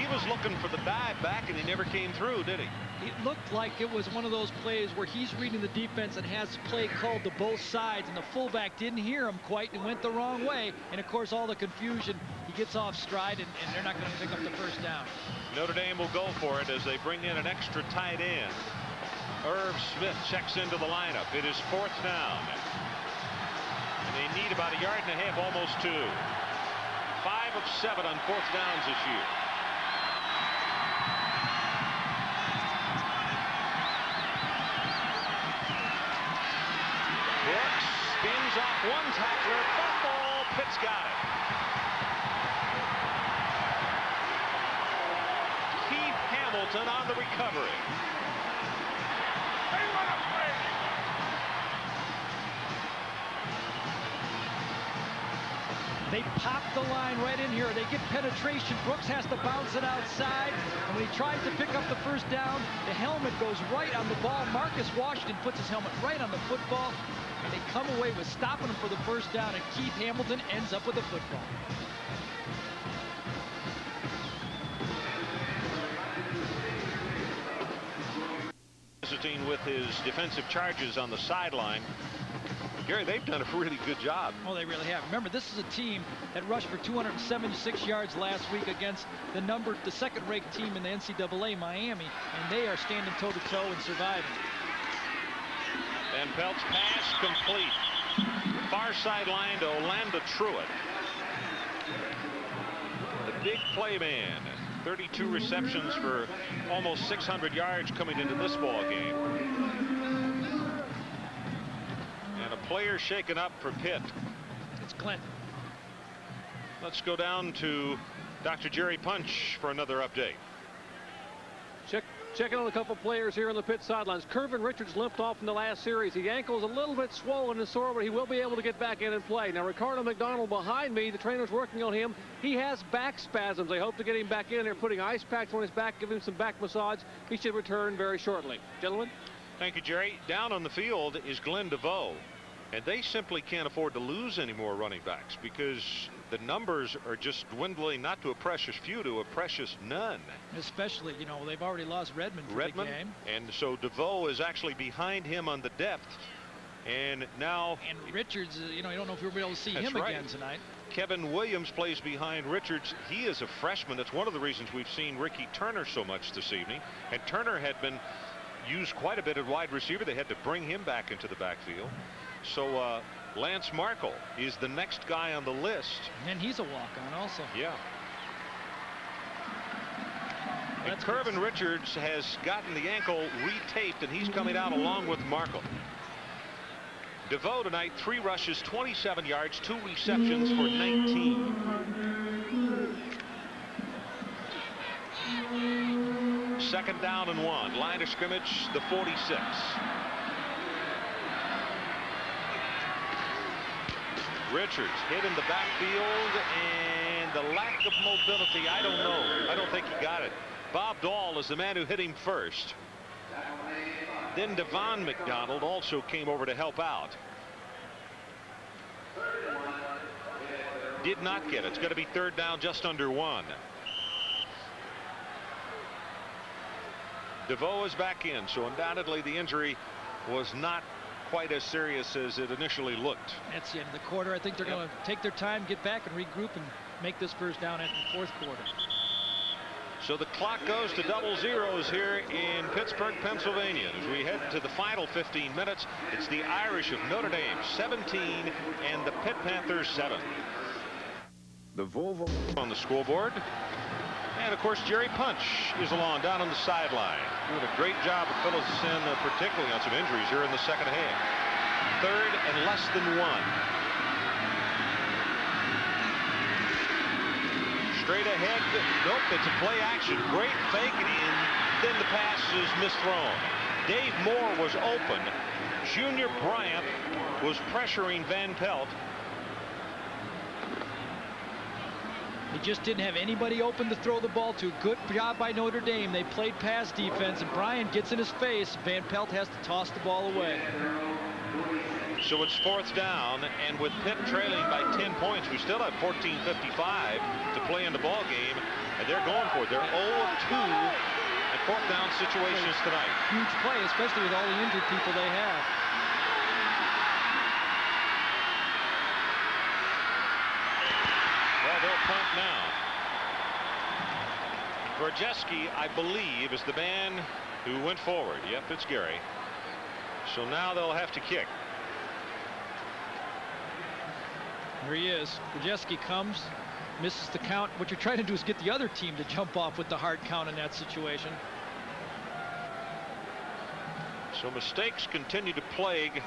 Speaker 1: He was looking for the dive back, and he never came through, did he?
Speaker 2: It looked like it was one of those plays where he's reading the defense and has play called to both sides, and the fullback didn't hear him quite and went the wrong way. And of course, all the confusion, he gets off stride, and they're not going to pick up the first down.
Speaker 1: Notre Dame will go for it as they bring in an extra tight end. Irv Smith checks into the lineup. It is fourth down. And they need about 1.5 yards, almost 2. 5 of 7 on fourth downs this year. Brooks spins off one tackler. Fumble. Pitt's got it. Keith Hamilton on the recovery.
Speaker 2: They pop the line right in here. They get penetration. Brooks has to bounce it outside. And when he tries to pick up the first down, the helmet goes right on the ball. Marcus Washington puts his helmet right on the football. And they come away with stopping him for the first down. And Keith Hamilton ends up with the football.
Speaker 1: Visiting with his defensive charges on the sideline. Gary, they've done a really good job.
Speaker 2: Oh, they really have. Remember, this is a team that rushed for 276 yards last week against the second-ranked team in the NCAA, Miami, and they are standing toe-to-toe and surviving.
Speaker 1: Van Pelt's pass complete. Far sideline to Orlando Truitt. The big play man. 32 receptions for almost 600 yards coming into this ball game. And a player shaken up for Pitt.
Speaker 2: It's Clinton.
Speaker 1: Let's go down to Dr. Jerry Punch for another update.
Speaker 4: Checking on a couple players here on the pit sidelines. Kervin Richards limped off in the last series. The ankle's a little bit swollen and sore, but he will be able to get back in and play. Now, Ricardo McDonald behind me, the trainer's working on him. He has back spasms. They hope to get him back in. They're putting ice packs on his back, give him some back massage. He should return very shortly. Gentlemen?
Speaker 1: Thank you, Jerry. Down on the field is Glenn DeVoe. And they simply can't afford to lose any more running backs because the numbers are just dwindling, not to a precious few, to a precious none.
Speaker 2: Especially, you know, they've already lost Redmond for the game.
Speaker 1: And so DeVoe is actually behind him on the depth. And now...
Speaker 2: And Richards, you know, you don't know if you'll be able to see him again tonight.
Speaker 1: Kevin Williams plays behind Richards. He is a freshman. That's one of the reasons we've seen Ricky Turner so much this evening. And Turner had been used quite a bit at wide receiver. They had to bring him back into the backfield. So Lance Markle is the next guy on the list.
Speaker 2: And he's a walk-on also.
Speaker 1: Yeah. And Kervin Richards has gotten the ankle retaped, and he's coming out along with Markle. DeVoe tonight, 3 rushes, 27 yards, 2 receptions for 19. Second down and 1. Line of scrimmage, the 46. Richards hit in the backfield, and the lack of mobility, I don't know. I don't think he got it. Bob Dahl is the man who hit him first. Then Devon McDonald also came over to help out. Did not get it. It's going to be third down, just under 1. DeVoe is back in, so undoubtedly the injury was not quite as serious as it initially looked.
Speaker 2: That's the end of the quarter. I think they're going to take their time, get back and regroup and make this first down at the 4th quarter.
Speaker 1: So the clock goes to double zeros here in Pittsburgh, Pennsylvania. As we head to the final 15 minutes, it's the Irish of Notre Dame 17 and the Pitt Panthers 7. The Volvo on the scoreboard. And of course, Jerry Punch is along down on the sideline. Doing a great job of filling us in, particularly on some injuries here in the second half. Third and less than 1. Straight ahead. Nope, it's a play action. Great fake, and then the pass is misthrown. Dave Moore was open. Junior Bryant was pressuring Van Pelt.
Speaker 2: They just didn't have anybody open to throw the ball to. Good job by Notre Dame. They played pass defense, and Bryant gets in his face. Van Pelt has to toss the ball away.
Speaker 1: So it's 4th down, and with Pitt trailing by 10 points, we still have 14:55 to play in the ball game, and they're going for it. They're 0-2 at 4th down situations tonight.
Speaker 2: Huge play, especially with all the injured people they have.
Speaker 1: Well, they'll punt now. Gorjeski, I believe, is the man who went forward. Yep, it's Gary. So now they'll have to kick.
Speaker 2: There he is. Gorjeski comes, misses the count. What you're trying to do is get the other team to jump off with the hard count in that situation.
Speaker 1: So mistakes continue to plague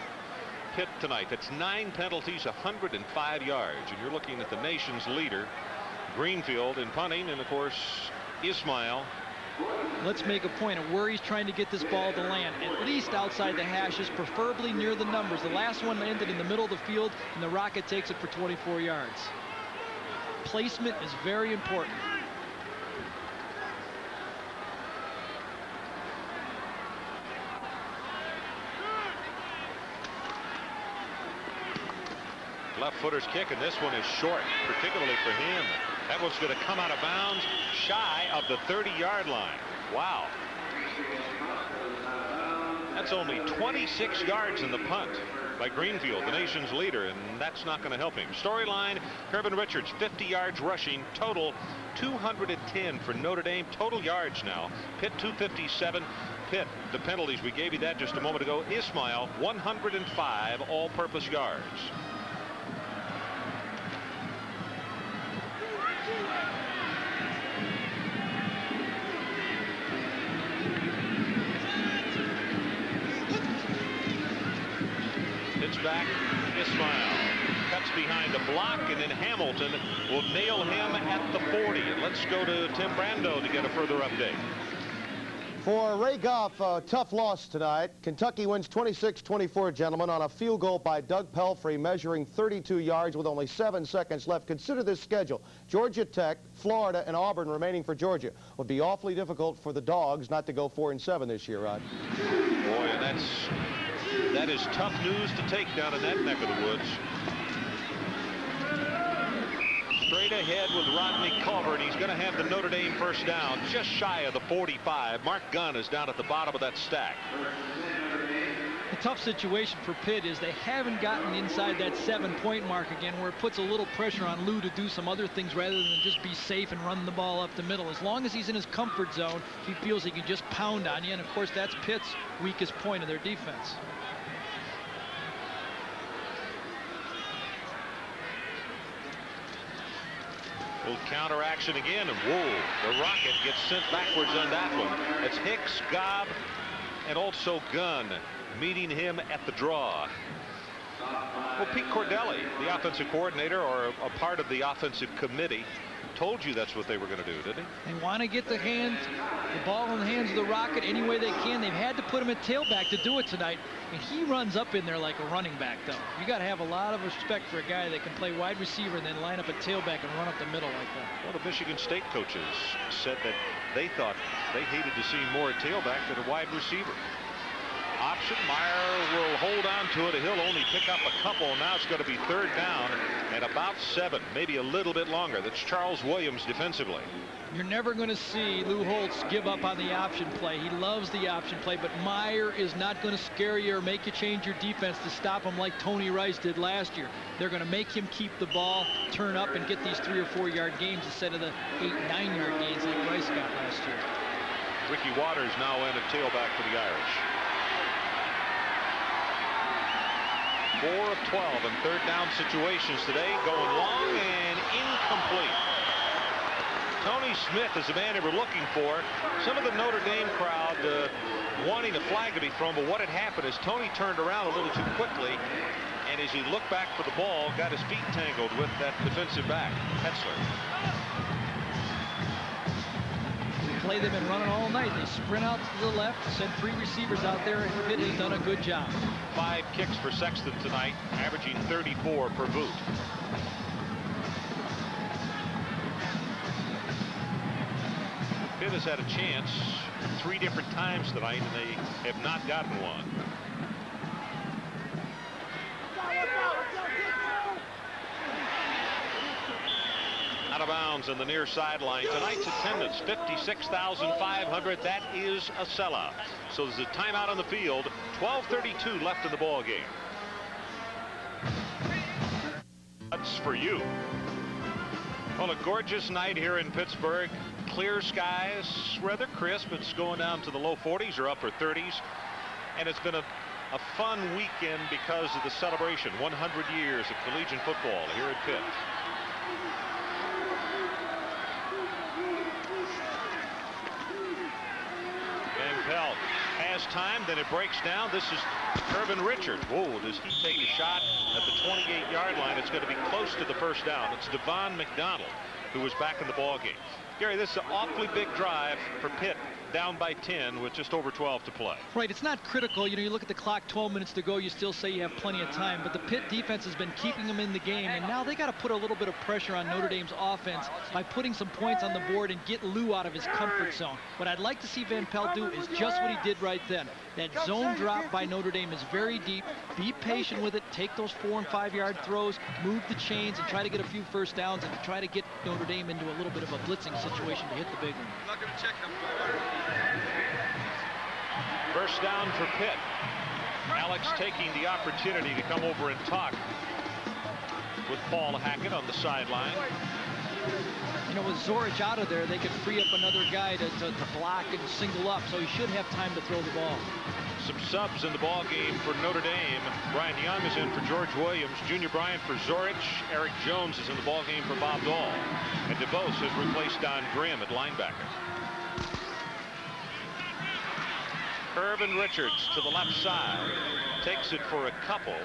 Speaker 1: Pitt tonight. That's 9 penalties, 105 yards. And you're looking at the nation's leader, Greenfield, in punting, and of course, Ismail.
Speaker 2: Let's make a point of where he's trying to get this ball to land, at least outside the hashes, preferably near the numbers. The last one landed in the middle of the field, and the Rocket takes it for 24 yards. Placement is very important.
Speaker 1: Left footer's kick, and this one is short, particularly for him. That one's going to come out of bounds shy of the 30-yard line. Wow. That's only 26 yards in the punt by Greenfield, the nation's leader, and that's not going to help him. Storyline, Kervin Richards, 50 yards rushing, total 210 for Notre Dame. Total yards now. Pitt 257. Pitt, the penalties, we gave you that just a moment ago. Ismail, 105 all-purpose yards. Back, Ismail cuts behind a block, and then Hamilton will nail him at the 40. And let's go to Tim Brando to get a further update.
Speaker 5: For Ray Goff, a tough loss tonight. Kentucky wins 26-24, gentlemen, on a field goal by Doug Pelfrey, measuring 32 yards with only 7 seconds left. Consider this schedule. Georgia Tech, Florida, and Auburn remaining for Georgia. Would be awfully difficult for the Dogs not to go 4-7 this year, Rod.
Speaker 1: Boy, and that is tough news to take down in that neck of the woods. Straight ahead with Rodney Culver, and he's going to have the Notre Dame first down just shy of the 45. Mark Gunn is down at the bottom of that stack.
Speaker 2: The tough situation for Pitt is they haven't gotten inside that 7-point mark again, where it puts a little pressure on Lou to do some other things rather than just be safe and run the ball up the middle. As long as he's in his comfort zone, he feels he can just pound on you, and of course that's Pitt's weakest point of their defense.
Speaker 1: Little counter action again, and whoa, the rocket gets sent backwards on that one. It's Hicks, Gobb, and also Gunn meeting him at the draw. Well, Pete Cordelli, the offensive coordinator, or a part of the offensive committee, told you that's what they were going to do, didn't he?
Speaker 2: They want to get the ball in the hands of the Rocket any way they can. They've had to put him at tailback to do it tonight. And he runs up in there like a running back, though. You got to have a lot of respect for a guy that can play wide receiver and then line up at tailback and run up the middle like that.
Speaker 1: Well, the Michigan State coaches said that they thought they hated to see more at tailback than a wide receiver. Option, Meyer will hold on to it. He'll only pick up a couple. Now it's going to be 3rd down and about 7, maybe a little bit longer. That's Charles Williams defensively.
Speaker 2: You're never going to see Lou Holtz give up on the option play. He loves the option play, but Meyer is not going to scare you or make you change your defense to stop him like Tony Rice did last year. They're going to make him keep the ball, turn up, and get these 3- or 4-yard games instead of the 8- 9-yard gains like Rice got last year.
Speaker 1: Ricky Waters now in at tailback for the Irish. 4 of 12 in 3rd down situations today, going long and incomplete. Tony Smith is the man they were looking for. Some of the Notre Dame crowd wanting a flag to be thrown, but what had happened is Tony turned around a little too quickly, and as he looked back for the ball, got his feet tangled with that defensive back, Hetzler.
Speaker 2: Play them and run it all night. They sprint out to the left, send 3 receivers out there, and Pitt has done a good job.
Speaker 1: 5 kicks for Sexton tonight, averaging 34 per boot. Pitt has had a chance 3 different times tonight, and they have not gotten one. Out of bounds on the near sideline. Tonight's attendance, 56,500. That is a sellout. So there's a timeout on the field. 12:32 left in the ball game. That's for you. Well, a gorgeous night here in Pittsburgh. Clear skies, rather crisp. It's going down to the low 40s or upper 30s. And it's been a fun weekend because of the celebration. 100 years of collegiate football here at Pitt. Pelt has time, then it breaks down. This is Irvin Richards. Whoa, does he take a shot at the 28-yard line? It's going to be close to the first down. It's Devon McDonald who was back in the ball game. Gary, this is an awfully big drive for Pitt, down by 10 with just over 12 to play.
Speaker 2: Right, it's not critical. You know, you look at the clock, 12 minutes to go, you still say you have plenty of time, but the Pitt defense has been keeping them in the game, and now they got to put a little bit of pressure on Notre Dame's offense by putting some points on the board and get Lou out of his comfort zone. What I'd like to see Van Pelt do is just what he did right then. That zone drop by Notre Dame is very deep. Be patient with it. Take those 4- and 5-yard throws, move the chains, and try to get a few first downs and try to get Notre Dame into a little bit of a blitzing situation to hit the big one.
Speaker 1: First down for Pitt. Alex taking the opportunity to come over and talk with Paul Hackett on the sideline.
Speaker 2: You know, with Zorich out of there, they could free up another guy to block and single up, so he should have time to throw the ball.
Speaker 1: Some subs in the ball game for Notre Dame. Brian Young is in for George Williams. Junior Bryant for Zorich. Eric Jones is in the ball game for Bob Dahl. And DeVos has replaced Don Grimm at linebacker. Irvin Richards to the left side. Takes it for a couple.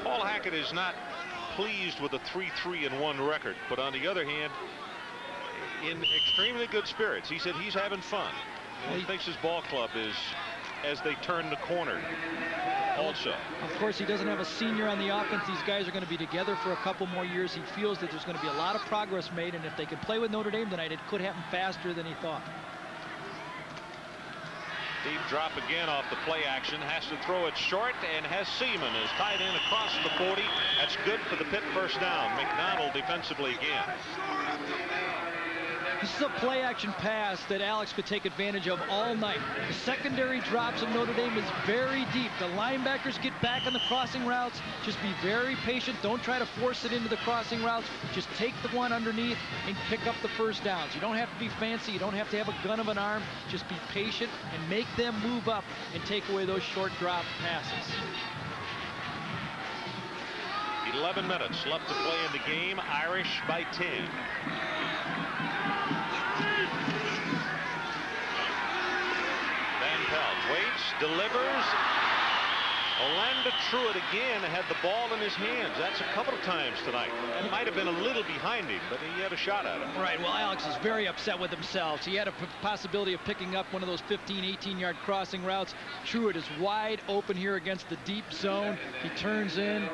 Speaker 1: Paul Hackett is not pleased with a 3-3-1 record, but on the other hand, in extremely good spirits. He said he's having fun. He thinks his ball club is, as they turn the corner, also. Of
Speaker 2: course, he doesn't have a senior on the offense. These guys are going to be together for a couple more years. He feels that there's going to be a lot of progress made, and if they can play with Notre Dame tonight, it could happen faster than he thought.
Speaker 1: Deep drop again off the play action. Has to throw it short, and has Seaman is tied in across the 40. That's good for the Pitt first down. McDonald defensively again.
Speaker 2: This is a play action pass that Alex could take advantage of all night. The secondary drops of Notre Dame is very deep. The linebackers get back on the crossing routes. Just be very patient. Don't try to force it into the crossing routes. Just take the one underneath and pick up the first downs. You don't have to be fancy. You don't have to have a gun of an arm. Just be patient and make them move up and take away those short drop passes.
Speaker 1: 11 minutes left to play in the game. Irish by 10. Van Pelt waits, delivers. Orlando Truitt again had the ball in his hands. That's a couple of times tonight. It might have been a little behind him, but he had a shot at it.
Speaker 2: Right. Well, Alex is very upset with himself. He had a possibility of picking up one of those 15, 18-yard crossing routes. Truitt is wide open here against the deep zone. He turns in,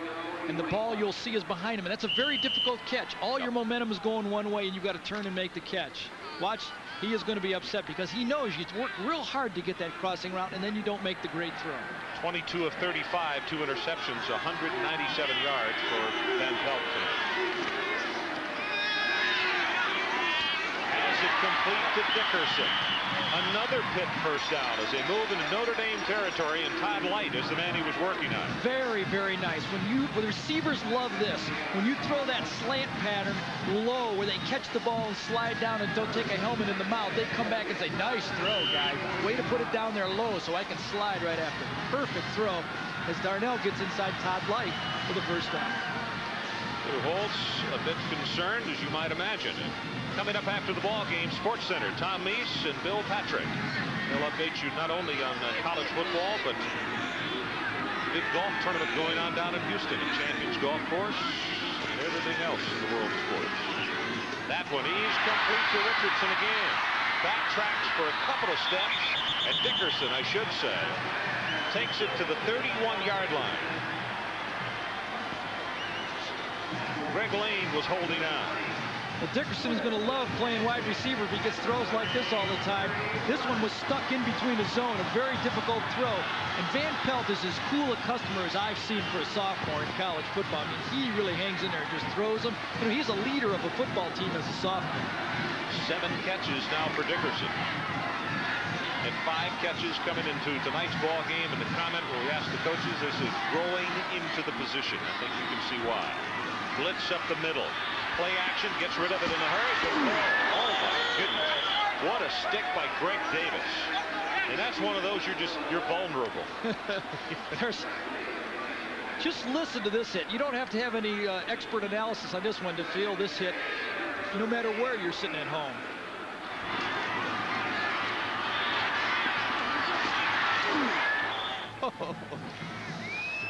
Speaker 2: and the ball you'll see is behind him, and that's a very difficult catch. All your momentum is going one way, and you've got to turn and make the catch. Watch, he is going to be upset because he knows you work real hard to get that crossing route, and then you don't make the great throw.
Speaker 1: 22 of 35, 2 interceptions, 197 yards for Van Pelt tonight. Has it complete to Dickerson. Another Pitt first down as they move into Notre Dame territory, and Todd Light is the man he was working on.
Speaker 2: Very, very nice. When the receivers love this. When you throw that slant pattern low where they catch the ball and slide down and don't take a helmet in the mouth, they come back and say, nice throw, guy. Way to put it down there low so I can slide right after. Perfect throw as Darnell gets inside Todd Light for the first down.
Speaker 1: Lou Holtz a bit concerned, as you might imagine. Coming up after the ball game, Sports Center, Tom Meese and Bill Patrick. They'll update you not only on college football, but the big golf tournament going on down in Houston at Champions Golf Course and everything else in the world of sports. That one is complete to Richardson again. Backtracks for a couple of steps, and Dickerson, I should say, takes it to the 31-yard line. Greg Lane was holding on.
Speaker 2: Well, Dickerson is going to love playing wide receiver if he gets throws like this all the time. This one was stuck in between the zone, a very difficult throw. And Van Pelt is as cool a customer as I've seen for a sophomore in college football. I mean, he really hangs in there and just throws them. You know, he's a leader of a football team as a sophomore.
Speaker 1: 7 catches now for Dickerson. And 5 catches coming into tonight's ball game. And the comment where we asked the coaches, this is growing into the position. I think you can see why. Blitz up the middle. Play action, gets rid of it in a hurry. Oh my goodness. What a stick by Greg Davis. And that's one of those you're vulnerable.
Speaker 2: Just listen to this hit. You don't have to have any expert analysis on this one to feel this hit, no matter where you're sitting at home.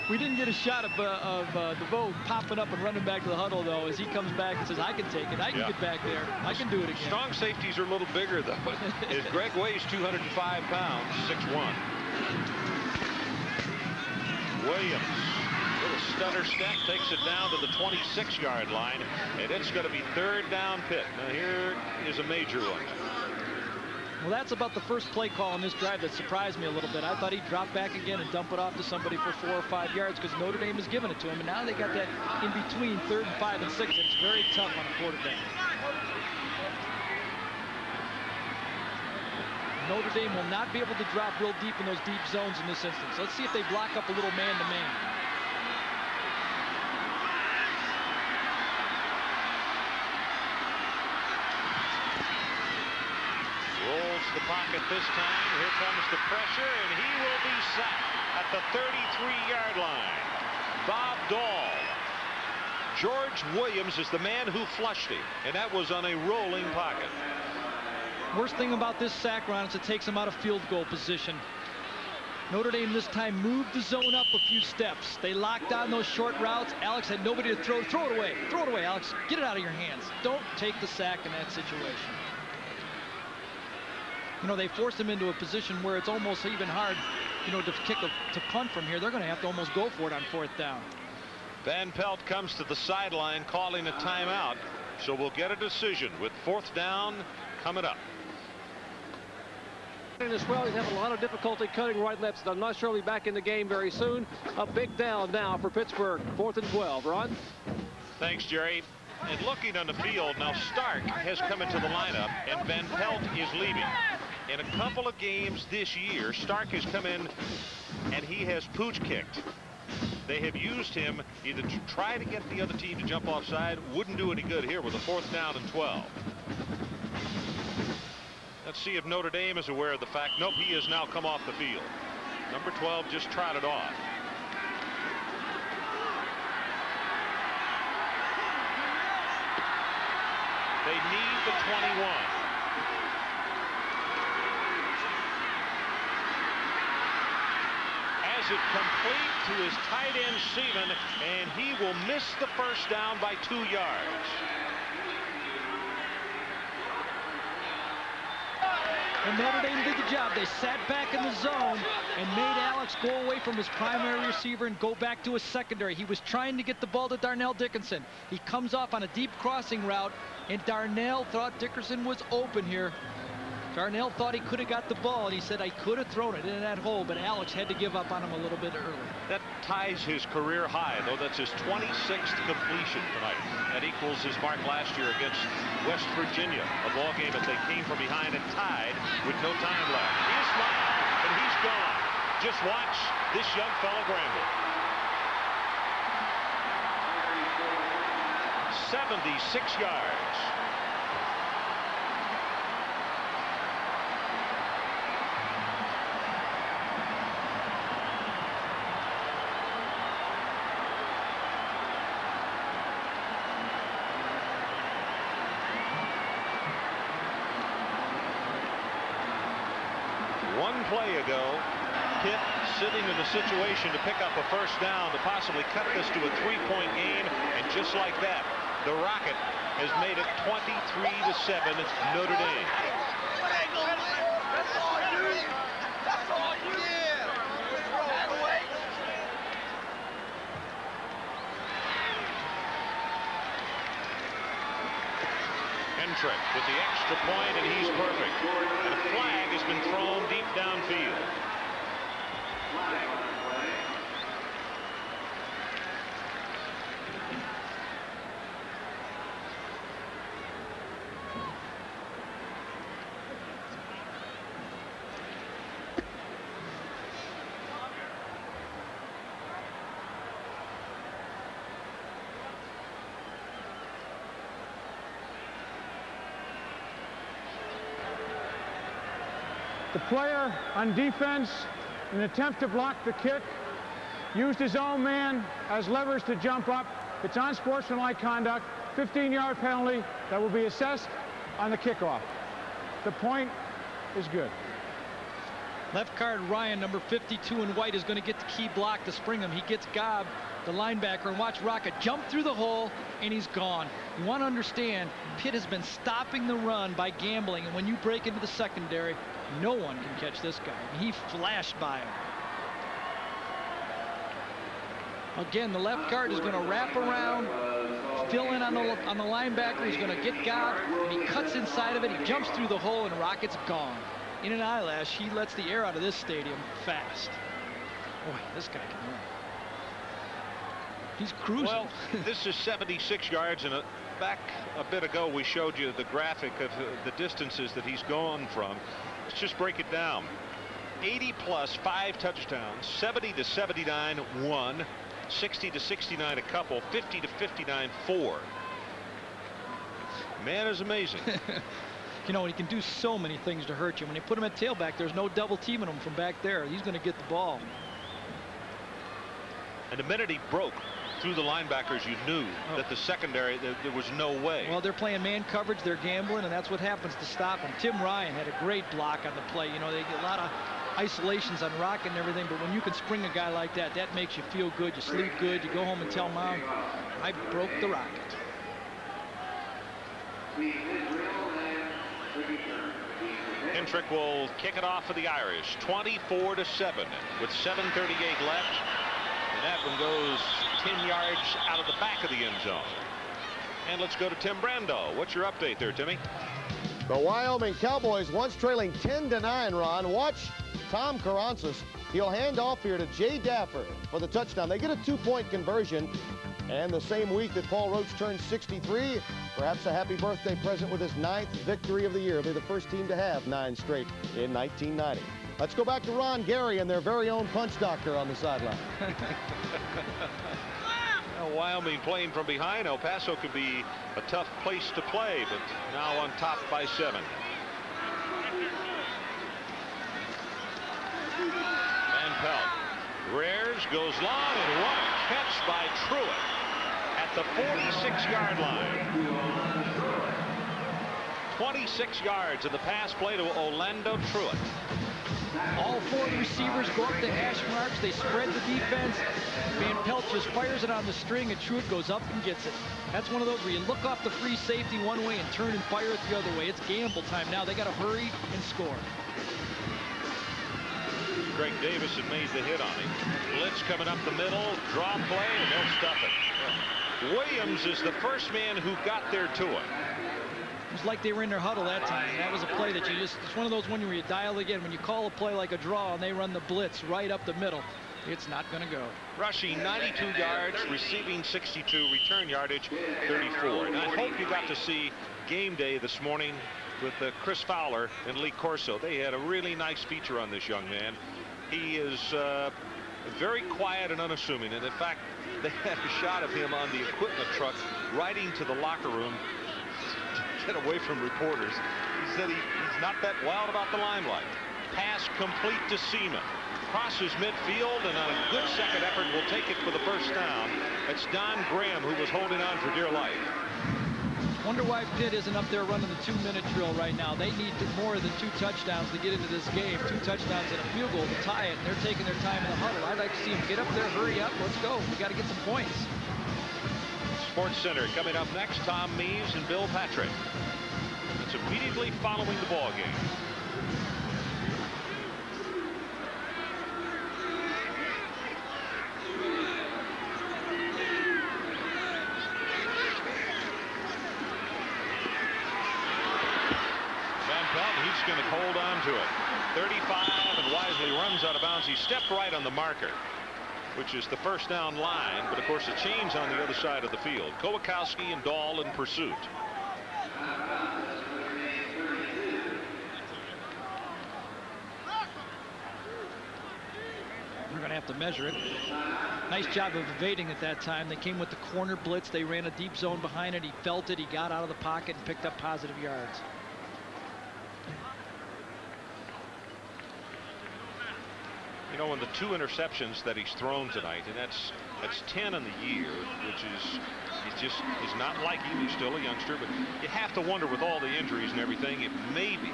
Speaker 2: We didn't get a shot of DeVoe popping up and running back to the huddle, though, as he comes back and says, I can take it. I can get back there. I can do it again.
Speaker 1: Strong safeties are a little bigger, though. As Greg weighs 205 pounds, 6'1". Williams, little stutter step, takes it down to the 26-yard line, and it's going to be 3rd down Pitt. Now, here is a major one.
Speaker 2: Well, that's about the first play call on this drive that surprised me a little bit. I thought he'd drop back again and dump it off to somebody for 4 or 5 yards because Notre Dame has given it to him. And now they got that in between 3rd and 5 and 6. It's very tough on a quarterback. Notre Dame will not be able to drop real deep in those deep zones in this instance. Let's see if they block up a little man-to-man.
Speaker 1: The pocket this time. Here comes the pressure, and he will be sacked at the 33-yard line. Bob Dahl. George Williams is the man who flushed him, and that was on a rolling pocket.
Speaker 2: Worst thing about this sack, Ron, is it takes him out of field goal position. Notre Dame this time moved the zone up a few steps. They locked on those short routes. Alex had nobody to throw. Throw it away. Throw it away, Alex. Get it out of your hands. Don't take the sack in that situation. You know, they forced him into a position where it's almost even hard, you know, to punt from here. They're going to have to almost go for it on 4th down.
Speaker 1: Van Pelt comes to the sideline calling a timeout. So we'll get a decision with 4th down coming up.
Speaker 4: As well, he's having a lot of difficulty cutting right left. So I'm not sure he'll be back in the game very soon. A big down now for Pittsburgh. 4th and 12. Ron?
Speaker 1: Thanks, Jerry. And looking on the field now, Stark has come into the lineup and Van Pelt is leaving. In a couple of games this year, Stark has come in and he has pooch kicked. They have used him either to try to get the other team to jump offside. Wouldn't do any good here with a 4th down and 12. Let's see if Notre Dame is aware of the fact. Nope, he has now come off the field. Number 12 just trotted off. They need the 21. As it complete to his tight end Seaman, and he will miss the 1st down by 2 yards.
Speaker 2: And Notre Dame did the job. They sat back in the zone and made Alex go away from his primary receiver and go back to his secondary. He was trying to get the ball to Darnell Dickinson. He comes off on a deep crossing route, and Darnell thought Dickinson was open here. Darnell thought he could have got the ball, and he said, I could have thrown it in that hole, but Alex had to give up on him a little bit early.
Speaker 1: That ties his career high, though. That's his 26th completion tonight. That equals his mark last year against West Virginia, a ball game that they came from behind and tied with no time left. He smiled, and he's gone. Just watch this young fella gamble. 76 yards. One play ago, Pitt sitting in the situation to pick up a 1st down to possibly cut this to a 3-point game, and just like that, the Rocket has made it 23-7 Notre Dame. Notre with the extra point, and he's perfect. And a flag has been thrown deep downfield.
Speaker 3: The player on defense, in an attempt to block the kick, used his own man as levers to jump up. It's unsportsmanlike conduct, 15-yard penalty that will be assessed on the kickoff. The point is good.
Speaker 2: Left guard Ryan, number 52 in white, is going to get the key block to spring him. He gets Gobb, the linebacker, and watch Rocket jump through the hole, and he's gone. You want to understand, Pitt has been stopping the run by gambling, and when you break into the secondary, no one can catch this guy. He flashed by him. Again, the left guard is going to wrap around, fill in on the linebacker. He's going to get Gobb, and he cuts inside of it. He jumps through the hole, and Rocket's gone. In an eyelash, he lets the air out of this stadium fast. Boy, this guy can run. He's cruising.
Speaker 1: Well, this is 76 yards, and back a bit ago we showed you the graphic of the distances that he's gone from. Let's just break it down. 80 plus 5 touchdowns, 70 to 79 1, 60 to 69 a couple, 50 to 59 4. Man is amazing.
Speaker 2: You know, he can do so many things to hurt you. When they put him at tailback, there's no double teaming him from back there. He's going to get the ball.
Speaker 1: And the minute he broke through the linebackers, you knew that the secondary, there was no way.
Speaker 2: Well, they're playing man coverage, they're gambling, and that's what happens to stop him. Tim Ryan had a great block on the play. You know, they get a lot of isolations on Rocket and everything, but when you can spring a guy like that, that makes you feel good. You sleep good. You go home and tell Mom, I broke the Rocket.
Speaker 1: Hendrick will kick it off for the Irish. 24-7 with 7:38 left. And that one goes 10 yards out of the back of the end zone. And let's go to Tim Brando. What's your update there, Timmy?
Speaker 5: The Wyoming Cowboys once trailing 10-9, Ron. Watch Tom Karantzis. He'll hand off here to Jay Daffer for the touchdown. They get a 2-point conversion. And the same week that Paul Roach turned 63, perhaps a happy birthday present with his 9th victory of the year. They're the first team to have 9 straight in 1990. Let's go back to Ron Gary and their very own punch doctor on the sideline.
Speaker 1: Well, Wyoming playing from behind. El Paso could be a tough place to play, but now on top by 7. Van Pelt rears, goes long, and what a catch by Truitt at the 46-yard line. 26 yards in the pass play to Orlando Truitt.
Speaker 2: All 4 receivers go up the hash marks. They spread the defense. Van Pelt just fires it on the string, and Truitt goes up and gets it. That's one of those where you look off the free safety one way and turn and fire it the other way. It's gamble time now. They got to hurry and score.
Speaker 1: Greg Davis had made the hit on him. Blitz coming up the middle. Draw play, and they'll stuff it. Williams is the first man who got there to it.
Speaker 2: It was like they were in their huddle that time. That was a play that it's one of those ones where you dial again. When you call a play like a draw and they run the blitz right up the middle, it's not going to go.
Speaker 1: Rushing 92 yards, receiving 62, return yardage 34. And I hope you got to see game day this morning with Chris Fowler and Lee Corso. They had a really nice feature on this young man. He is very quiet and unassuming. And in fact, they had a shot of him on the equipment truck riding to the locker room to get away from reporters. He said he's not that wild about the limelight. Pass complete to Seaman. Crosses midfield, and on a good second effort will take it for the first down. It's Don Graham who was holding on for dear life.
Speaker 2: Wonder why Pitt isn't up there running the 2-minute drill right now. They need more than 2 touchdowns to get into this game. 2 touchdowns and a field goal to tie it, and they're taking their time in the huddle. I'd like to see them get up there, hurry up, let's go. We got to get some points.
Speaker 1: Sports Center coming up next. Tom Mees and Bill Patrick. It's immediately following the ball game. He's going to hold on to it. 35 and wisely runs out of bounds. He stepped right on the marker, which is the first down line, but of course the chain's on the other side of the field. Kowakowski and Dahl in pursuit.
Speaker 2: We're going to have to measure it. Nice job of evading at that time. They came with the corner blitz. They ran a deep zone behind it. He felt it. He got out of the pocket and picked up positive yards.
Speaker 1: You know, in the 2 interceptions that he's thrown tonight, and that's 10 in the year, which is he's not like him. He's still a youngster, but you have to wonder with all the injuries and everything, if maybe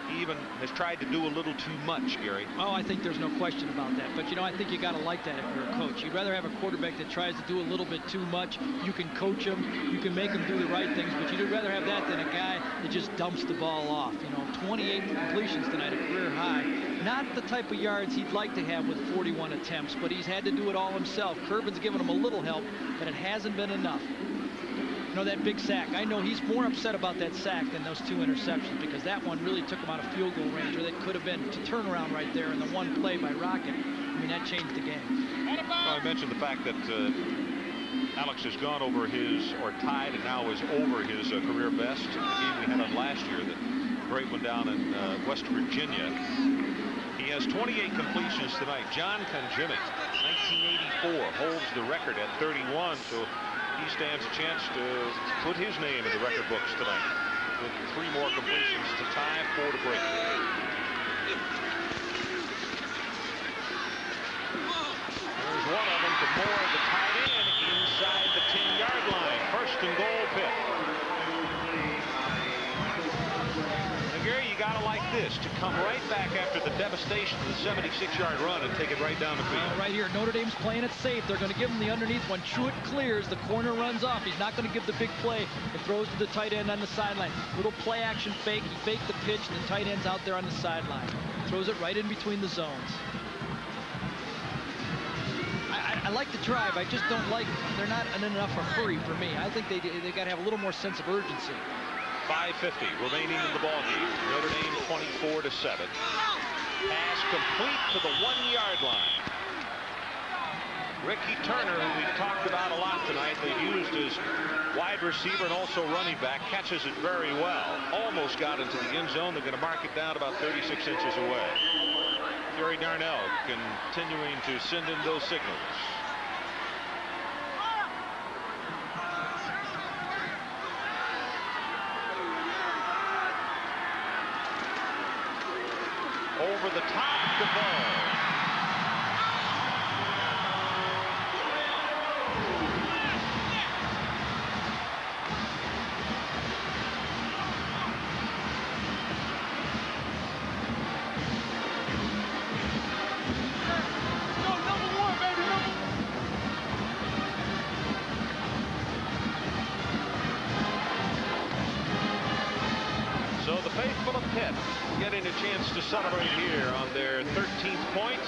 Speaker 1: he even has tried to do a little too much, Gary.
Speaker 2: Oh, I think there's no question about that. But, you know, I think you got to like that if you're a coach. You'd rather have a quarterback that tries to do a little bit too much. You can coach him. You can make him do the right things. But you'd rather have that than a guy that just dumps the ball off. You know, 28 completions tonight, a career high. Not the type of yards he'd like to have with 41 attempts, but he's had to do it all himself. Kerbin's given him a little help, but it hasn't been enough. You know, that big sack. I know he's more upset about that sack than those 2 interceptions, because that one really took him out of field goal range, or that could have been to turnaround right there in the one play by Rocket. I mean, that changed the game.
Speaker 1: Well, I mentioned the fact that Alex has gone over his, or tied, and now is over his career best in the game we had on last year, that great one down in West Virginia. He has 28 completions tonight. John Conjemic, 1984, holds the record at 31, so he stands a chance to put his name in the record books tonight with 3 more completions to tie, 4 to break. There's one of them to Moore, the tight end, inside the 10-yard line. First and goal, Pitt. Now, Gary, you got got to like this, to come right back after the devastation of the 76-yard run and take it right down the field.
Speaker 2: Right here, Notre Dame's playing it safe. They're going to give him the underneath one. Truitt clears. The corner runs off. He's not going to give the big play and throws to the tight end on the sideline. Little play action fake. He faked the pitch. The tight end's out there on the sideline. Throws it right in between the zones. I like the drive. I just don't like, they're not in enough of a hurry for me. I think they got to have a little more sense of urgency.
Speaker 1: 5:50 remaining in the ball game. Notre Dame 24-7. Pass complete to the 1-yard line. Ricky Turner, who we've talked about a lot tonight, they've used as wide receiver and also running back, catches it very well. Almost got into the end zone. They're going to mark it down about 36 inches away. Gary Darnell continuing to send in those signals. Over the top, the ball. So the faithful of Pitt getting a chance to celebrate here on their 13th point.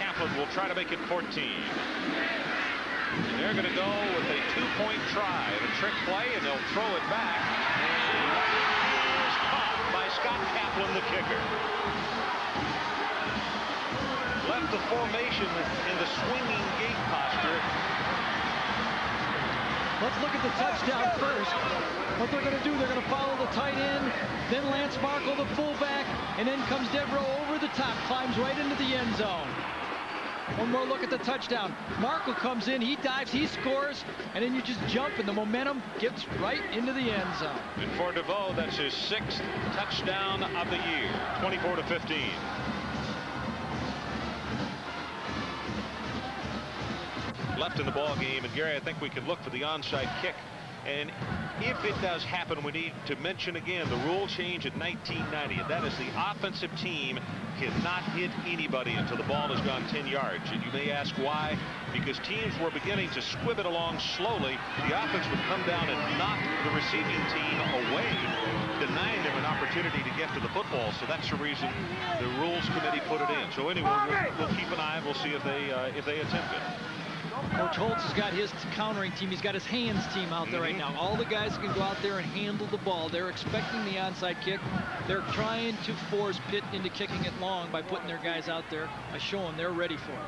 Speaker 1: Kaplan will try to make it 14. And they're going to go with a 2-point try, a trick play, and they'll throw it back. And it is caught by Scott Kaplan, the kicker. Left the formation in the swinging gate posture.
Speaker 2: Let's look at the touchdown first. What they're going to do, they're going to follow the tight end, then Lance Markle, the fullback, and then comes Devereaux over the top, climbs right into the end zone. One more look at the touchdown. Markle comes in, he dives, he scores, and then you just jump, and the momentum gets right into the end zone.
Speaker 1: And for DeVoe, that's his 6th touchdown of the year, 24-15. Left in the ball game, and Gary, I think we can look for the onside kick. And if it does happen, we need to mention again the rule change in 1990, and that is the offensive team cannot hit anybody until the ball has gone 10 yards. And you may ask why? Because teams were beginning to squib it along slowly. The offense would come down and knock the receiving team away, denying them an opportunity to get to the football. So that's the reason the rules committee put it in. So anyway, we'll keep an eye and we'll see if they attempt it.
Speaker 2: Coach Holtz has got his countering team. He's got his hands team out there right now. All the guys can go out there and handle the ball. They're expecting the onside kick. They're trying to force Pitt into kicking it long by putting their guys out there. I show them they're ready for it.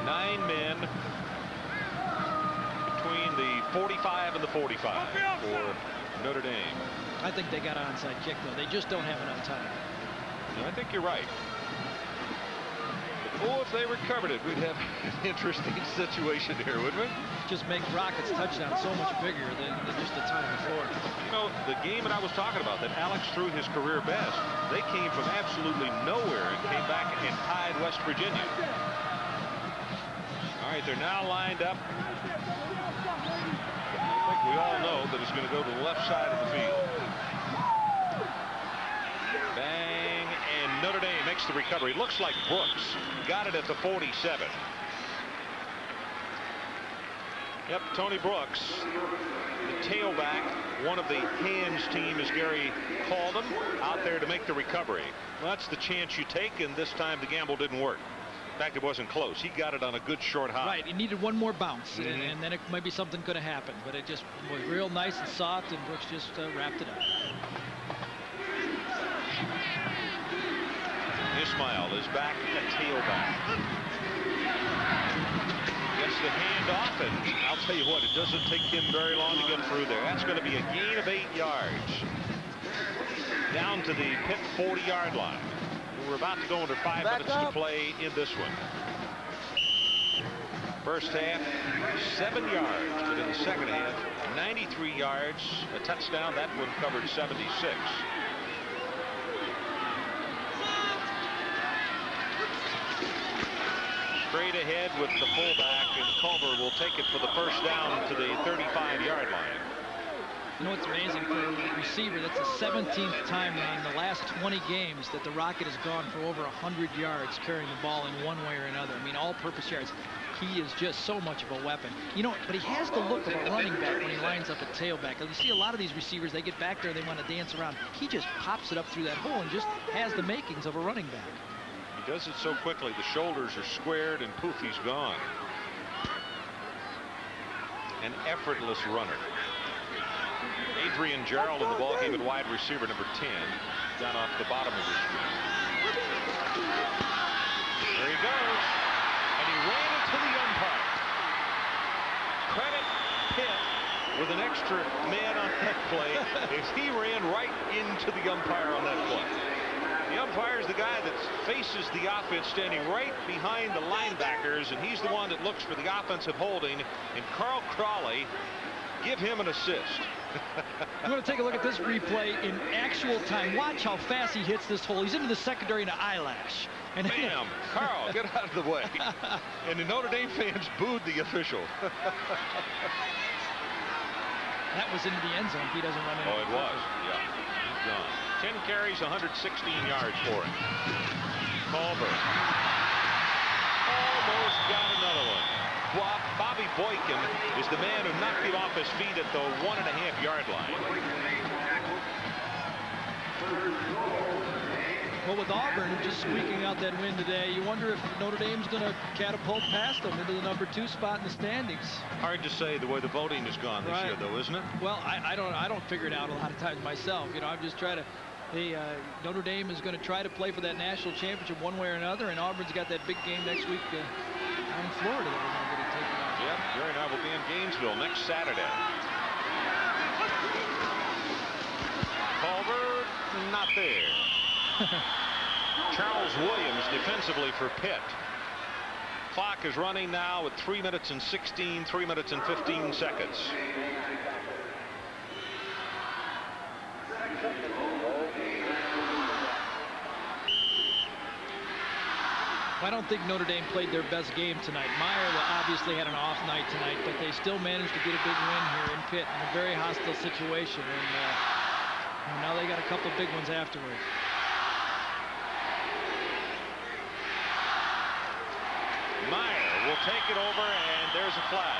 Speaker 1: 9 men between the 45 and the 45 for Notre Dame.
Speaker 2: I think they got an onside kick, though. They just don't have enough time.
Speaker 1: I think you're right. Oh, if they recovered it, we'd have an interesting situation here, wouldn't we?
Speaker 2: It just makes Rockets' touchdown so much bigger than just the time before.
Speaker 1: You know, the game that I was talking about, that Alex threw his career best, they came from absolutely nowhere and came back and tied West Virginia. All right, they're now lined up. I think we all know that it's going to go to the left side of the field. Bang, and Notre Dame makes the recovery. Looks like Brooks got it at the 47. Yep, Tony Brooks, the tailback, one of the hands team, as Gary called them, out there to make the recovery. Well, that's the chance you take, and this time the gamble didn't work. In fact, it wasn't close. He got it on a good short hop.
Speaker 2: Right, he needed one more bounce, and then it maybe something could have happened, but it just was real nice and soft, and Brooks just wrapped it up.
Speaker 1: Ismail is back at tailback. Gets the handoff, and I'll tell you what, it doesn't take him very long to get through there. That's going to be a gain of 8 yards. Down to the Pitt 40-yard line. We're about to go under 5 minutes to play in this one. First half, 7 yards, but in the second half, 93 yards, a touchdown. That one covered 76. Straight ahead with the fullback, and Culver will take it for the first down to the 35-yard line.
Speaker 2: You know what's amazing for a receiver? That's the 17th time now in the last 20 games that the Rocket has gone for over 100 yards carrying the ball in one way or another. I mean, all-purpose yards. He is just so much of a weapon. You know, but he has the look of a running back when he lines up at tailback. You see a lot of these receivers, they get back there, they want to dance around. He just pops it up through that hole and just has the makings of a running back.
Speaker 1: He does it so quickly. The shoulders are squared, and poof, he's gone. An effortless runner. Adrian Gerald in the ballgame at wide receiver number 10, down off the bottom of his screen. There he goes. And he ran into the umpire. Credit Pitt with an extra man on that play as he ran right into the umpire on that play. The umpire is the guy that faces the offense, standing right behind the linebackers, and he's the one that looks for the offensive holding. And Carl Crawley, give him an assist.
Speaker 2: You want to take a look at this replay in actual time. Watch how fast he hits this hole. He's into the secondary and an eyelash. And
Speaker 1: bam! Carl, get out of the way. And the Notre Dame fans booed the official.
Speaker 2: That was into the end zone. He doesn't run into
Speaker 1: it was. Yeah, he's gone. 10 carries, 116 yards for him. Culver almost got another one. Bobby Boykin is the man who knocked him off his feet at the 1.5-yard line.
Speaker 2: Well, with Auburn just squeaking out that win today, you wonder if Notre Dame's going to catapult past them into the #2 spot in the standings.
Speaker 1: Hard to say the way the voting has gone this year, though, isn't it?
Speaker 2: Well, I don't figure it out a lot of times myself. You know, I'm just trying to. Notre Dame is going to try to play for that national championship one way or another, and Auburn's got that big game next week in Florida that we're going to take on.
Speaker 1: Yep, Jerry and I will be in Gainesville next Saturday. Culver, not there. Charles Williams defensively for Pitt. Clock is running now at 3 minutes and 16, 3 minutes and 15 seconds.
Speaker 2: I don't think Notre Dame played their best game tonight. Meyer obviously had an off night tonight, but they still managed to get a big win here in Pitt in a very hostile situation. And now they got a couple big ones afterwards.
Speaker 1: Meyer will take it over, and there's a flag.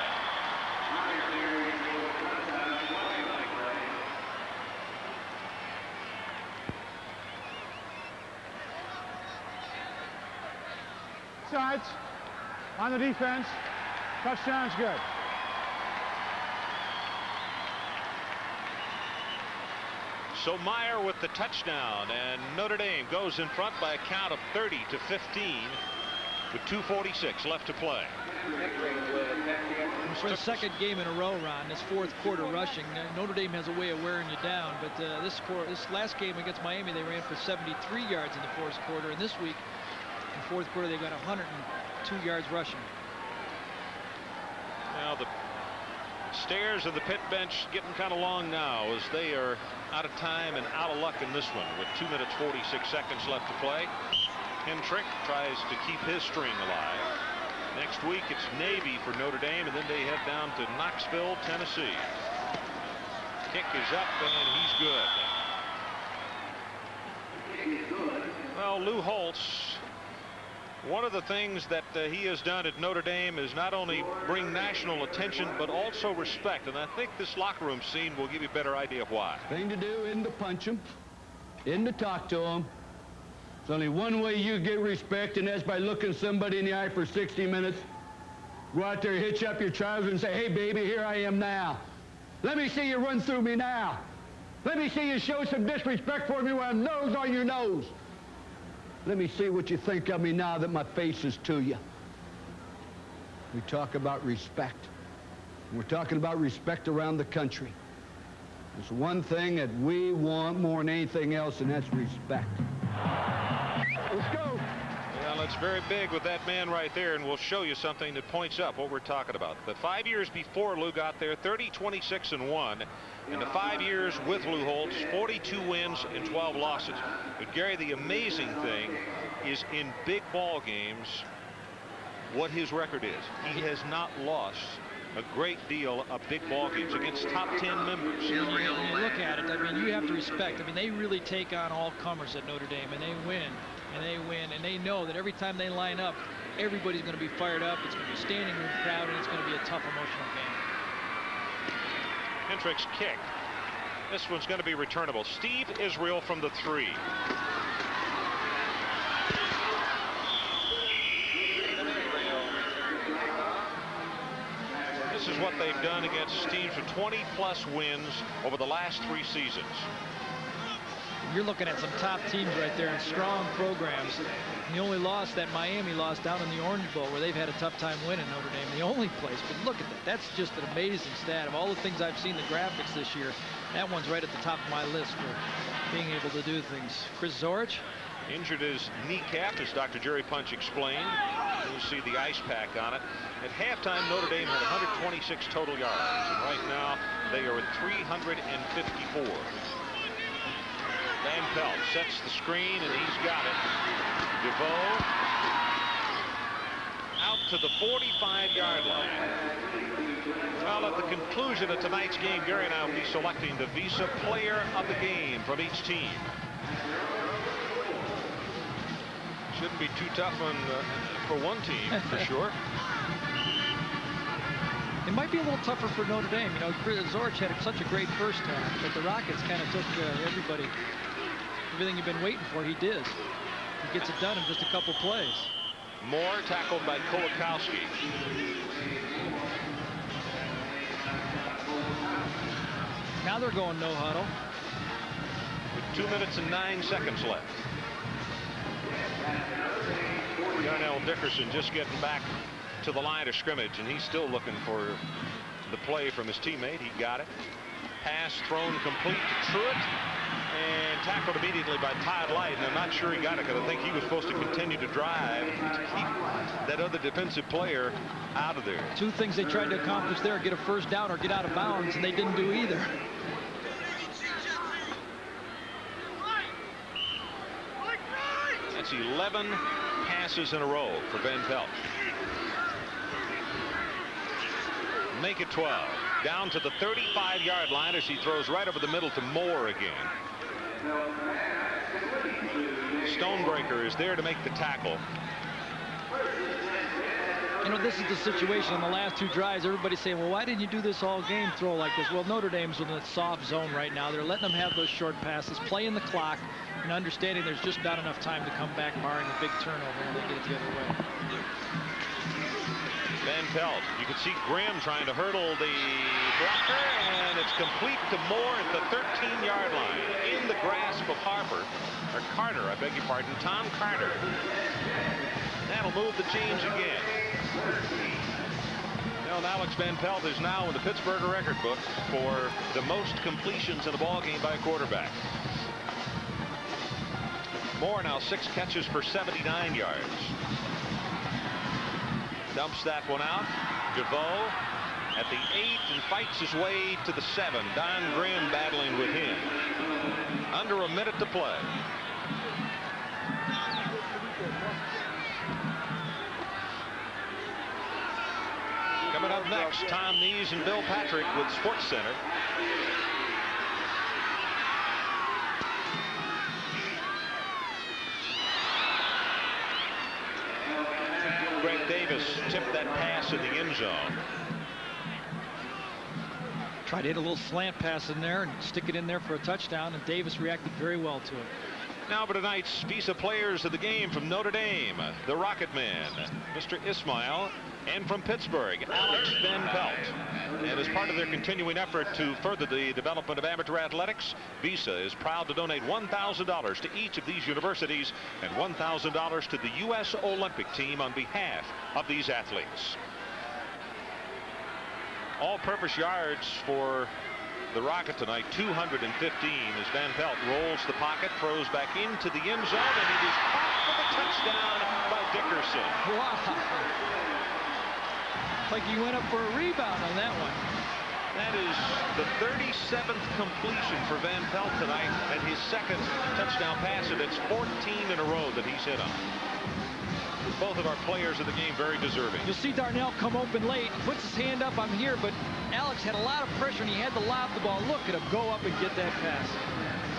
Speaker 3: Sides on the defense. Touchdown's good.
Speaker 1: So Meyer with the touchdown, and Notre Dame goes in front by a count of 30-15 with 2:46 left to play.
Speaker 2: For the second game in a row, Ron, this fourth quarter rushing, Notre Dame has a way of wearing you down, but this last game against Miami, they ran for 73 yards in the fourth quarter, and this week in the fourth quarter they got 102 yards rushing.
Speaker 1: Now the stairs of the Pitt bench getting kind of long now as they are out of time and out of luck in this one with 2 minutes 46 seconds left to play. Hendrick tries to keep his string alive. Next week it's Navy for Notre Dame, and then they head down to Knoxville, Tennessee. Kick is up, and he's good. Well, Lou Holtz, one of the things that he has done at Notre Dame is not only bring national attention but also respect, and I think this locker room scene will give you a better idea of why.
Speaker 7: Thing to do isn't to punch them, isn't to talk to them. There's only one way you get respect, and that's by looking somebody in the eye for 60 minutes. Go out there, hitch up your trousers, and say, hey, baby, here I am now. Let me see you run through me now. Let me see you show some disrespect for me when I'm nose on your nose. Let me see what you think of me now that my face is to you. We talk about respect. We're talking about respect around the country. There's one thing that we want more than anything else, and that's respect. Let's go.
Speaker 1: Well, it's very big with that man right there, and we'll show you something that points up what we're talking about. The 5 years before Lou got there, 30-26-1. In the 5 years with Lou Holtz, 42 wins and 12 losses. But Gary, the amazing thing is in big ball games what his record is. He has not lost a great deal of big ball games against top 10 members.
Speaker 2: When you look at it, I mean, you have to respect. I mean, they really take on all comers at Notre Dame, and they win, and they win, and they know that every time they line up, everybody's going to be fired up. It's going to be a standing room crowd, and it's going to be a tough, emotional game.
Speaker 1: Hendrick's kick. This one's going to be returnable. Steve Israel from the 3. This is what they've done against teams with 20-plus wins over the last 3 seasons.
Speaker 2: You're looking at some top teams right there and strong programs. And the only loss that Miami lost down in the Orange Bowl, where they've had a tough time winning Notre Dame, the only place. But look at that. That's just an amazing stat. Of all the things I've seen, the graphics this year, that one's right at the top of my list for being able to do things. Chris Zorich
Speaker 1: injured his kneecap, as Dr. Jerry Punch explained. You'll see the ice pack on it. At halftime, Notre Dame had 126 total yards, and right now they are at 354. Van Pelt sets the screen, and he's got it. DeVoe out to the 45-yard line. Well, at the conclusion of tonight's game, Gary and I will be selecting the Visa Player of the Game from each team. Shouldn't be too tough for one team, for sure.
Speaker 2: It might be a little tougher for Notre Dame. You know, Zorich had such a great first half, but the Rockets kind of took everything you've been waiting for. He did. He gets it done in just a couple plays.
Speaker 1: Moore tackled by Kolakowski.
Speaker 2: Now they're going no huddle.
Speaker 1: With 2 minutes and 9 seconds left. Darnell Dickerson just getting back to the line of scrimmage, and he's still looking for the play from his teammate. He got it. Pass thrown complete to Truitt and tackled immediately by Todd Light, and I'm not sure he got it because I think he was supposed to continue to drive to keep that other defensive player out of there.
Speaker 2: 2 things they tried to accomplish there: get a first down or get out of bounds, and they didn't do either.
Speaker 1: That's 11 passes in a row for Van Pelt. Make it 12. Down to the 35-yard line as he throws right over the middle to Moore again. Stonebreaker is there to make the tackle.
Speaker 2: You know, this is the situation in the last 2 drives. Everybody's saying, well, why didn't you do this all game, throw like this? Well, Notre Dame's in a soft zone right now. They're letting them have those short passes, playing the clock, and understanding there's just not enough time to come back, barring a big turnover, and they get it the other way.
Speaker 1: Van Pelt, you can see Grimm trying to hurdle the blocker, and it's complete to Moore at the 13-yard line. In the grasp of Carter, I beg your pardon, Tom Carter. That'll move the chains again. Now, Alex Van Pelt is now in the Pittsburgh record book for the most completions in a ball game by a quarterback. Moore now 6 catches for 79 yards. Dumps that one out. DeVoe at the 8 and fights his way to the 7. Don Grimm battling with him. Under a minute to play. Coming up next, Tom Nees and Bill Patrick with Sports Center. Greg Davis tipped that pass in the end zone.
Speaker 2: Tried to hit a little slant pass in there and stick it in there for a touchdown, and Davis reacted very well to it.
Speaker 1: Now for tonight's Visa Players of the Game from Notre Dame, the Rocket Man, Mr. Ismail, and from Pittsburgh, Alex Van Pelt. And as part of their continuing effort to further the development of amateur athletics, Visa is proud to donate $1,000 to each of these universities and $1,000 to the U.S. Olympic team on behalf of these athletes. All-purpose yards for the Rocket tonight, 215, as Van Pelt rolls the pocket, throws back into the end zone, and it is caught for the touchdown by Dickerson.
Speaker 2: Wow. Like he went up for a rebound on that one.
Speaker 1: That is the 37th completion for Van Pelt tonight, and his 2nd touchdown pass, and it's 14 in a row that he's hit on. Both of our players of the game very deserving.
Speaker 2: You'll see Darnell come open late, puts his hand up, I'm here, but Alex had a lot of pressure and he had to lob the ball. Look at him go up and get that pass.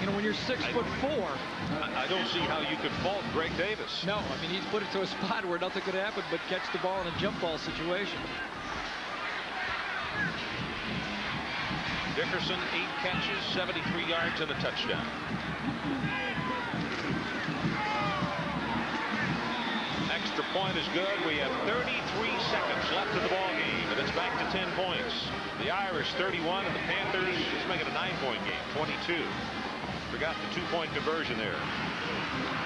Speaker 2: You know, when you're 6'4".
Speaker 1: I don't see how you could fault Greg Davis.
Speaker 2: No, I mean, he's put it to a spot where nothing could happen but catch the ball in a jump ball situation.
Speaker 1: Dickerson, 8 catches, 73 yards, and a touchdown. Extra point is good. We have 33 seconds left in the ball game, and it's back to 10 points. The Irish 31, and the Panthers, let's make it a 9-point game, 22. Forgot the 2-point conversion there.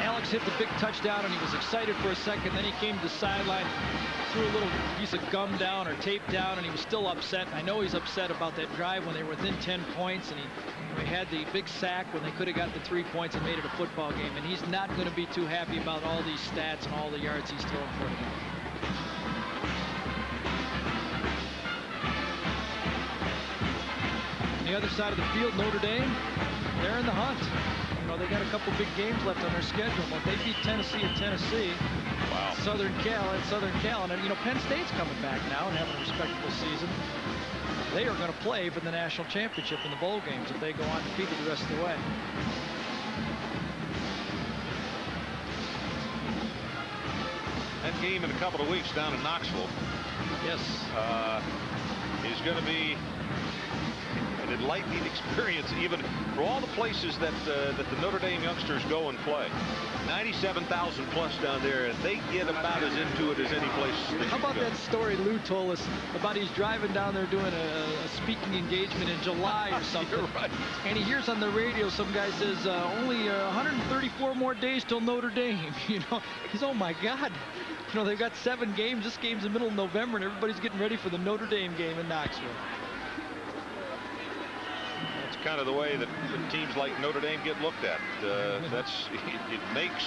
Speaker 2: Alex hit the big touchdown, and he was excited for a second. Then he came to the sideline, threw a little piece of gum down or tape down, and he was still upset. I know he's upset about that drive when they were within 10 points, and he had the big sack when they could have got the 3 points and made it a football game. And he's not going to be too happy about all these stats and all the yards he's thrown for them. On the other side of the field, Notre Dame, they're in the hunt. You know, they got a couple big games left on their schedule. But they beat Tennessee at Tennessee.
Speaker 1: Wow.
Speaker 2: Southern Cal, and you know, Penn State's coming back now and having a respectable season. They are going to play for the national championship in the bowl games if they go undefeated the rest of the way.
Speaker 1: That game in a couple of weeks down in Knoxville.
Speaker 2: Yes.
Speaker 1: Is going to be an enlightening experience, even for all the places that the Notre Dame youngsters go and play. 97,000 plus down there, and they get about as into it as any place.
Speaker 2: How about that story Lou told us about he's driving down there doing a speaking engagement in July or something.
Speaker 1: You're right.
Speaker 2: And he hears on the radio some guy says only 134 more days till Notre Dame. You know, he's, oh my God. You know, they've got 7 games. This game's the middle of November, and everybody's getting ready for the Notre Dame game in Knoxville.
Speaker 1: That's kind of the way that teams like Notre Dame get looked at. It makes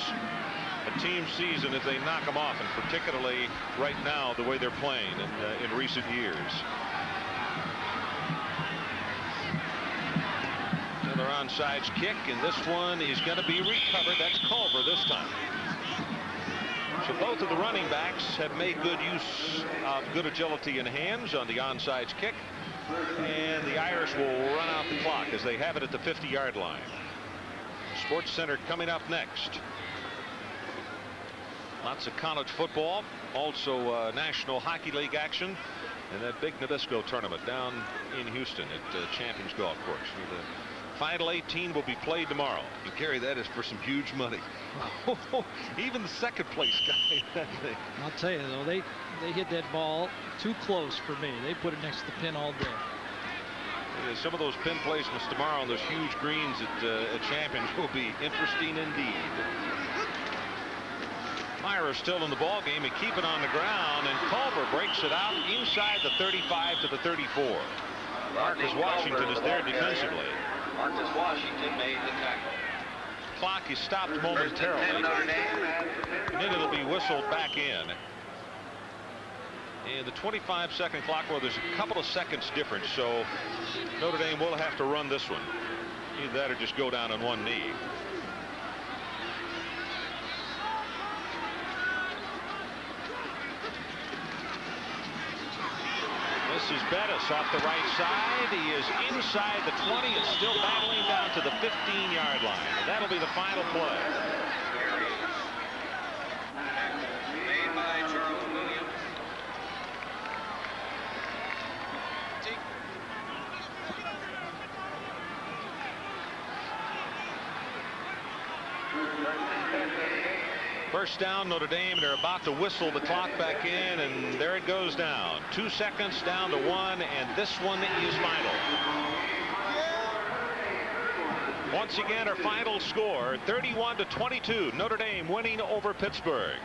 Speaker 1: a team's season if they knock them off, and particularly right now the way they're playing in recent years. Another onside kick, and this one is going to be recovered. That's Culver this time. So both of the running backs have made good use of good agility in hands on the onside kick. And the Irish will run out the clock as they have it at the 50-yard line. Sports Center coming up next. Lots of college football, also National Hockey League action, and that big Nabisco tournament down in Houston at Champions Golf Course. The final 18 will be played tomorrow. You carry that as for some huge money. Even the second place guy.
Speaker 2: I'll tell you though, they hit that ball too close for me. They put it next to the pin all day.
Speaker 1: Yeah, some of those pin placements tomorrow on those huge greens at Champions will be interesting indeed. Myra's still in the ball game and keep it on the ground, and Culver breaks it out inside the 35 to the 34. Marcus Washington is there defensively.
Speaker 8: Marcus Washington made the tackle.
Speaker 1: Clock is stopped momentarily, and then it'll be whistled back in. And the 25-second clock, well, there's a couple of seconds difference, so Notre Dame will have to run this one. Either that or just go down on one knee. This is Bettis off the right side. He is inside the 20 and still battling down to the 15-yard line. And that'll be the final play.
Speaker 8: Made by Charles Williams.
Speaker 1: First down, Notre Dame. They're about to whistle the clock back in, and there it goes down. 2 seconds down to 1, and this one is final. Once again, our final score, 31-22. Notre Dame winning over Pittsburgh.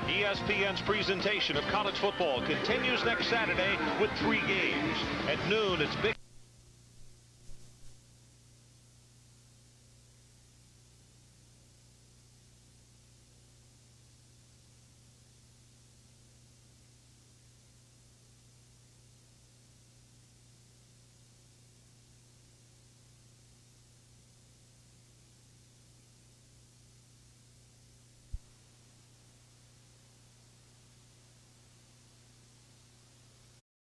Speaker 1: ESPN's presentation of college football continues next Saturday with 3 games. At noon, it's Big